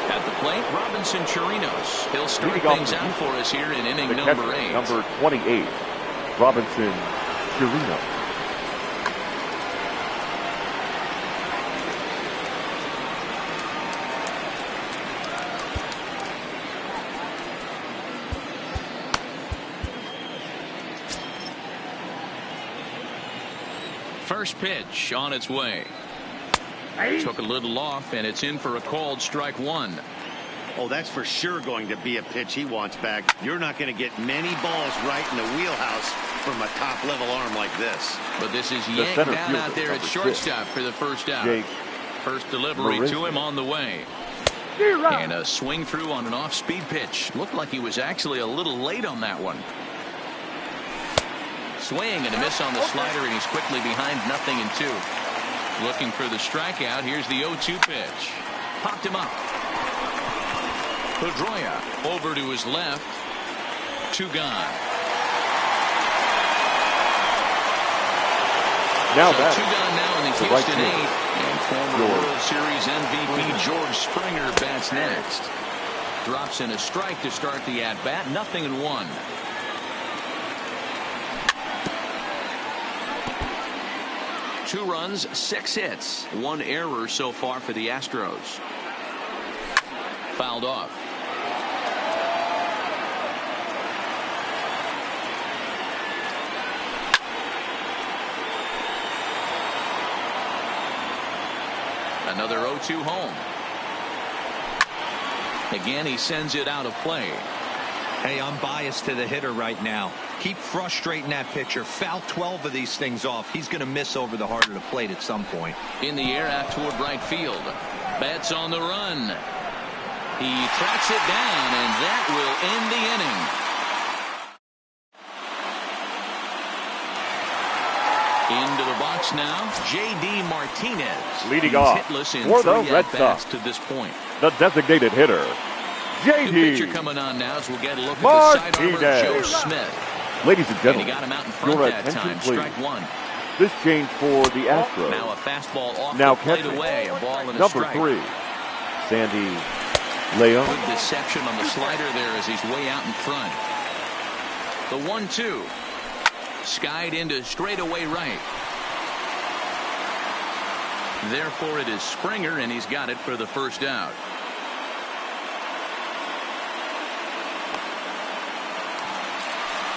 At the plate, Robinson Chirinos. He'll start Leading off things the out for us here in inning the number catcher, 8. number 28, Robinson Chirinos. First pitch on its way. Took a little off, and it's in for a called strike 1. Oh, that's for sure going to be a pitch he wants back. You're not going to get many balls right in the wheelhouse from a top-level arm like this. But this is The yanked center down fielder, out there at number 6, shortstop for the first out. Jake First delivery Marisnick. to him on the way. And a swing through on an off-speed pitch. Looked like he was actually a little late on that one. Swing and a miss on the slider, and he's quickly behind 0-2. Looking for the strikeout. Here's the 0-2 pitch. Popped him up. Pedroia over to his left. 2 gone. Now so 2 gone now in the Houston 8th. And former World Series MVP George Springer bats next. Drops in a strike to start the at-bat. 0-1. Two runs, 6 hits, 1 error so far for the Astros. Fouled off. Another 0-2 home. Again, he sends it out of play. Hey, I'm biased to the hitter right now. Keep frustrating that pitcher. Foul 12 of these things off. He's going to miss over the heart of the plate at some point. In the air out toward right field. Betts on the run. He tracks it down, and that will end the inning. Into the box now, J.D. Martinez. Leading off hitless in for the 3 Red Sox to this point. the designated hitter, J.D. New pitcher coming on now as we'll get a look at the sidearmer, Joe Smith. Ladies and gentlemen, and he got him out in front your that attention, time. please. Strike 1. This change for the Astros. Now a fastball off Now the plate catching. away. A ball and a Number strike. 3, Sandy Leon. Good deception on the slider there as he's way out in front. The 1-2. Skied into straightaway right. Therefore, it is Springer, and he's got it for the first out.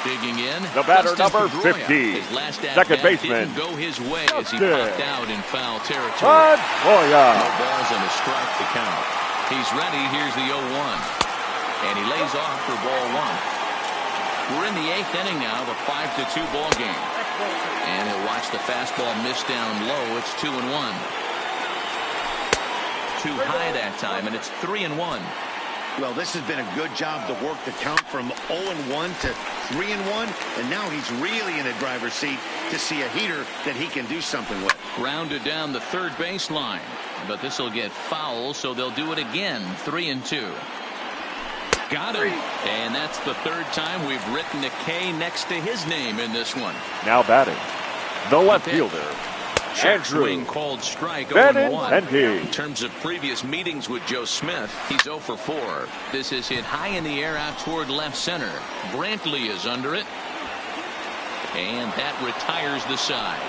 Digging in. The batter, Dustin number Pedroia. 50. His last Second at-bat baseman. didn't go his way as he Dustin popped out in foul territory. Pedroia. No balls and a strike to count. He's ready. Here's the 0-1. And he lays off for ball 1. We're in the 8th inning now, the 5-2 ball game. And he'll watch the fastball miss down low. It's 2-1. Too high that time, and it's 3-1. Well, this has been a good job to work the count from 0-1 to 3-1, and now he's really in a driver's seat to see a heater that he can do something with. Grounded down the third baseline, but this will get foul, so they'll do it again. 3-2. Got him, and that's the 3rd time we've written a K next to his name in this one. Now batting, the left fielder, Check swing called strike. 0-1. In terms of previous meetings with Joe Smith, he's 0 for 4. This is hit high in the air out toward left center. Brantley is under it, and that retires the side.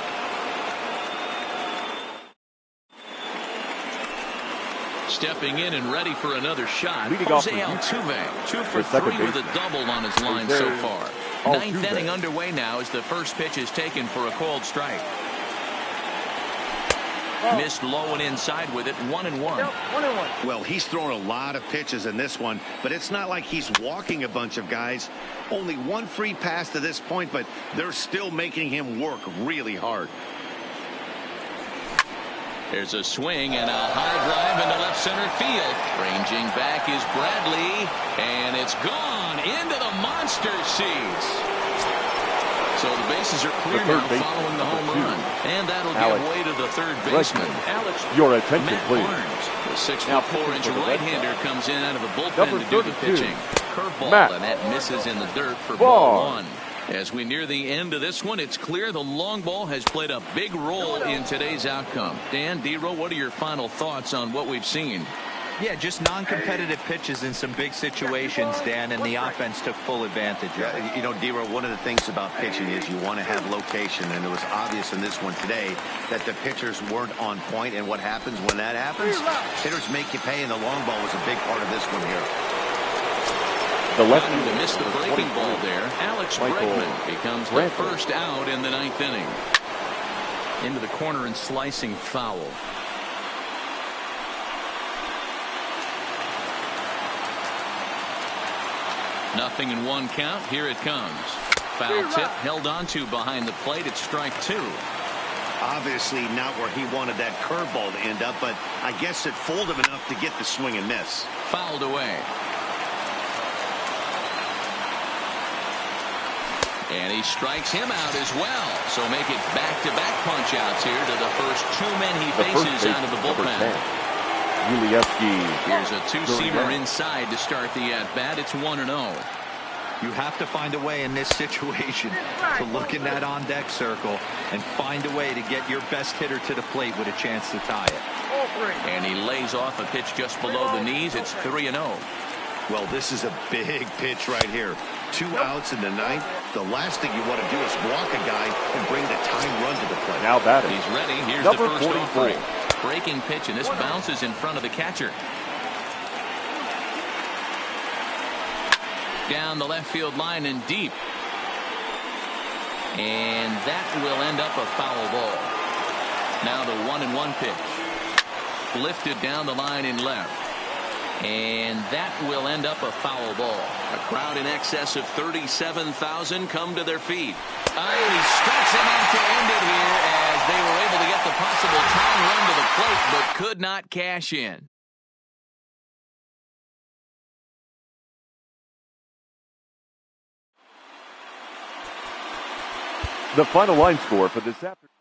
Stepping in and ready for another shot, Leading off Jose for Altuve, 2 for second 3 with a baseman. double on his line so far. Altuve. 9th inning underway now as the first pitch is taken for a called strike. Missed low and inside with it. 1-1. Well, he's thrown a lot of pitches in this one, but it's not like he's walking a bunch of guys. Only 1 free pass to this point, but they're still making him work really hard. There's a swing and a high drive into left center field. Ranging back is Bradley, and it's gone into the monster seats. So the bases are clear now following the home run. And that'll give way to the third baseman, Alex. Your attention, Matt please. Barnes. The 6'4" for the Red right-hander Sox. comes in out of the bullpen Number to do the 32, pitching. Curveball, Matt and that misses in the dirt for ball 1. As we near the end of this one, it's clear the long ball has played a big role in today's outcome. Dan, Dero, what are your final thoughts on what we've seen? Yeah, just non-competitive pitches in some big situations, Dan, and the offense took full advantage of it. You know, Dero, one of the things about pitching is you want to have location, and it was obvious in this one today that the pitchers weren't on point, and what happens when that happens? Hitters make you pay, and the long ball was a big part of this one here. The left Got him to fielder, miss the breaking ball there. Alex Bregman becomes the first out in the 9th inning. Into the corner and slicing foul. Nothing in 1 count. Here it comes. Foul tip held on to behind the plate. It's strike 2. Obviously not where he wanted that curveball to end up, but I guess it fooled him enough to get the swing and miss. Fouled away. And he strikes him out as well. So make it back-to-back punch-outs here to the first two men he faces out of the bullpen. Here's a two-seamer inside to start the at-bat. It's 1-0. You have to find a way in this situation to look in that on-deck circle and find a way to get your best hitter to the plate with a chance to tie it. And he lays off a pitch just below the knees. It's 3-0. Well, this is a big pitch right here. 2 outs in the ninth. The last thing you want to do is walk a guy and bring the tying run to the plate. Now batting. He's ready. Here's Number the first 44. offering. Breaking pitch, and this bounces in front of the catcher. Down the left field line and deep. And that will end up a foul ball. Now the 1-1 pitch. Lifted down the line in left. And that will end up a foul ball. A crowd in excess of 37,000 come to their feet. And he strikes him out to end it here as they were able to get the possible tying run to the plate but could not cash in. The final line score for this afternoon.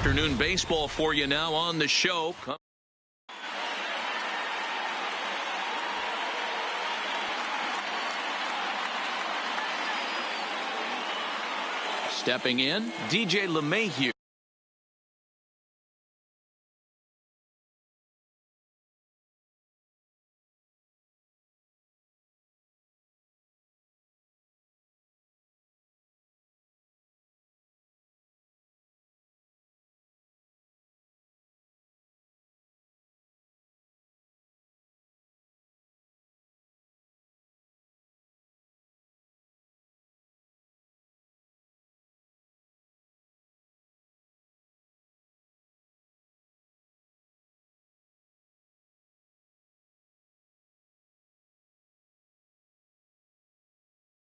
Afternoon baseball for you now on the show. Stepping in, DJ LeMahieu.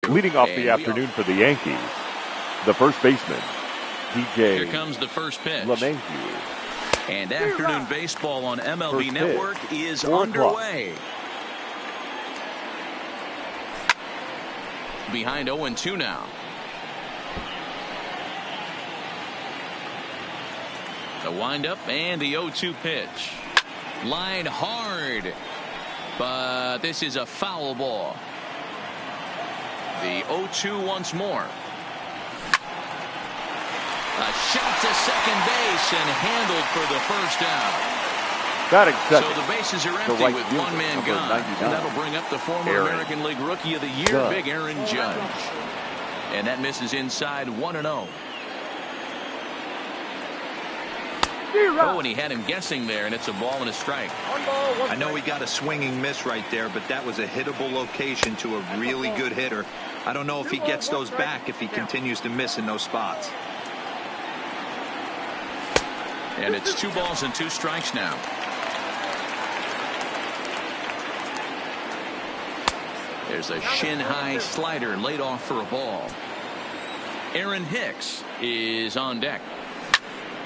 Leading off the afternoon for the Yankees, the first baseman, DJ. Here comes the first pitch. LeMahieu. And afternoon baseball on MLB First Network pitch. is 4 underway. Behind 0-2 now. The windup and the 0-2 pitch. Line hard. But this is a foul ball. The 0-2 once more. A shot to second base and handled for the first down. Batting second. So the bases are empty right with fielder, one man number gone. 99. And that'll bring up the former Aaron American League Rookie of the Year, Judge. Big Aaron Judge. And that misses inside 1-0. Oh, and he had him guessing there, and it's a ball and a strike. I know he got a swinging miss right there, but that was a hittable location to a really good hitter. I don't know if he gets those back if he continues to miss in those spots. And it's 2 balls and 2 strikes now. There's a shin-high slider laid off for a ball. Aaron Hicks is on deck.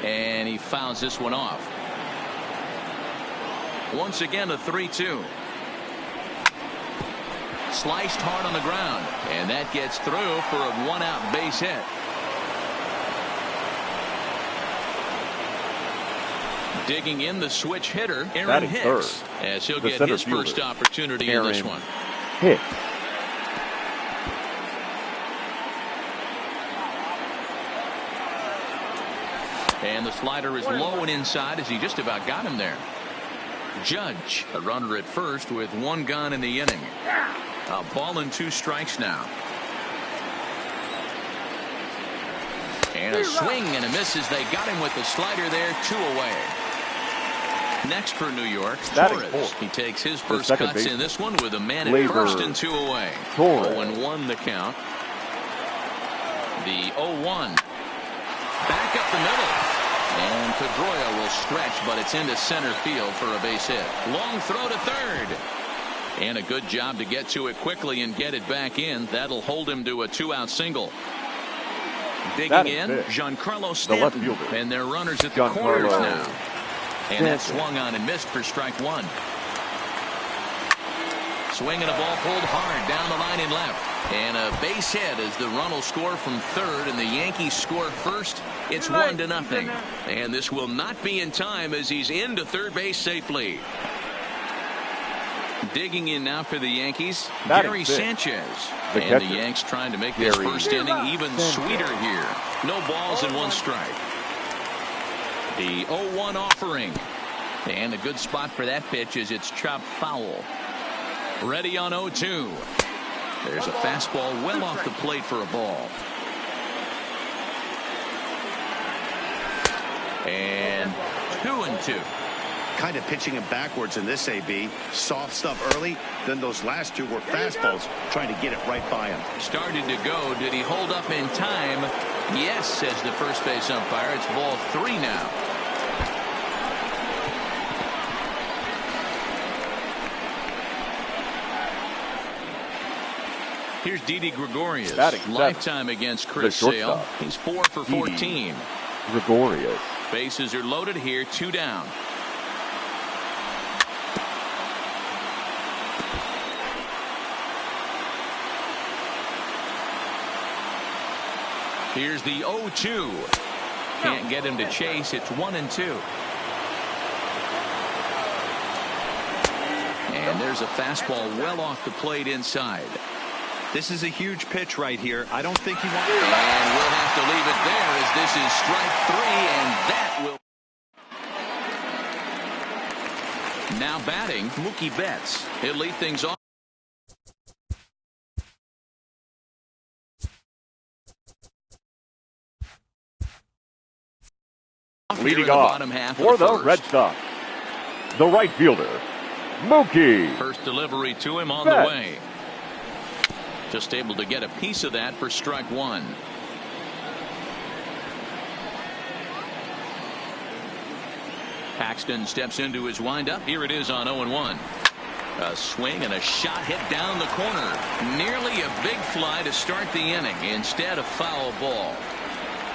And he fouls this one off. Once again, a 3-2. Sliced hard on the ground. And that gets through for a 1-out base hit. Digging in the switch hitter, Aaron Hicks, as he'll get his first opportunity in this one. Hicks. And the slider is low and inside as he just about got him there. Judge, a runner at first with 1 gone in the inning. A ball and 2 strikes now. And a swing and a miss as they got him with the slider there, 2 away. Next for New York, Torres. He takes his first cuts in this one with a man at first and 2 away. 0-1 the count. The 0-1. Back up the middle. And Pedroia will stretch, but it's into center field for a base hit. Long throw to third. And a good job to get to it quickly and get it back in. That'll hold him to a 2-out single. Digging in, Giancarlo Stanton. And their runners at the corners now. And that swung on and missed for strike 1. Swinging a ball pulled hard down the line and left. And a base hit as the run will score from third and the Yankees score first. It's 1-0. And this will not be in time as he's into third base safely. Digging in now for the Yankees, Gary Sanchez. And the Yanks trying to make this first inning even sweeter here. No balls and 1 strike. The 0-1 offering. And a good spot for that pitch as it's chopped foul. Ready on 0-2. There's a fastball well off the plate for a ball. And 2-2. Kind of pitching him backwards in this AB. Soft stuff early. Then those last 2 were fastballs, trying to get it right by him. Started to go. Did he hold up in time? Yes, says the first base umpire. It's ball 3 now. Here's Didi Gregorius. Lifetime against Chris Sale. He's 4 for 14. Gregorius. Bases are loaded here. 2 down. Here's the 0-2. can't get him to chase. It's 1-2. And there's a fastball well off the plate inside. This is a huge pitch right here. I don't think he wants. And we'll have to leave it there as this is strike 3, and that will. Now batting, Mookie Betts. He'll lead things off. Leading off for the Red Sox, the right fielder, Mookie. First delivery to him on the way. Just able to get a piece of that for strike 1. Paxton steps into his windup. Here it is on 0-1. A swing and a shot hit down the corner. Nearly a big fly to start the inning. Instead, a foul ball.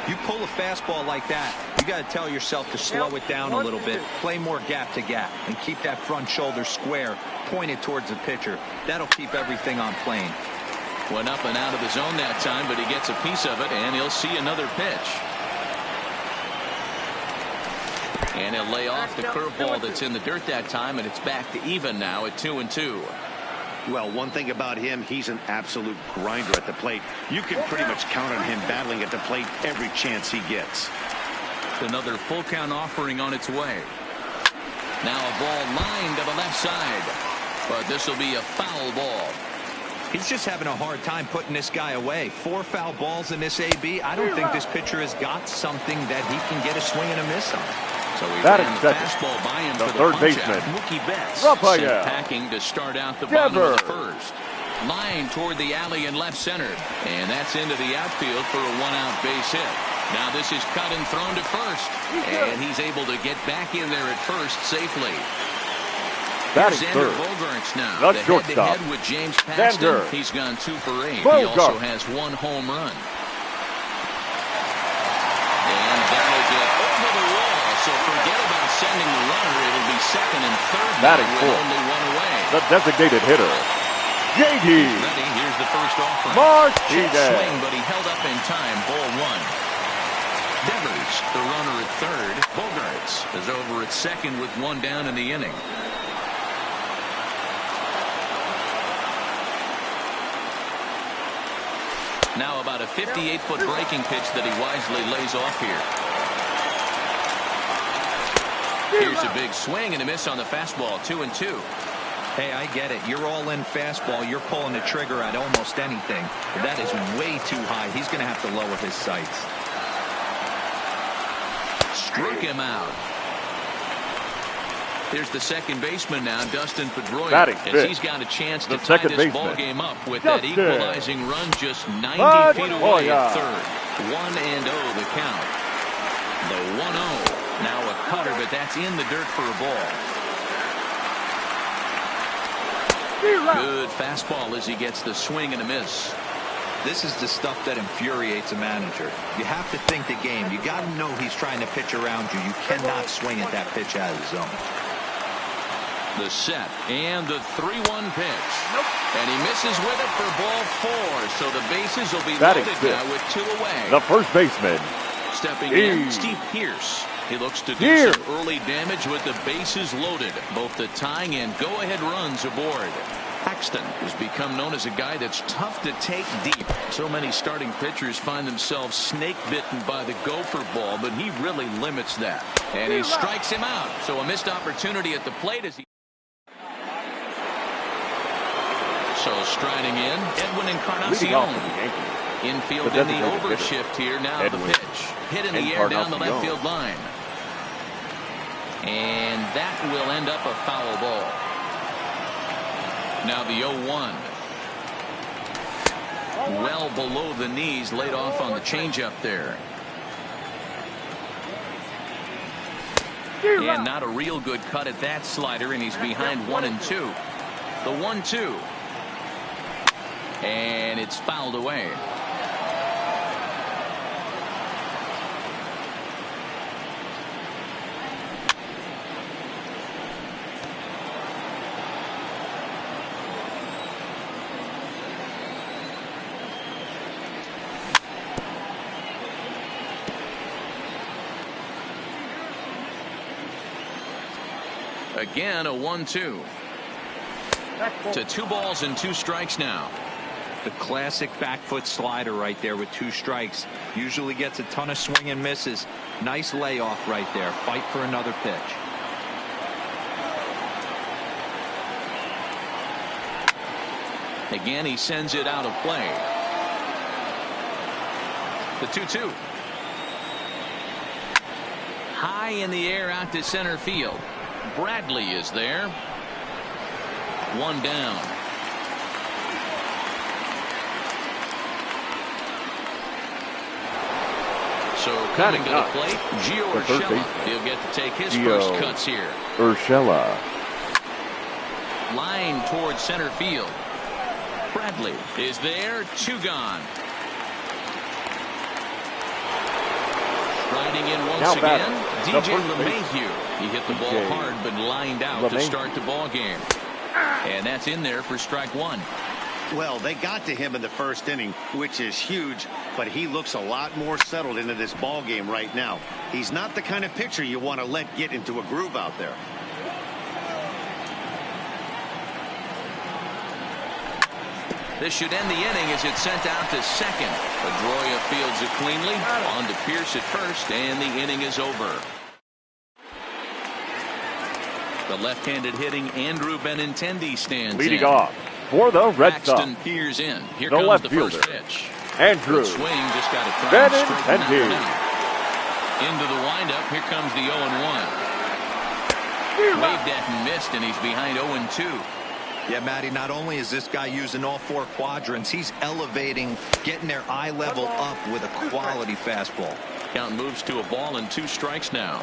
You pull a fastball like that, you got to tell yourself to slow it down a little bit, play more gap to gap, and keep that front shoulder square, pointed towards the pitcher. That'll keep everything on plane. Went up and out of the zone that time, but he gets a piece of it, and he'll see another pitch. And he'll lay off the curveball that's in the dirt that time, and it's back to even now at 2-2. Well, one thing about him, he's an absolute grinder at the plate. You can pretty much count on him battling at the plate every chance he gets. Another full count offering on its way. Now a ball lined to the left side, but this will be a foul ball. He's just having a hard time putting this guy away. 4 foul balls in this AB. I don't think this pitcher has got something that he can get a swing and a miss on. So he ran the fastball by him for the third baseman, Mookie Betts, sent packing to start out the bottom of the first. Line toward the alley in left center, and that's into the outfield for a 1-out base hit. Now this is cut and thrown to first, and he's able to get back in there at first safely. Here's Xander Bogaerts now. The head-to-head with James Paxton. He's gone 2 for 8. He also has 1 home run. And that'll get over the wall. So forget about sending the runner. It'll be second and third batting with only 1 away. The designated hitter, JD. Ready. Here's the first offering. Martinez. Swing, but he held up in time. Ball 1. Devers, the runner at third. Bogaerts is over at second with 1 down in the inning. Now about a 58-foot breaking pitch that he wisely lays off here. Here's a big swing and a miss on the fastball. 2-2. Hey, I get it. You're all in fastball. You're pulling the trigger at almost anything. But that is way too high. He's going to have to lower his sights. Struck him out. Here's the second baseman now, Dustin Pedroia, as he's got a chance to tie this ball game up with that equalizing run just 90 feet away at third. 1-0 the count. The 1-0. Now a cutter, but that's in the dirt for a ball. Good fastball as he gets the swing and a miss. This is the stuff that infuriates a manager. You have to think the game. You got to know he's trying to pitch around you. You cannot swing at that pitch out of the zone. The set and the 3-1 pitch. And he misses with it for ball 4. So the bases will be loaded now with 2 away. The first baseman, stepping in, Steve Pearce. He looks to do some early damage with the bases loaded. Both the tying and go-ahead runs aboard. Paxton has become known as a guy that's tough to take deep. So many starting pitchers find themselves snake-bitten by the gopher ball, but he really limits that. And he strikes him out. So a missed opportunity at the plate as he... So striding in, Edwin Encarnacion. Infield in the overshift here. Now the pitch. Hit in the air down the left field line. And that will end up a foul ball. Now the 0-1. Well below the knees, laid off on the changeup there. And not a real good cut at that slider, and he's behind 1-2. The 1-2. And it's fouled away. Again, a 1-2. To 2 balls and 2 strikes now. The classic back foot slider right there with 2 strikes. Usually gets a ton of swing and misses. Nice layoff right there. Fight for another pitch. Again, he sends it out of play. The 2-2. High in the air out to center field. Bradley is there. 1 down. So coming to the plate, Gio Urshela. He'll get to take his first cuts here. Urshela. Line towards center field. Bradley is there. 2 gone. Riding in once again, DJ LeMahieu. He hit the ball hard but lined out to start the ball game. And that's in there for strike 1. Well, they got to him in the first inning, which is huge, but he looks a lot more settled into this ball game right now. He's not the kind of pitcher you want to let get into a groove out there. This should end the inning as it's sent out to second. Pedroia fields it cleanly. On to Pierce at first, and the inning is over. The left-handed hitting Andrew Benintendi stands leading in. off for the Red Sox. Paxton peers in. Here comes the first pitch. Andrew Good swing, just got to try and straighten that one out. Into the windup, here comes the 0-1. Waved at and missed, and he's behind 0-2. Yeah, Matty, not only is this guy using all 4 quadrants, he's elevating, getting their eye level up with a quality fastball. Count moves to a ball and 2 strikes now.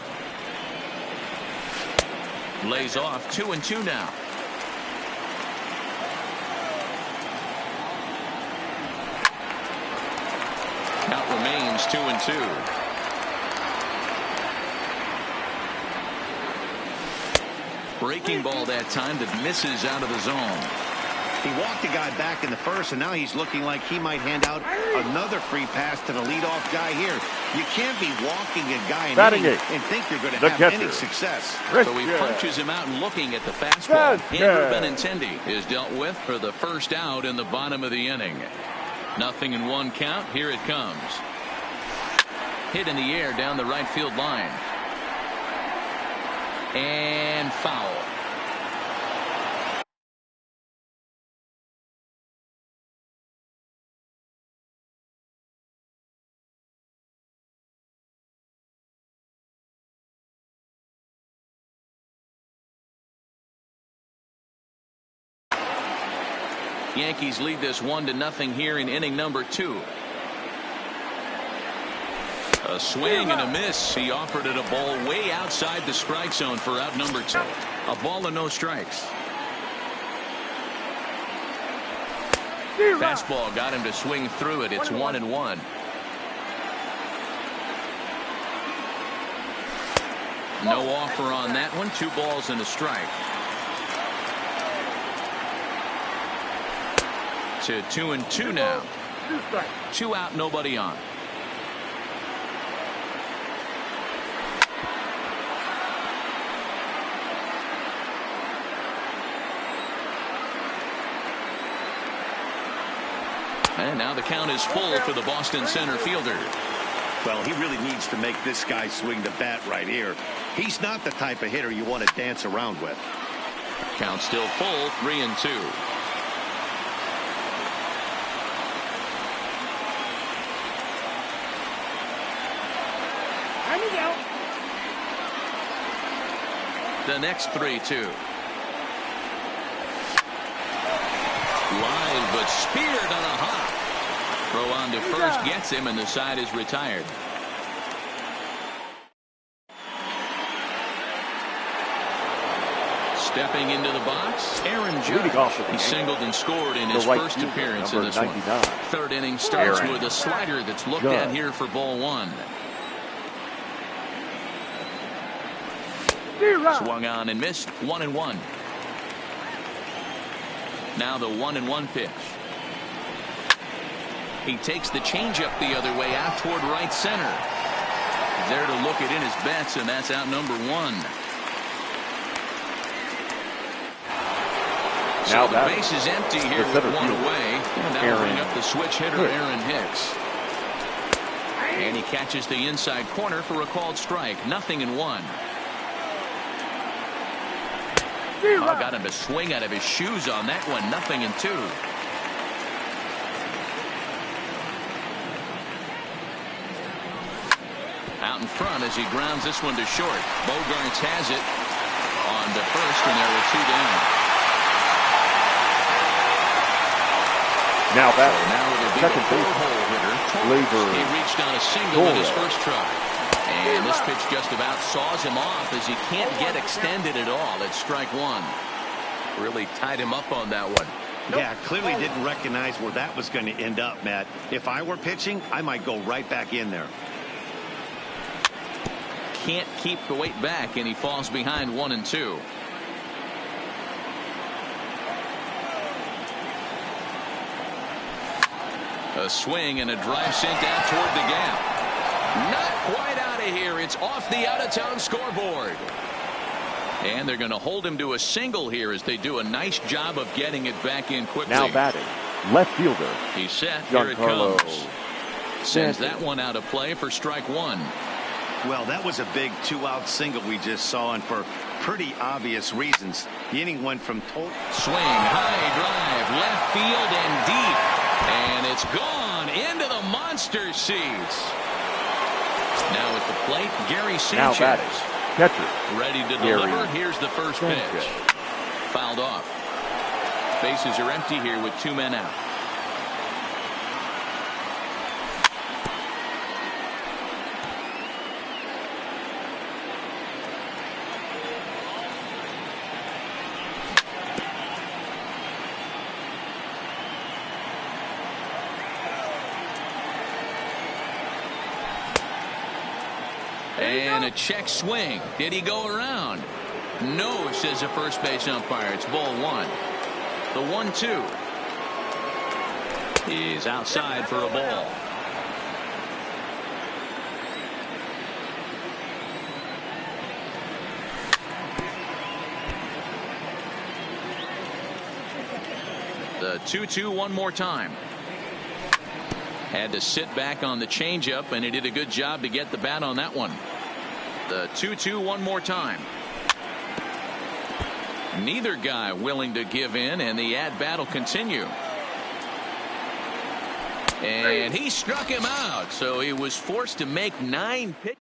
Lays off 2-2 now. Count remains 2-2. Breaking ball that time that misses out of the zone. He walked a guy back in the first, and now he's looking like he might hand out another free pass to the leadoff guy here. You can't be walking a guy in and think you're going to have any success. So he punches him out and looking at the fastball. Andrew Benintendi is dealt with for the first out in the bottom of the inning. 0-1 count. Here it comes. Hit in the air down the right field line. And foul. Yankees lead this 1-0 here in inning number 2. A swing and a miss. He offered it a ball way outside the strike zone for out number 2. A ball and no strikes. Fastball got him to swing through it. It's 1-1. No offer on that one. 2 balls and a strike. To 2-2 now. 2 out, nobody on. And now the count is full for the Boston center fielder. Well, he really needs to make this guy swing the bat right here. He's not the type of hitter you want to dance around with. Count still full, 3-2. The next 3-2. Line, but speared on a hop. Throw on to first gets him, and the side is retired. Stepping into the box, Aaron Judge. He singled and scored in his first appearance in this one. 3rd inning starts with a slider that's looked at here for ball 1. Swung on and missed. 1-1. Now the 1-1 pitch. He takes the changeup the other way out toward right center. There to look it in his bets, and that's out number 1. So the base is empty here with one away. And that'll bring up the switch hitter, Aaron Hicks. And he catches the inside corner for a called strike. 0-1. Got him to swing out of his shoes on that one. 0-2. Out in front as he grounds this one to short. Bogarts has it on to first, and there were 2 down. Now that second hole hitter. He reached on a single in his first try. And this pitch just about saws him off as he can't get extended at all. It's strike 1. Really tied him up on that one. Yeah, clearly didn't recognize where that was going to end up, Matt. If I were pitching, I might go right back in there. Can't keep the weight back, and he falls behind 1-2. A swing and a drive sent out toward the gap. Not quite out of here. It's off the out-of-town scoreboard. And they're going to hold him to a single here as they do a nice job of getting it back in quickly. Now batting, left fielder. He's set. Here it comes. Sends that one out of play for strike 1. Well, that was a big 2-out single we just saw, and for pretty obvious reasons. The inning went from total swing, high drive, left field and deep. And it's gone into the monster seats. Now at the plate, Gary Sanchez. Now batting, catcher. Ready to deliver. Here's the first pitch. Fouled off. Bases are empty here with 2 men out. And a check swing. Did he go around? No, says the first base umpire. It's ball 1. The 1-2. He's outside for a ball. The 2-2 one more time. Had to sit back on the changeup, and he did a good job to get the bat on that one. The 2-2 one more time. Neither guy willing to give in, and the at-bat will continue. And he struck him out, so he was forced to make 9 pitches.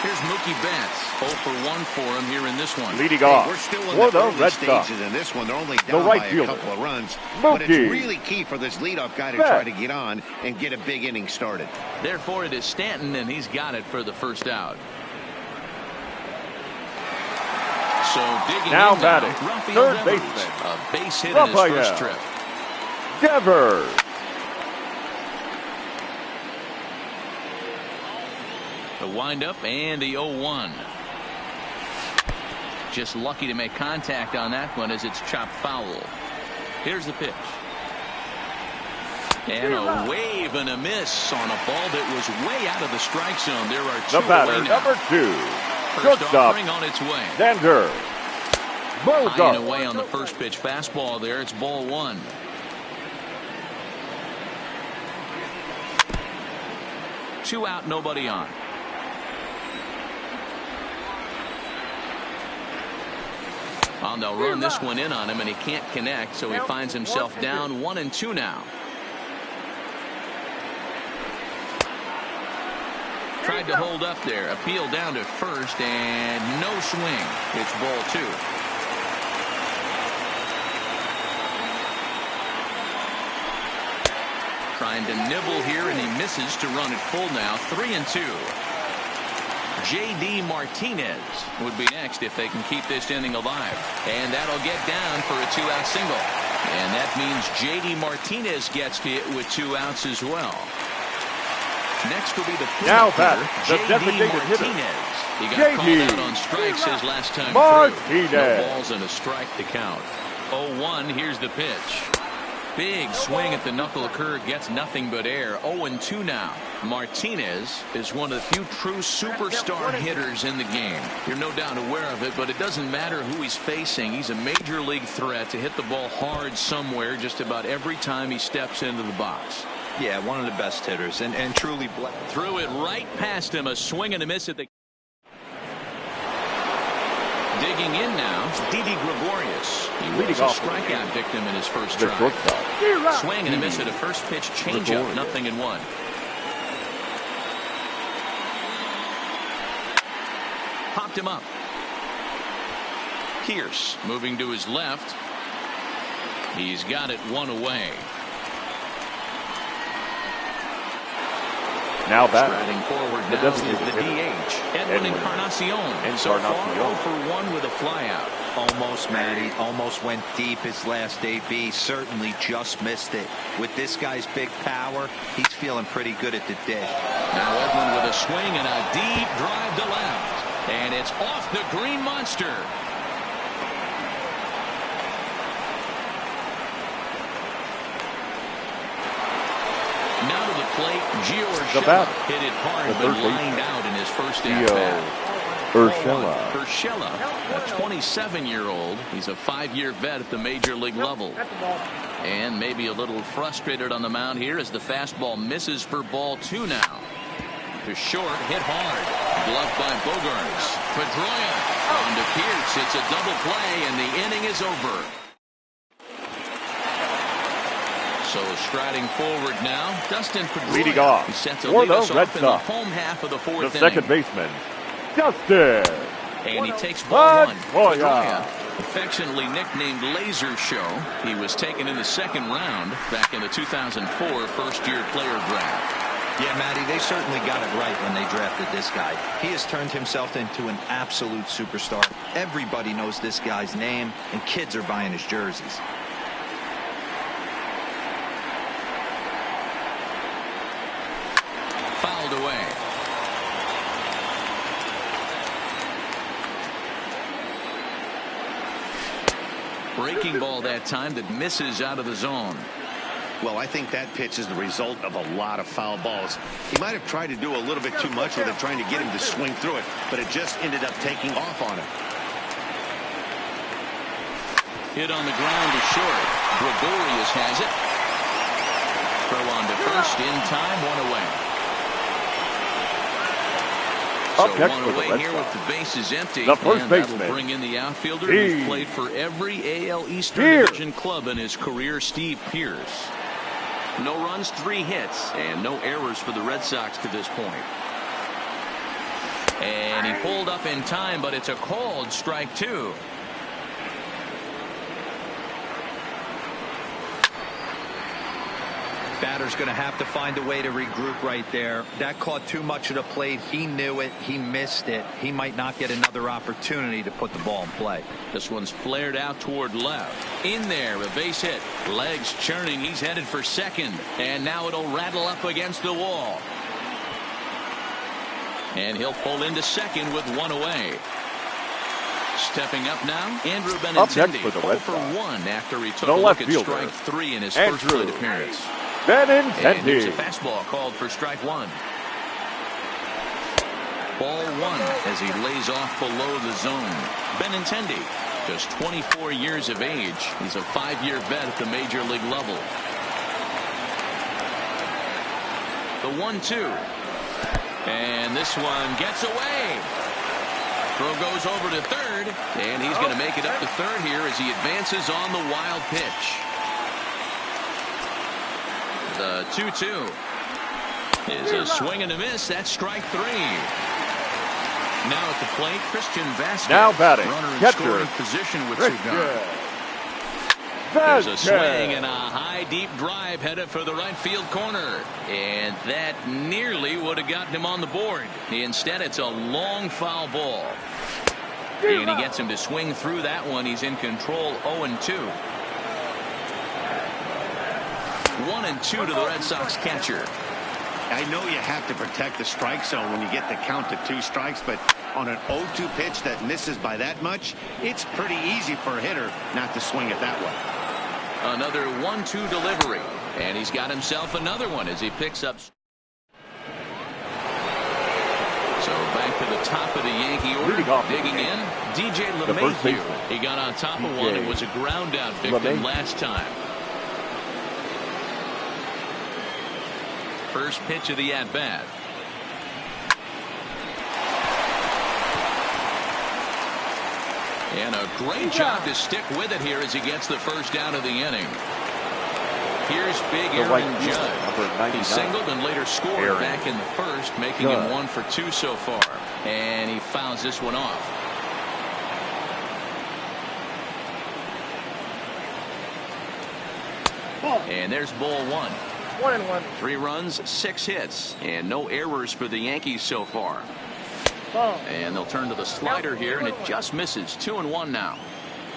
Here's Mookie Betts. 0 for 1 for him here in this one. Leading off we're still in for the the early Red stages Sox. in this one. They're only down right by fielder, a couple of runs. Mookie. But it's really key for this leadoff guy to try to get on and get a big inning started. Therefore, it is Stanton, and he's got it for the first out. So digging now in batting, Rafael third Devers, baseman. a base hit in his first trip. Devers. The windup and the 0-1. Just lucky to make contact on that one as it's chopped foul. Here's the pitch. And a wave and a miss on a ball that was way out of the strike zone. There are 2 The batter, away now. number 2. First Shortstop, offering on its way. Xander High and away on the first pitch fastball there. It's ball 1. Two out, nobody on. They'll run this one in on him, and he can't connect, so he finds himself down 1-2 now. Tried to hold up there. Appeal down to first, and no swing. It's ball 2. Trying to nibble here, and he misses to run it full now. 3-2. J.D. Martinez would be next if they can keep this inning alive. And that'll get down for a 2-out single. And that means J.D. Martinez gets hit with 2 outs as well. Next will be the now batter, the J.D. designated Martinez. hitter. He got called out on strikes his last time Martinez. through. No balls and a strike to count. 0-1. Here's the pitch. Big swing at the knuckle curve gets nothing but air. 0-2 now. Martinez is one of the few true superstar hitters in the game. You're no doubt aware of it, but it doesn't matter who he's facing. He's a major league threat to hit the ball hard somewhere just about every time he steps into the box. Yeah, one of the best hitters, and truly threw it right past him. A swing and a miss at the. Digging in now, Didi Gregorius. He was a strikeout victim in his first try. Swing and a miss at a first pitch changeup, 0-1. Popped him up. Pierce moving to his left. He's got it one away. Now back. Striding forward now is the DH, Edwin Encarnacion. So far 0 for 1 with a flyout. Almost, Matty. Almost went deep his last AB. Certainly just missed it. With this guy's big power, he's feeling pretty good at the dish. Now Edwin with a swing and a deep drive to left. And it's off the green monster. Now to the plate, Gio Urshela hit it hard but lined out in his first at-bat. Urshela, a 27-year-old. He's a 5-year vet at the major league level. And maybe a little frustrated on the mound here as the fastball misses for ball 2 now. To short, hit hard. Bluffed by Bogarts. Pedroia on to Pierce. It's a double play and the inning is over. So striding forward now, Dustin Pedroia. Leading off He's set to for lead the us Red off in the Sox. home half of the 4th inning. The second baseman, Dustin. And he takes ball 1. Pedroia. Affectionately nicknamed Laser Show. He was taken in the second round back in the 2004 first-year player draft. Yeah, Matty, they certainly got it right when they drafted this guy. He has turned himself into an absolute superstar. Everybody knows this guy's name, and kids are buying his jerseys. Fouled away. Breaking ball that time that misses out of the zone. Well, I think that pitch is the result of a lot of foul balls. He might have tried to do a little bit too much with it, trying to get him to swing through it, but it just ended up taking off on him. Hit on the ground to short. Gregorius has it. Throw on to first in time, 1 away. Up So next 1 for the away Red here Sox, with the bases empty. the first and baseman, that will bring in the outfielder who's played for every AL Eastern Division club in his career, Steve Pierce. No runs, 3 hits, and no errors for the Red Sox to this point. And he pulled up in time, but it's a called strike 2. Batter's going to have to find a way to regroup right there. That caught too much of the plate. He knew it. He missed it. He might not get another opportunity to put the ball in play. This one's flared out toward left. In there, a base hit. Legs churning. He's headed for second. And now it'll rattle up against the wall. And he'll pull into second with 1 away. Stepping up now, Andrew Benintendi. Up next for the Red 0 for 1 after he took the a look at left strike fielder, 3 in his Andrew first plate appearance. Benintendi. And here's a fastball called for strike 1. Ball 1 as he lays off below the zone. Benintendi, just 24 years of age. He's a 5-year vet at the major league level. The 1-2. And this one gets away. Throw goes over to third, and he's going to make it up to third here as he advances on the wild pitch. The 2-2 is a swing and a miss. That's strike 3. Now at the plate, Christian Vasquez. Now batting, runner in catcher, scoring position with Christian Cigar. There's a swing and a high deep drive headed for the right field corner, and that nearly would have gotten him on the board. Instead, it's a long foul ball, and he gets him to swing through that one. He's in control. 0-2. 1-2 to the Red Sox catcher. I know you have to protect the strike zone when you get the count to 2 strikes, but on an 0-2 pitch that misses by that much, it's pretty easy for a hitter not to swing it that way. Another 1-2 delivery. And he's got himself another one as he picks up. So back to the top of the Yankee order. Digging in, DJ LeMahieu. He got on top of one. It was a ground out victim last time. First pitch of the at-bat. And a great job to stick with it here as he gets the first down of the inning. Here's big Aaron Judge. He singled and later scored back in the first, making him 1 for 2 so far. And he fouls this one off. And there's ball 1. 1-1. 3 runs, 6 hits, and no errors for the Yankees so far. And they'll turn to the slider here, and it just misses. 2-1 now.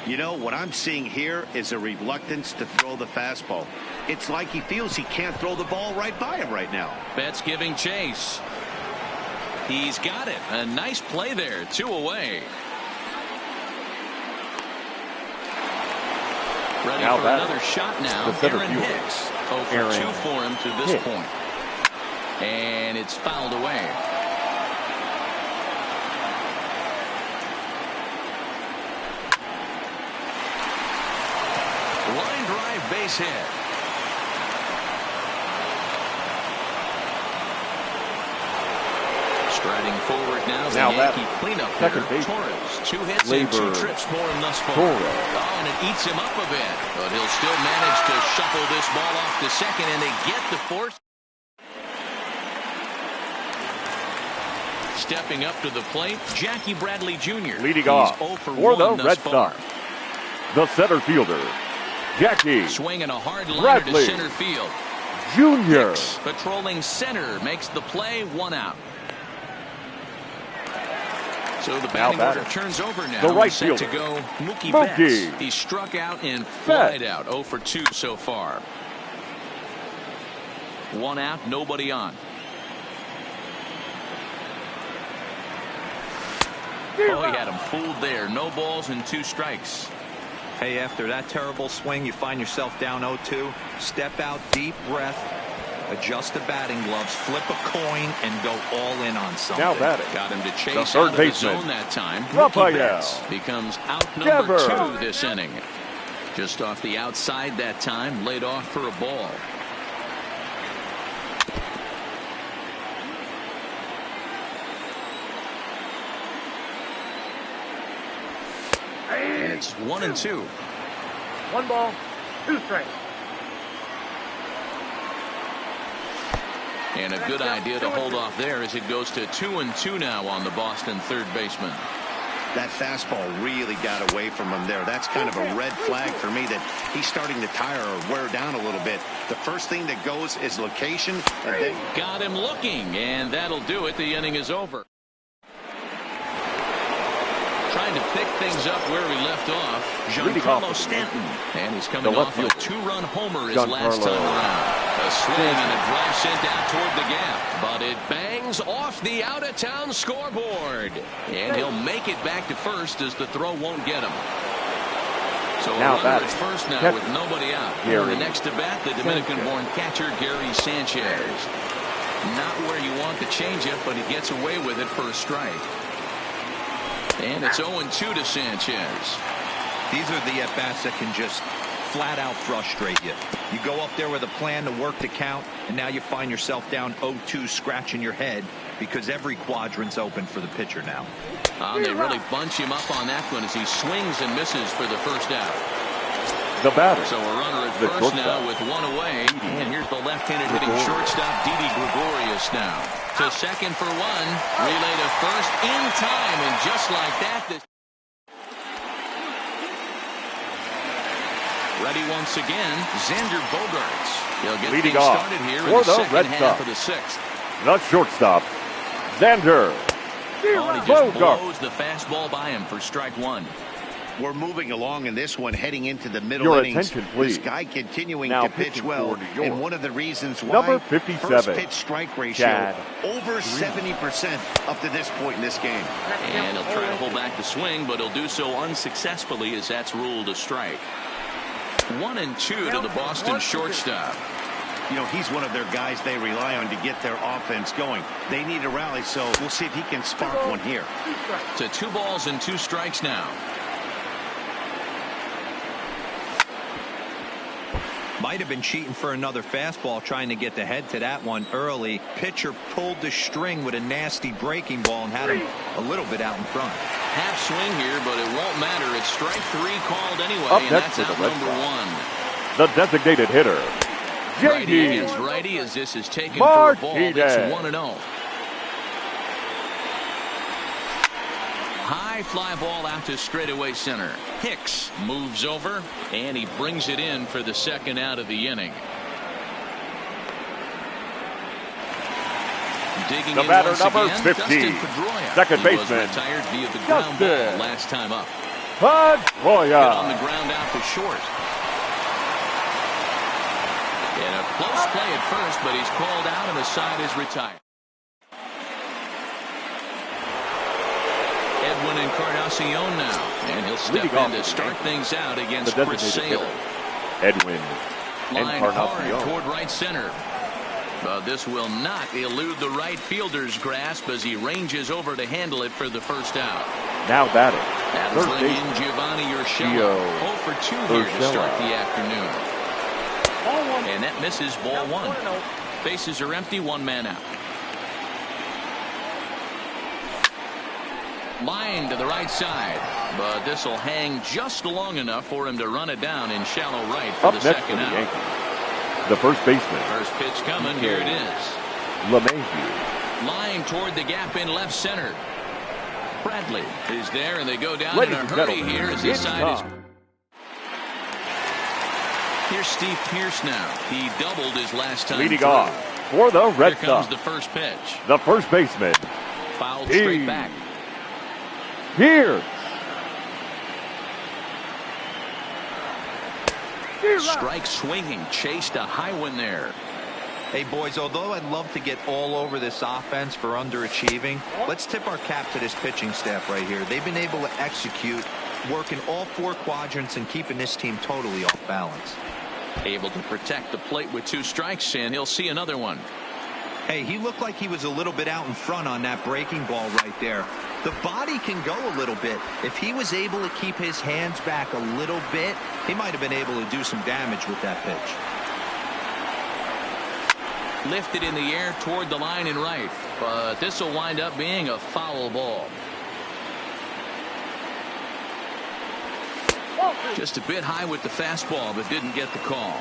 You know, what I'm seeing here is a reluctance to throw the fastball. It's like he feels he can't throw the ball right by him right now. Betts giving chase. He's got it. A nice play there. 2 away. Ready now for another shot now. Aaron Hicks. 0 for 2 for him to this point. And it's fouled away. Line drive base hit. Striding forward now, the Yankee cleanup hitter, Torres. 2 hits and 2 trips for him thus far. Oh, and it eats him up a bit. But he'll still manage to shuffle this ball off to second, and they get the force. Stepping up to the plate, Jackie Bradley Jr. Leading off for the Red Sox, the center fielder, Jackie swinging a hard liner to center field. Jr. Hicks, patrolling center, makes the play. 1 out. So the batting order turns over now. The right set fielder, to go Mookie Betts. He struck out and flied out. 0 for 2 so far. 1 out, nobody on. Oh, he had him fooled there. No balls and 2 strikes. Hey, after that terrible swing, you find yourself down 0-2. Step out, deep breath, adjust the batting gloves, flip a coin, and go all in on something. Now batting. Got him to chase out of the zone that time. Mookie Betts becomes out number 2 this inning. Just off the outside that time, laid off for a ball. And it's 1-2. 1 ball, 2 strikes. And a good idea to hold off there as it goes to 2-2 now on the Boston third baseman. That fastball really got away from him there. That's kind of a red flag for me that he's starting to tire or wear down a little bit. The first thing that goes is location. And then got him looking, and that'll do it. The inning is over. Trying to pick things up where we left off, Giancarlo Stanton. And he's coming off a 2-run homer his last time around. A swing and a drive sent out toward the gap. But it bangs off the out-of-town scoreboard. And he'll make it back to first as the throw won't get him. So a runner at first now with nobody out. On the next to bat, the Dominican-born catcher, Gary Sanchez. Not where you want the changeup, but he gets away with it for a strike. And it's 0-2 to Sanchez. These are the at-bats that can just flat out frustrate you. You go up there with a plan to work the count, and now you find yourself down 0-2 scratching your head because every quadrant's open for the pitcher now. They really bunch him up on that one as he swings and misses for the first out. The batter. So a runner at first now with 1 away. And here's the left-handed hitting shortstop, Didi Gregorius now. To second for 1. Relay to first in time. And just like that, this ready once again, Xander Bogaerts. He'll get things started here in the second half of the 6th. The shortstop, Xander Bogaerts. He just blows the fastball by him for strike 1. We're moving along in this one, heading into the middle innings. Attention, please. This guy continuing now to pitch well, and one of the reasons why number 57, first pitch strike ratio Chad over 70% up to this point in this game. And he'll try to hold back the swing, but he'll do so unsuccessfully as that's ruled a strike. 1-2 to the Boston shortstop. You know, he's one of their guys they rely on to get their offense going. They need a rally, so we'll see if he can spark one here. To 2 balls and 2 strikes now. Might have been cheating for another fastball, trying to get the head to that one early. Pitcher pulled the string with a nasty breaking ball and had him a little bit out in front. Half swing here, but it won't matter. It's strike 3 called anyway, Up and next that's to the out Red number Sox. 1. The designated hitter, Righty JD against righty as this is taken for a ball. It's 1-0. High fly ball out to straightaway center. Hicks moves over, and he brings it in for the second out of the inning. Digging the in batter, once number again, 15, Pedroia. second He baseman, was retired via the ground ball last time up. Pedroia. Hit on the ground out to short. And a close play at first, but he's called out and the side is retired. Edwin Encarnacion now, and he'll step in to start things out against Chris Sale. Edwin Line hard Encarnacion. toward right center. But this will not elude the right fielder's grasp as he ranges over to handle it for the first out. Now batting, That'll third bring baseman, in Giovanni Urshela. Gio 0 for 2 here to start Urshela. the afternoon. Ball 1. And that misses ball 1. Bases are empty, 1 man out. Line to the right side, but this will hang just long enough for him to run it down in shallow right for up the next for second the out. Yankees, the first baseman, First pitch coming, here it is. LeMahieu. Line toward the gap in left center. Bradley is there, and they go down Ladies in a and hurry gentlemen, here as the it's side is. time. Here's Steve Pearce now. He doubled his last time Leading through. off for the Red Here comes Sox, the first pitch. the first baseman, Fouled straight back. Pierce. Strike swinging, chased a high one there. Hey, boys, although I'd love to get all over this offense for underachieving, let's tip our cap to this pitching staff right here. They've been able to execute, working all 4 quadrants and keeping this team totally off balance. Able to protect the plate with 2 strikes, and he'll see another one. Hey, he looked like he was a little bit out in front on that breaking ball right there. The body can go a little bit. If he was able to keep his hands back a little bit, he might have been able to do some damage with that pitch. Lifted in the air toward the line and right, but this will wind up being a foul ball. Just a bit high with the fastball, but didn't get the call.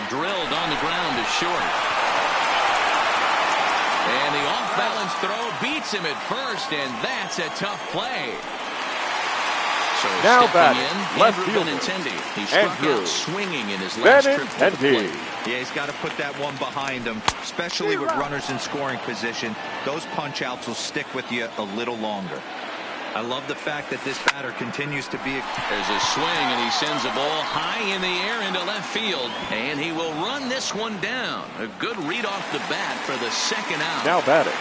Drilled on the ground to short. And the off-balance throw beats him at first, and that's a tough play. So Now stepping batting, in, left Andrew fielder, Benintendi. He struck Andrew out swinging in his last trip to the plate. Yeah, he's got to put that one behind him, especially with runners in scoring position. Those punch-outs will stick with you a little longer. I love the fact that this batter continues to be There's a swing, and he sends a ball high in the air into left field, and he will run this one down. A good read off the bat for the second out. Now batting,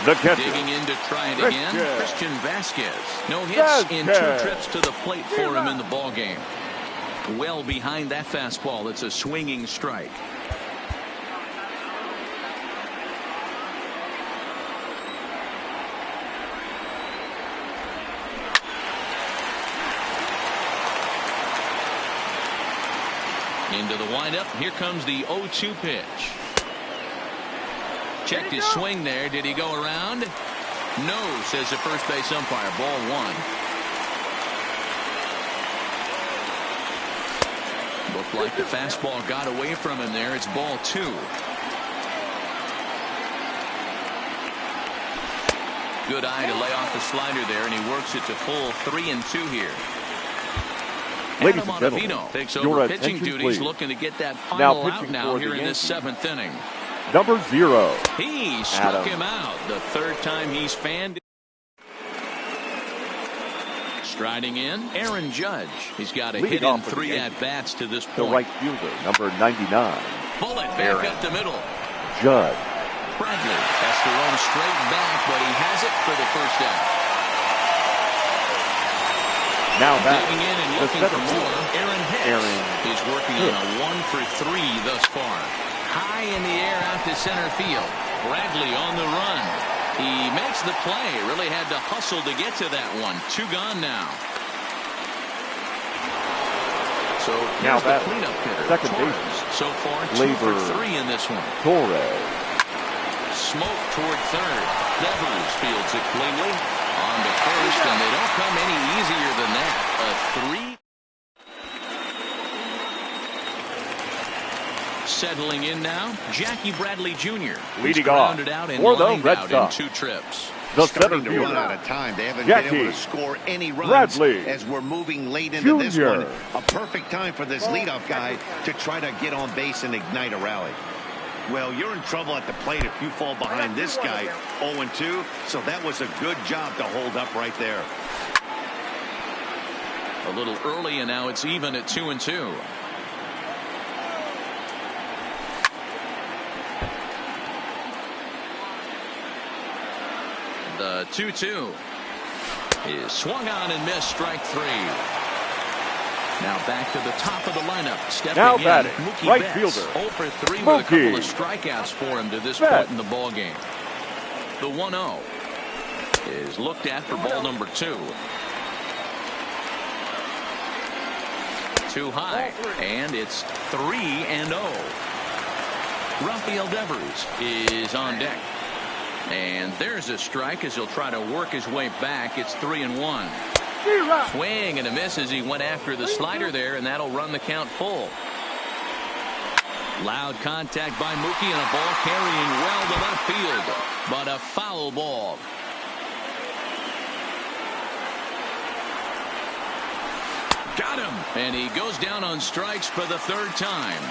the catcher, Digging in to try it again, Christian Vasquez. No hits in 2 Vasquez. trips to the plate for him in the ball game. Well behind that fastball. It's a swinging strike. Into the windup. Here comes the 0-2 pitch. Checked his swing there. Did he go around? No, says the first base umpire. Ball 1. Looked like the fastball got away from him there. It's ball 2. Good eye to lay off the slider there, and he works it to full 3-2 here. Ladies Adam and gentlemen, Ottavino takes your over pitching attention, duties, please. looking to get that final out pitching now for here the in this Yankees, 7th inning. number 0. He struck Adam. him out the 3rd time he's fanned. Striding in, Aaron Judge. He's got a Leading hit in off for the 3 Yankees, at-bats to this the point. right fielder, number 99, Bullet back Aaron up the middle. Judge. Bradley has to run straight back, but he has it for the first out. Now back. Digging in and looking for more. Aaron Hicks is working on a 1 for 3 thus far. High in the air out to center field. Bradley on the run. He makes the play. Really had to hustle to get to that one. 2 gone now. So here's the cleanup hitter. Second Torres. base. So far 2 for 3 in this one. Torres. Smoke toward third. Devers fields it cleanly. On to first, and they don't come any easier than that. A 3. Settling in now, Jackie Bradley Jr. Leading off for the Red Sox. In 2 trips. The Starting to run fielder. out of time. They haven't Jackie been able to score any runs Bradley as we're moving late into this Jr. one. A perfect time for this leadoff guy to try to get on base and ignite a rally. Well, you're in trouble at the plate if you fall behind this guy 0-2, so that was a good job to hold up right there. A little early, and now it's even at 2-2. The 2-2 is swung on and missed, strike 3. Now back to the top of the lineup. Stepping now in, batting, Mookie right Betts, fielder. 0 for 3 Mookie with a couple of strikeouts for him to this Betts. point in the ball game. The 1-0 is looked at for ball number 2. Too high, and it's 3-0. Rafael Devers is on deck. And there's a strike as he'll try to work his way back. It's 3-1. Swing and a miss as he went after the slider there, and that'll run the count full. Loud contact by Mookie, and a ball carrying well to left field, but a foul ball. Got him, and he goes down on strikes for the 3rd time.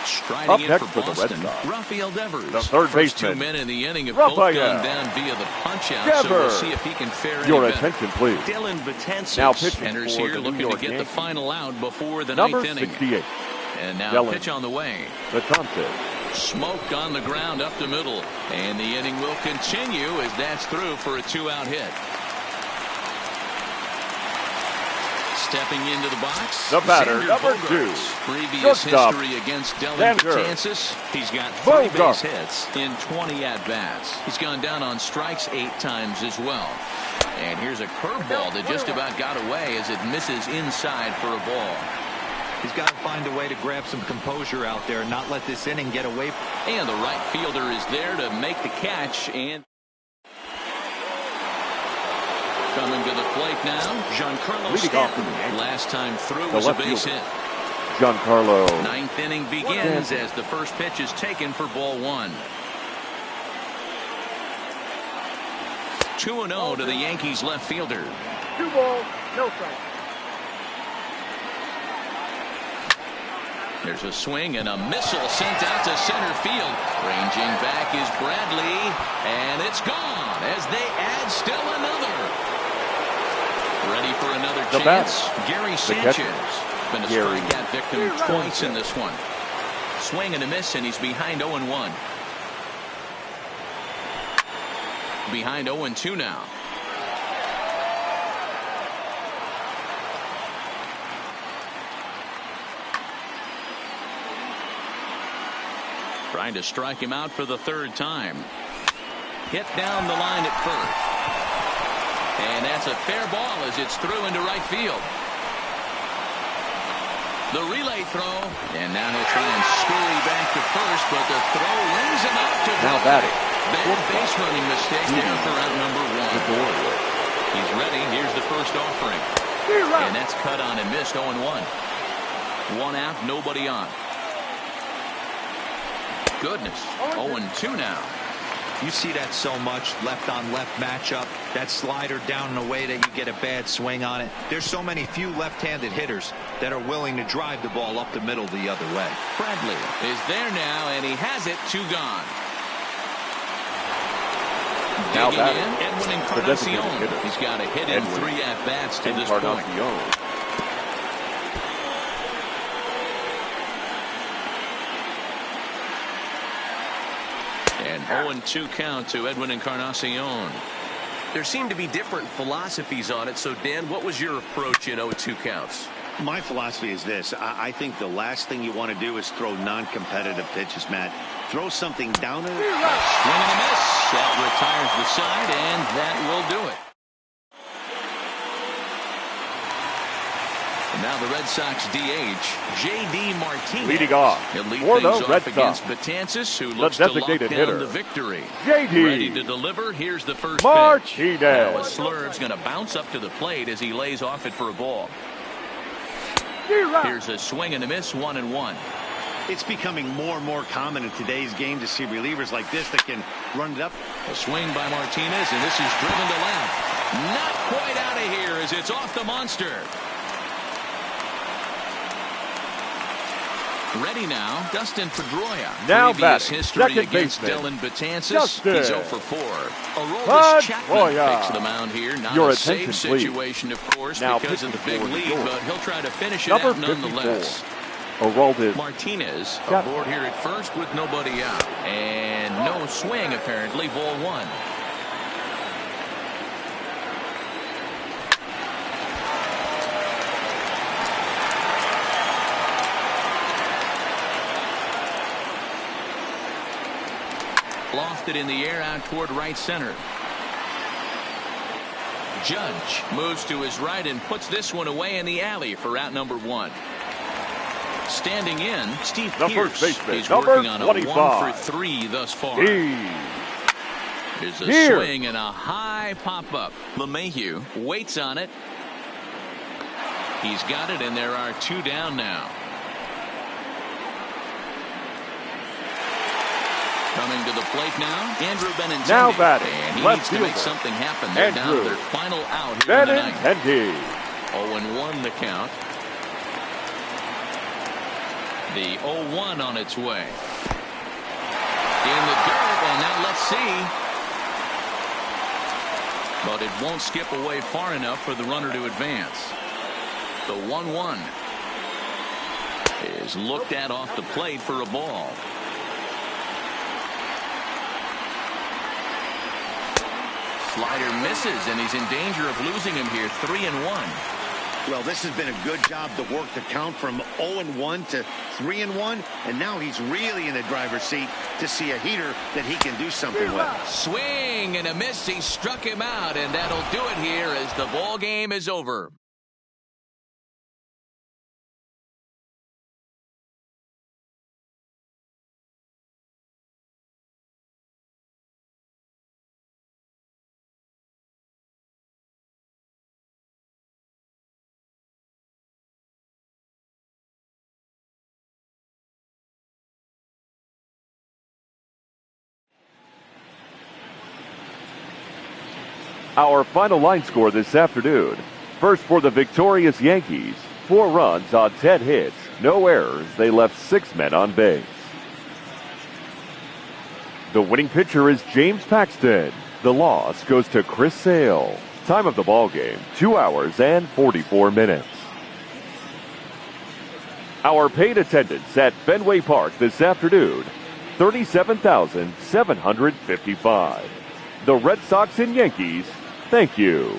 Striding Up in next for for the Red Boston, Sox, Rafael Devers. the third First 2 baseman, men in the inning have Rafael both gone down via the punch-out, so we'll Devers. see if he can fare Your any better. attention, please. Dylan Betances Now pitching Enters for here the New looking to York get the Yankees. final out before the Number 9th inning. 68. And now Dylan pitch on the way. Betances. Smoked on the ground up the middle. And the inning will continue as that's through for a 2-out hit. Stepping into the box. The batter, Xander number Bogaerts. 2. Previous Shortstop, history against Dylan Xander Betances. He's got 3 Bogaerts. base hits in 20 at-bats. He's gone down on strikes 8 times as well. And here's a curveball that just about got away as it misses inside for a ball. He's got to find a way to grab some composure out there and not let this inning get away. And the right fielder is there to make the catch. And coming to the plate now, Giancarlo Stanton. Last time through was a base hit. Giancarlo. 9th inning begins as the first pitch is taken for ball 1. 2-0 to the Yankees left fielder. 2 balls, no strike. There's a swing and a missile sent out to center field. Ranging back is Bradley, and it's gone as they add still another. Ready for another chance. Gary Sanchez. Been a strikeout victim twice in this one. Swing and a miss, and he's behind 0-1. Behind 0-2 now. Trying to strike him out for the 3rd time. Hit down the line at first. And that's a fair ball as it's through into right field. The relay throw. And now he'll try and scurry back to first, but the throw rings him out to Now batting. Bad base running mistake there for out number 1. He's ready. Here's the first offering. And that's cut on and missed 0-1. 1 out, nobody on. Goodness. 0-2 now. You see that so much, left on left matchup, that slider down and away that you get a bad swing on it. There's so many few left-handed hitters that are willing to drive the ball up the middle the other way. Bradley is there now, and he has it. 2 gone. Now Digging batting, in, Edwin the designated Encarnacion. hitter. He's got a hit in Edwin 3 at-bats to this point. Encarnacion. And 0-2 count to Edwin Encarnacion. There seem to be different philosophies on it. So, Dan, what was your approach in 0-2 counts? My philosophy is this. I think the last thing you want to do is throw non-competitive pitches, Matt. Throw something down in it. Swing and a miss. That retires the side, and that will do it. And now the Red Sox DH, J.D. Martinez. Leading off He'll lead for things the off Red against Sox, Betances, who the looks to lock designated down hitter, the victory. J.D. Ready to deliver. Here's the first Martinez. pitch. Now a slurve's going to bounce up to the plate as he lays off it for a ball. Here's a swing and a miss, 1-1. It's becoming more and more common in today's game to see relievers like this that can run it up. A swing by Martinez, and this is driven to left. Not quite out of here as it's off the monster. Ready now, Dustin Pedroia. Now previous batting, history second against baseman, Dylan Betances. Dustin He's 0 for 4. Aroldis Chapman takes the mound here. Not Your a safe attention, please. situation, of course, Now because of the big pitching for lead, the but he'll try to finish it Number out nonetheless. 54, Aroldis Martinez Chapman. aboard here at first with nobody out. And no swing, apparently, ball 1. Lofted in the air out toward right center. Judge moves to his right and puts this one away in the alley for out number 1. Standing in, Steve the Pierce. first baseman, He's number working on a 25. 1 for 3 thus far. There's a swing and a high pop-up. LeMahieu waits on it. He's got it, and there are 2 down now. Coming to the plate now, Andrew Benintendi. Now batting, and he left needs to make fielder, something happen. They're down to Andrew their final out here in the ninth. Benintendi. 0-1 the count. The 0-1 on its way. In the dirt, and now let's see. But it won't skip away far enough for the runner to advance. The 1-1 is looked at off the plate for a ball. Slider misses, and he's in danger of losing him here. 3-1. Well, this has been a good job to work the count from 0-1 to 3-1, and now he's really in the driver's seat to see a heater that he can do something with. Swing and a miss. He struck him out, and that'll do it here as the ball game is over. Our final line score this afternoon. First for the victorious Yankees. 4 runs on 10 hits. No errors. They left 6 men on base. The winning pitcher is James Paxton. The loss goes to Chris Sale. Time of the ball game, 2 hours and 44 minutes. Our paid attendance at Fenway Park this afternoon, 37,755. The Red Sox and Yankees, thank you.